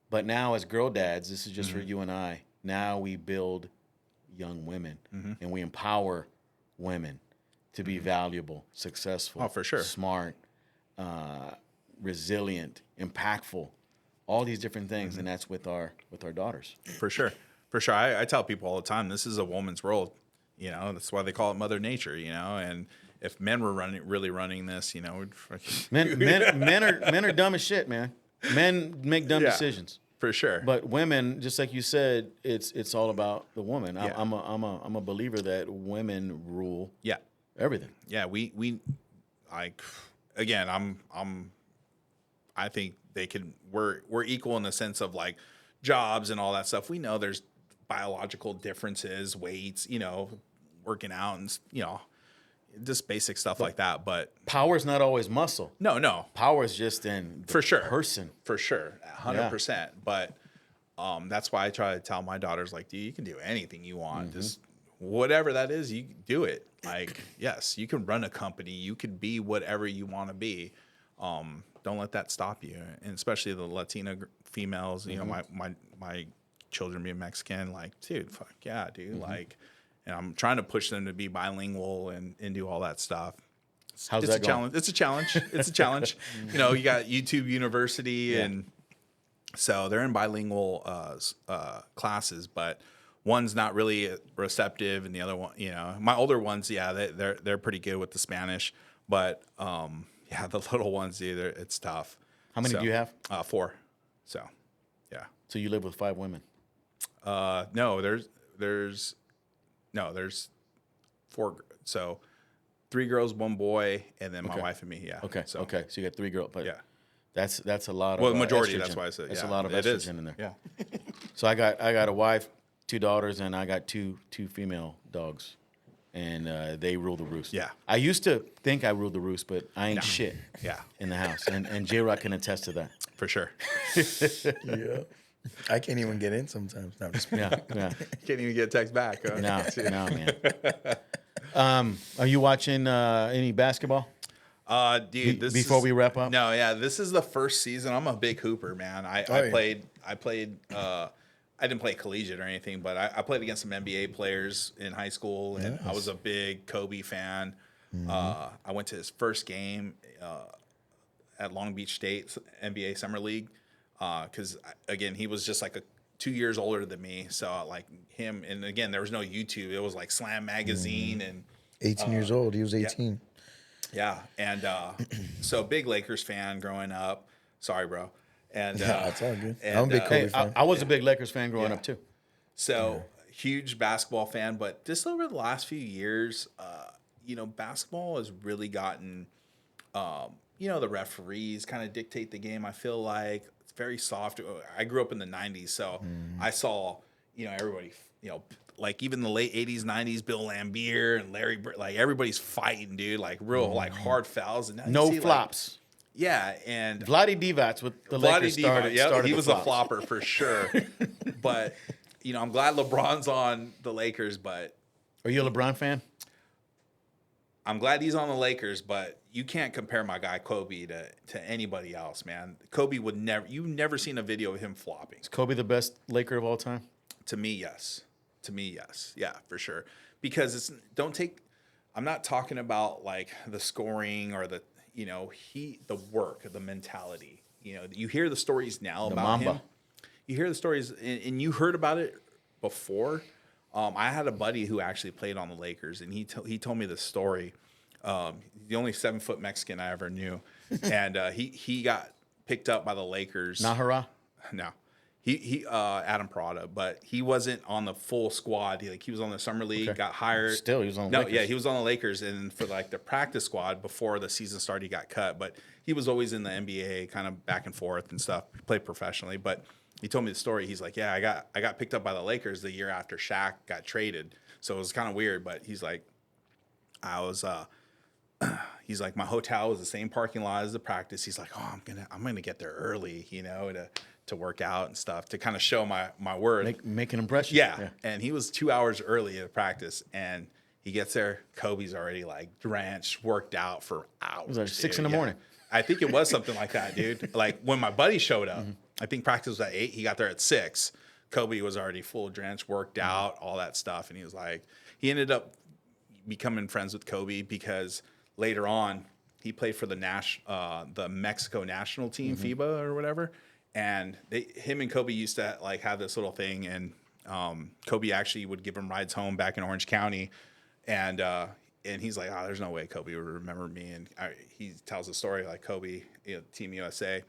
But now as girl dads, this is just for you and I. Now we build young women, and we empower women to be valuable, successful, for sure, smart, resilient, impactful. All these different things, and that's with our daughters. For sure. I tell people all the time, this is a woman's world. You know, that's why they call it Mother Nature. You know, and if men were really running this, you know, men are dumb as shit, man. Men make dumb decisions. For sure. But women, just like you said, it's all about the woman. Yeah. I'm a believer that women rule. Yeah. Everything. Yeah. We like, again, I think we're equal in the sense of like jobs and all that stuff. We know there's biological differences, weights, you know, working out and, you know, just basic stuff like that. But power's not always muscle. No. Power is just in the person. For sure. 100%. Yeah. But that's why I try to tell my daughters, like, dude, you can do anything you want. Just whatever that is, you do it. Like, yes, you can run a company. You could be whatever you want to be. Don't let that stop you. And especially the Latina females, you know, my children being Mexican, like, dude, fuck yeah, dude. Like, and I'm trying to push them to be bilingual and do all that stuff. How's that going? Challenge. It's a challenge. It's a challenge. You know, you got YouTube University, and so they're in bilingual classes, but one's not really receptive, and the other one, you know, my older ones, they're pretty good with the Spanish, but the little ones, it's tough. How many do you have? 4. So, yeah. So you live with 5 women? No, there's 4. So 3 girls, 1 boy, and then my wife and me. Yeah. Okay. So you got 3 girls, but yeah, that's a lot of well, majority. estrogen. That's why I said that's a lot of estrogen in there. Yeah. So I got a wife, 2 daughters, and I got two female dogs. and they rule the roost. Yeah. I used to think I ruled the roost, but I ain't shit. Yeah. In the house, and J-Rock can attest to that. For sure. Yeah. I can't even get in sometimes. No, I'm just Yeah, yeah. Can't even get a text back. Huh? No, man. Are you watching any basketball? Dude, Before we wrap up? No, yeah, this is the first season. I'm a big hooper, man. I played. I didn't play collegiate or anything, but I played against some NBA players in high school, and I was a big Kobe fan. I went to his first game at Long Beach State NBA Summer League because, again, he was just like 2 years older than me. So, like him, and again, there was no YouTube. It was like Slam Magazine and 18 years old. He was 18. Yeah, and so big Lakers fan growing up. Sorry, bro. And That's all good. and, I'm a big Kobe fan. I was a big Lakers fan growing up too. So huge basketball fan, but just over the last few years, basketball has really gotten, the referees kind of dictate the game. I feel like it's very soft. I grew up in the '90s, so I saw, everybody, like even the late '80s, '90s, Bill Laimbeer and Larry, like everybody's fighting, dude, like real, like hard fouls. And now you No see, flops. Yeah, and Vlade Divac with the Vlade Lakers Divac, started he the was flops. a flopper for sure. But I'm glad LeBron's on the Lakers. But Are you a LeBron fan? I'm glad he's on the Lakers. But you can't compare my guy Kobe to anybody else, man. Kobe would never. You've never seen a video of him flopping. Is Kobe the best Laker of all time? To me, yes. Yeah, for sure. Because I'm not talking about like the scoring or the work, the mentality. You hear the stories now about Mamba. him. You hear the stories, and you heard about it before. I had a buddy who actually played on the Lakers, and he told me the story. The only 7-foot Mexican I ever knew, and he got picked up by the Lakers. Nahara? No. He Adam Prada, but he wasn't on the full squad. He was on the summer league, got hired. Still, he was on the Lakers. Yeah, he was on the Lakers, and for like the practice squad before the season started, he got cut. But he was always in the NBA, kind of back and forth and stuff. He played professionally, but he told me the story. He's like, yeah, I got picked up by the Lakers the year after Shaq got traded, so it was kind of weird. But he's like, he's like, my hotel was the same parking lot as the practice. He's like, oh, I'm gonna get there early, to work out and stuff to kind of show my worth. Make an impression. Yeah. And he was 2 hours early at practice, and he gets there. Kobe's already like drenched, worked out for hours. It was like 6 in the Yeah. morning. I think it was something like that, dude. Like when my buddy showed up, I think practice was at 8. He got there at 6. Kobe was already full drenched, worked out, all that stuff. And he was like, he ended up becoming friends with Kobe because later on he played for the Mexico national team, FIBA or whatever. And him and Kobe used to like have this little thing, and Kobe actually would give him rides home back in Orange County, and he's like, oh, there's no way Kobe would remember me, and he tells a story like Kobe, Team USA.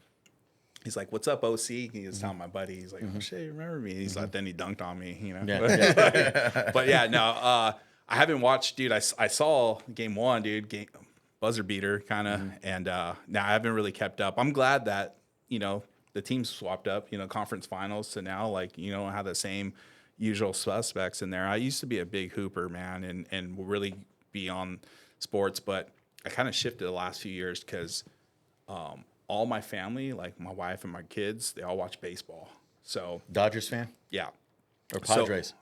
He's like, what's up, OC? He was telling my buddy, he's like, oh shit, you remember me? He's like, then he dunked on me, Yeah. But yeah, no, I haven't watched, dude. I saw game 1, dude, buzzer beater kind of, and now I haven't really kept up. I'm glad that the teams swapped up, conference finals to now, like, have the same usual suspects in there. I used to be a big hooper, man, and really be on sports, but I kind of shifted the last few years because all my family, like my wife and my kids, they all watch baseball. So Dodgers fan? yeah. Or Padres?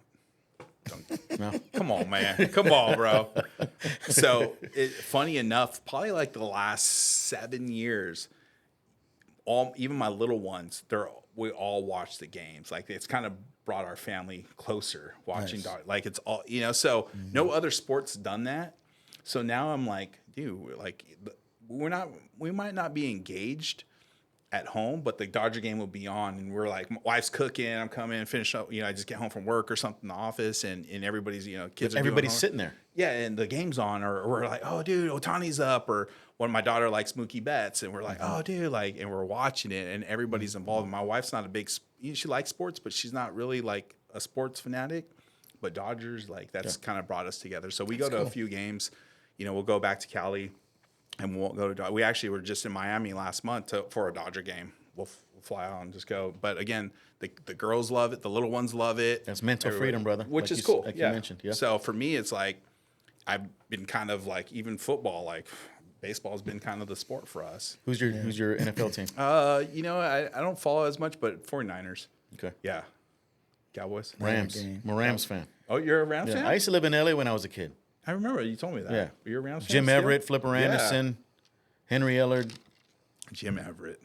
No. Come on, man. Come on, bro. So funny enough, probably like the last 7 years, even my little ones, we all watch the games. Like it's kind of brought our family closer watching. Nice. Like it's all, so no other sport's done that. So now I'm like, dude, like we might not be engaged at home, but the Dodger game will be on, and we're like, my wife's cooking, I'm coming, finish up, I just get home from work or something in the office, and everybody's, kids are Everybody's doing sitting there. Yeah, and the game's on, or we're like, oh, dude, Otani's up, or when my daughter likes Mookie Betts, and we're like, oh, dude, like, and we're watching it, and everybody's involved. My wife's not a big, she likes sports, but she's not really like a sports fanatic. But Dodgers, like, that's kind of brought us together. So we go to a few games. We'll go back to Cali, and we won't go to. We actually were just in Miami last month for a Dodger game. We'll fly out and just go. But again, the girls love it. The little ones love it. That's mental freedom, brother. Which like is cool. Like yeah. you mentioned. Yeah. So for me, it's like, I've been kind of like, even football, like baseball's been kind of the sport for us. Who's your NFL team? You know, I don't follow as much, but 49ers. Okay. Yeah. Cowboys. Rams. I'm a Rams fan. Oh, you're a Rams fan? I used to live in LA when I was a kid. I remember you told me that. Yeah. You're a Rams fan Jim still? Everett, Flipper Anderson, Henry Ellard. Jim Everett.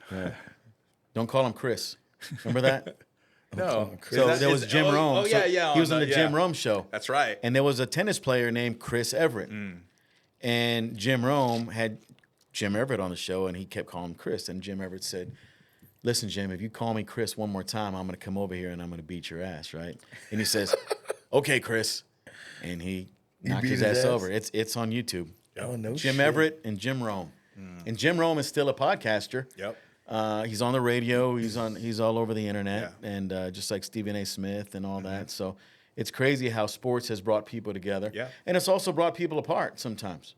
Don't call him Chris. Remember that? No. So there was Jim Rome. Oh, yeah, yeah. He was on the yeah. Jim Rome show. That's right. And there was a tennis player named Chris Everett. And Jim Rome had Jim Everett on the show, and he kept calling him Chris. And Jim Everett said, listen, Jim, if you call me Chris one more time, I'm going to come over here and I'm going to beat your ass, right? And he says, okay, Chris. And he knocked his ass over. It's on YouTube. Oh, no Jim shit. Everett and Jim Rome. And Jim Rome is still a podcaster. Yep. He's on the radio. He's all over the internet, and just like Stephen A. Smith and all that. So it's crazy how sports has brought people together. Yeah. And it's also brought people apart sometimes,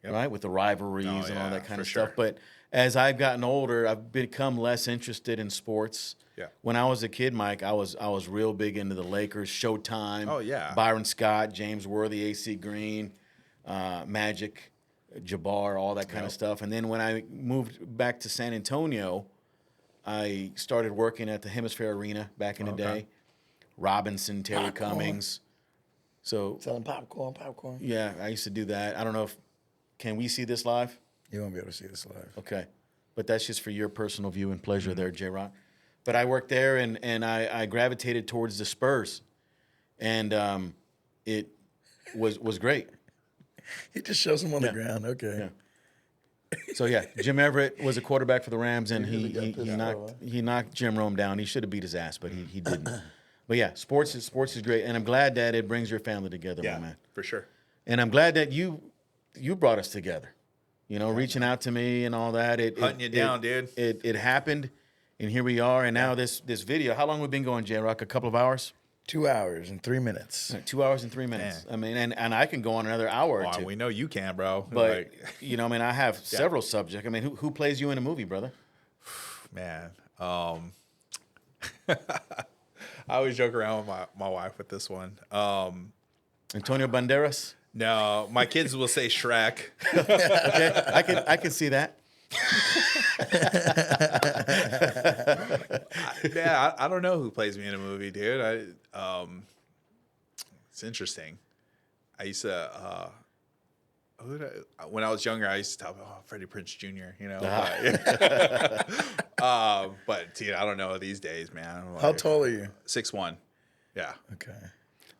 right? With the rivalries and all that kind of stuff. sure. But as I've gotten older, I've become less interested in sports. Yeah. When I was a kid, Mike, I was real big into the Lakers, Showtime. Oh, yeah. Byron Scott, James Worthy, AC Green, Magic, Jabbar, all that kind of stuff. And then when I moved back to San Antonio, I started working at the Hemisphere Arena back in the day. Robinson, Terry Cummings. So Selling popcorn. yeah, I used to do that. I don't know if can we see this live? You won't be able to see this live. Okay. But that's just for your personal view and pleasure there, J-Rock. But I worked there, and I gravitated towards the Spurs. And it was great. He just shows him on the ground. Okay. Yeah. So, yeah, Jim Everett was a quarterback for the Rams, and he knocked Jim Rome down. He should have beat his ass, but he didn't. But, yeah, sports is great, and I'm glad that it brings your family together, my man. For sure. And I'm glad that you brought us together. You know, reaching out to me and all that. Hunting you down, dude. It happened, and here we are. And now this video. How long have we been going, J-Rock? A couple of hours? 2 hours and 3 minutes. 2 hours and 3 minutes. I mean, and I can go on another hour or two. We know you can, bro. But, you know, I mean, I have several subjects. I mean, who plays you in a movie, brother? Man. I always joke around with my wife with this one. Antonio Banderas? No, my kids will say Shrek. Okay, I can see that. I don't know who plays me in a movie, dude. It's interesting. I used to when I was younger, I used to tell Freddie Prinze Jr. You know, but dude, I don't know these days, man. How tall are you? 6'1". Yeah. Okay.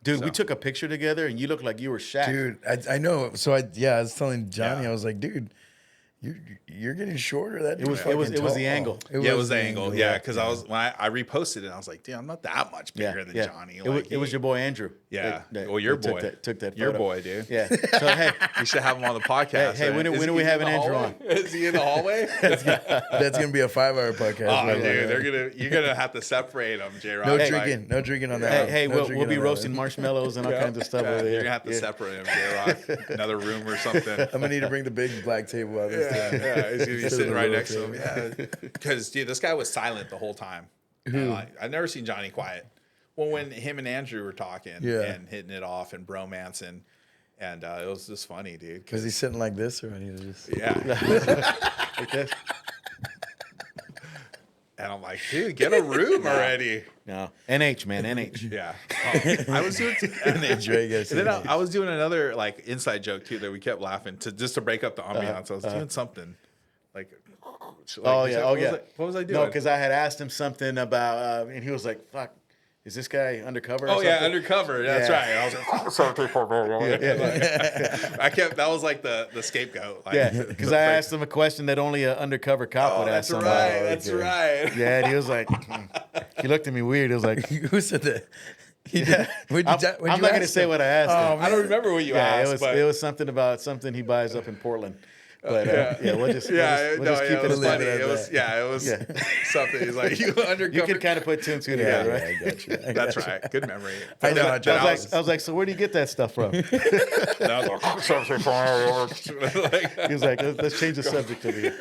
Dude, we took a picture together, and you look like you were Shaq. Dude, I know. So I was telling Johnny, I was like, dude, you're getting shorter. It was the angle. It was the angle. Yeah, because I was when I reposted it, I was like, dude, I'm not that much bigger than Johnny. It was your boy Andrew. Yeah. That Your boy took that photo. Your boy, dude. Yeah. So hey, we should have him on the podcast. Hey, when do we have an Andrew on? Is he in the hallway? That's gonna be a 5-hour podcast. Oh, dude, you're gonna have to separate them, J-Rock. No drinking on that. Hey, No we'll be roasting marshmallows and all kinds of stuff over there. You're gonna have to separate them, J-Rock. Another room or something. I'm gonna need to bring the big black table out this time. Yeah, he's gonna be sitting right next to him. Yeah, because dude, this guy was silent the whole time. I've never seen Johnny quiet. Well, when him and Andrew were talking and hitting it off and bromancing, and it was just funny, dude. Was he sitting like this, or I need to just? Yeah. Like this. And I'm like, dude, get a room already. No, NH, man, NH. Yeah. I was doing. I was doing another like inside joke too that we kept laughing just to break up the ambiance. I was doing something like. What was I doing? No, because I had asked him something about, and he was like, "Fuck, is this guy undercover?" Oh yeah, undercover. That's right. And I was like, that was like the scapegoat. Like, because I asked him a question that only an undercover cop would ask somebody. That's right. Yeah, and he was like, he looked at me weird. He was like, "Who said that?" I'm not going to say what I asked him. I don't remember what you asked. It was something about something he buys up in Portland. But we'll just keep it was funny. It was Yeah. something. He's like, you undercover. You can kind of put two and two together, right? I got you. That's right. Good memory. I know. I was like, so where do you get that stuff from? He was like, let's change the subject over here.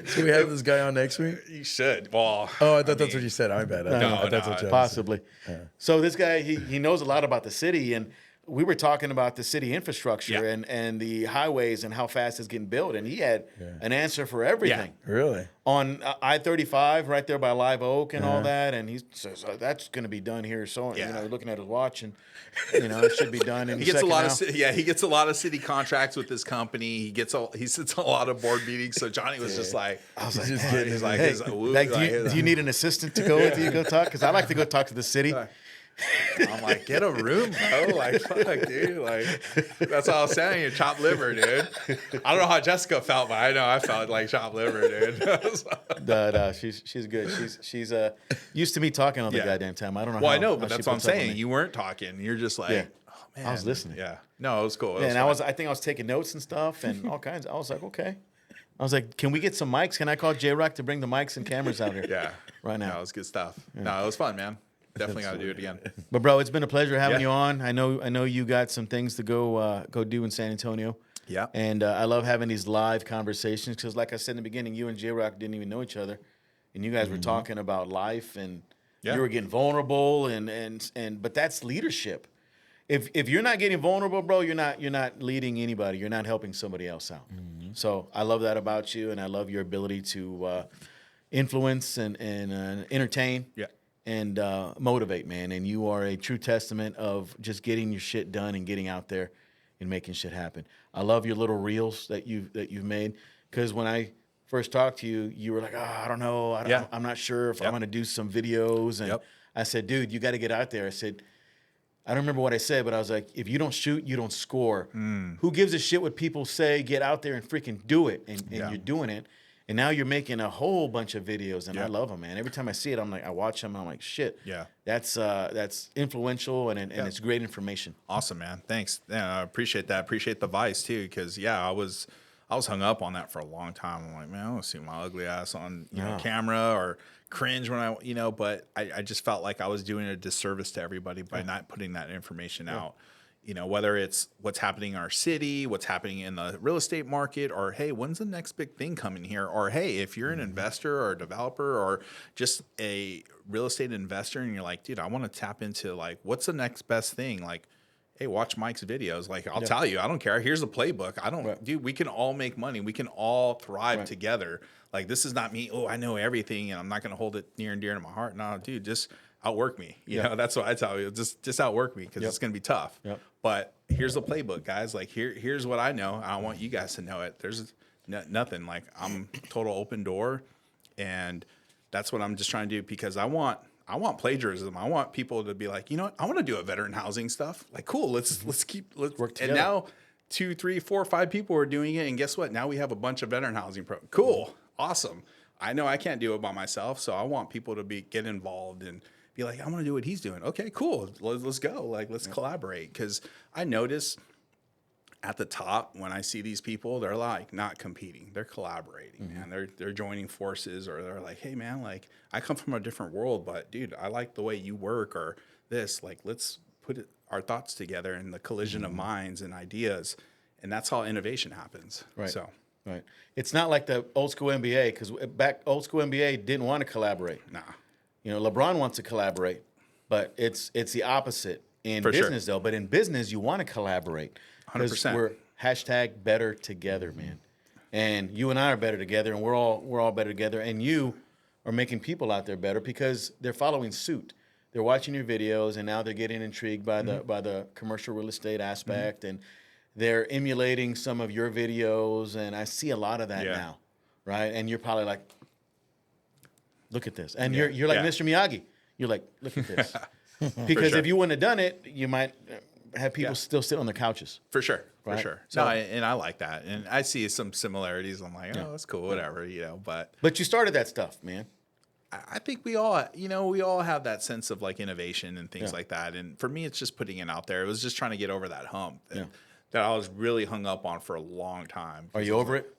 So we have this guy on next week? You should. Well, I thought that's what you said. I'm bad. Possibly. So this guy, he knows a lot about the city, and we were talking about the city infrastructure Yeah. and the highways and how fast it's getting built, and he had an answer for everything. Really? On I-35, right there by Live Oak and all that, and he says that's going to be done here. So you know, looking at his watch, and you know, it should be done in He a gets a second lot now. of he gets a lot of city contracts with this company. He sits a lot of board meetings. So Johnny was just like, I was like, just getting he's like, hey, he's like, woo, like, like, do you need an assistant to go with you go talk? Because I like to go talk to the city. I'm like, get a room, bro. Like, fuck, dude. Like, that's all I was saying. You chopped liver, dude. I don't know how Jessica felt, but I know I felt like chopped liver, dude. No, she's good. She's used to me talking all the goddamn time. I don't know. Well, how, I know, how but she that's what I'm puts up with saying. me. You weren't talking. You're just like, Yeah. oh man, I was listening. Yeah, no, it was cool. It Yeah, was and fun. I think I was taking notes and stuff and all kinds. I was like, okay. I was like, can we get some mics? Can I call J-Rock to bring the mics and cameras out here? Yeah, right now. No, it was good stuff. No, it was fun, man. Definitely got to do it again. But bro, it's been a pleasure having Yeah. you on. I know you got some things to go do in San Antonio. Yeah. And I love having these live conversations because, like I said in the beginning, you and J-Rock didn't even know each other, and you guys were talking about life, and Yeah. you were getting vulnerable, but that's leadership. If you're not getting vulnerable, bro, you're not leading anybody. You're not helping somebody else out. So I love that about you, and I love your ability to influence and entertain. Yeah. And motivate, man. And you are a true testament of just getting your shit done and getting out there and making shit happen. I love your little reels that you've made, because when I first talked to you, you were like, I don't know. I'm not sure if I'm going to do some videos. And I said, dude, you got to get out there. I said, I don't remember what I said, but I was like, if you don't shoot, you don't score. Who gives a shit what people say? Get out there and freaking do it. And you're doing it. And now you're making a whole bunch of videos, and I love them, man. Every time I see it, I'm like, I watch them, and I'm like, shit. Yeah. That's influential, and it's great information. Awesome, man. Thanks. Yeah, I appreciate that. Appreciate the advice too, because I was hung up on that for a long time. I'm like, man, I don't see my ugly ass on camera or cringe when I but I just felt like I was doing a disservice to everybody by not putting that information out. Whether it's what's happening in our city, what's happening in the real estate market, or hey, when's the next big thing coming here? Or hey, if you're an investor or a developer or just a real estate investor and you're like, dude, I want to tap into like, what's the next best thing? Like, hey, watch Mike's videos. Like, I'll tell you, I don't care. Here's the playbook. Dude, we can all make money. We can all thrive together. Like, this is not me. Oh, I know everything and I'm not going to hold it near and dear to my heart. No, dude, just outwork me. You know, that's what I tell you. Just outwork me because it's going to be tough. But here's the playbook, guys. Like, here's what I know. I want you guys to know it. There's nothing. Like, I'm total open door. And that's what I'm just trying to do, because I want plagiarism. I want people to be like, you know what? I want to do a veteran housing stuff. Like, cool. Let's work together. And now 2, 3, 4, 5 people are doing it. And guess what? Now we have a bunch of veteran housing Cool. Awesome. I know I can't do it by myself. So I want people to get involved and be like, I want to do what he's doing. Okay, cool. Let's go. Like, let's collaborate. Because I notice at the top, when I see these people, they're like not competing. They're collaborating, man. They're joining forces, or they're like, hey, man, like, I come from a different world, but dude, I like the way you work, or this. Like, let's put our thoughts together in the collision of minds and ideas. And that's how innovation happens. Right. So, right. It's not like the old school NBA, because back old school NBA didn't want to collaborate. nah. LeBron wants to collaborate, but it's the opposite in business, though. But in business, you want to collaborate. 100%. We're hashtag better together, man. And you and I are better together, and we're all better together. And you are making people out there better because they're following suit. They're watching your videos, and now they're getting intrigued by the commercial real estate aspect, and they're emulating some of your videos. And I see a lot of that now, right? And you're probably like, look at this. And you're like Mr. Miyagi. You're like, look at this. Because if you wouldn't have done it, you might have people still sit on their couches. For sure. Right? For sure. So, No, and I like that. And I see some similarities. I'm like, oh, that's cool, whatever, But you started that stuff, man. I think we all have that sense of like innovation and things like that. And for me, it's just putting it out there. It was just trying to get over that hump that I was really hung up on for a long time. Are you over it?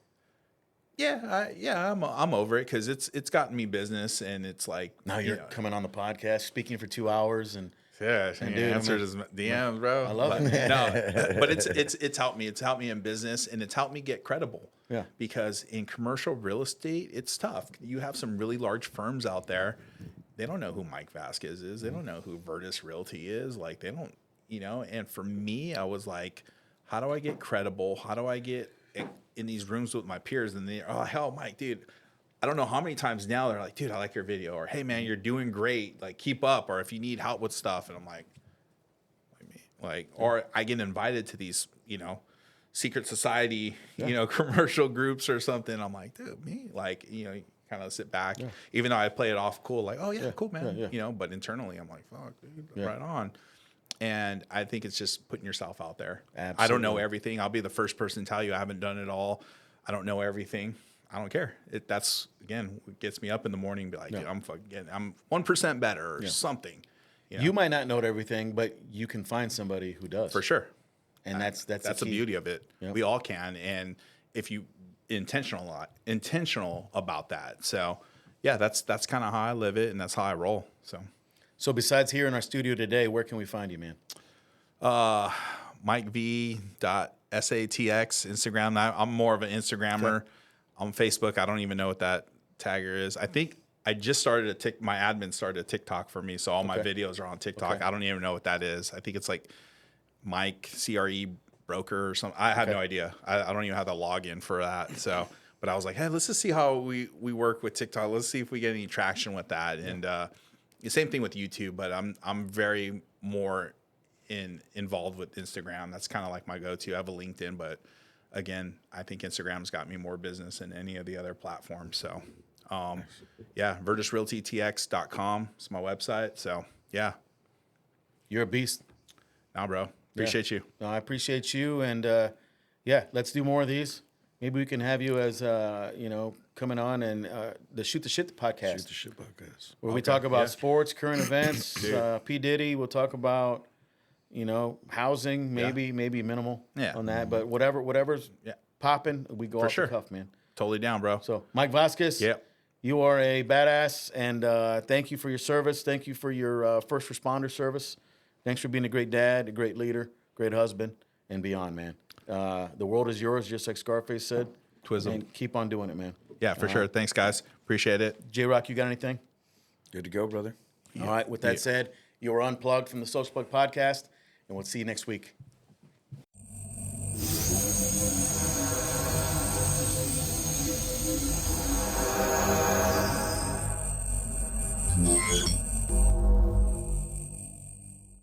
Yeah, I'm over it, because it's gotten me business, and it's like Now you're coming on the podcast, speaking for 2 hours, and yeah, and dude, answered his DMs, bro. I love it. No, but it's helped me. It's helped me in business, and it's helped me get credible. Yeah. Because in commercial real estate, it's tough. You have some really large firms out there. They don't know who Mike Vasquez is. They don't know who Virtus Realty is. Like, they don't. you know, and for me, I was like, how do I get credible? How do I get in these rooms with my peers? And they, oh, hell, Mike, dude, I don't know how many times now they're like, dude, I like your video, or hey, man, you're doing great. Like, keep up. Or if you need help with stuff. And I'm like, or I get invited to these, you know, secret society, you know, commercial groups or something. I'm like, dude, me, like, you know, kind of sit back, even though I play it off cool, like, oh yeah, cool, man, you know, but internally I'm like, fuck, dude, right on. And I think it's just putting yourself out there. Absolutely. I don't know everything. I'll be the first person to tell you I haven't done it all. I don't know everything. I don't care. That's, again, what gets me up in the morning and be like, dude, I'm 1% better or something. You know? You might not know everything, but you can find somebody who does. For sure. And that's the beauty of it. Yep. We all can. And if you intentional about that. So yeah, that's kind of how I live it, and that's how I roll. So besides here in our studio today, where can we find you, man? MikeV.SATX, Instagram. I'm more of an Instagrammer. Okay. On Facebook, I don't even know what that tagger is. I think I just started my admin started a TikTok for me, so all my videos are on TikTok. Okay. I don't even know what that is. I think it's like Mike CRE broker or something. I have no idea. I don't even have the login for that. So, but I was like, hey, let's just see how we work with TikTok. Let's see if we get any traction with that. And the same thing with YouTube, but I'm very more involved with Instagram. That's kind of like my go-to. I have a LinkedIn, but again, I think Instagram's got me more business than any of the other platforms. So, yeah, VirtusRealtyTX.com is my website. So, yeah. You're a beast. Nah, bro. Appreciate you. No, I appreciate you. And, yeah, let's do more of these. Maybe we can have you as, you know, coming on and the Shoot the Shit podcast. Shoot the Shit podcast. Where we talk about sports, current events, P. Diddy. We'll talk about, you know, housing, maybe minimal on that. But whatever's popping, we go off the cuff, man. Totally down, bro. So, Mike Vasquez, you are a badass, and thank you for your service. Thank you for your first responder service. Thanks for being a great dad, a great leader, great husband, and beyond, man. The world is yours, just like Scarface said. Twism. And keep on doing it, man. Yeah, for sure. Thanks, guys. Appreciate it. J-Rock, you got anything? Good to go, brother. All right. With that said, you are unplugged from the Social Plug podcast, and we'll see you next week.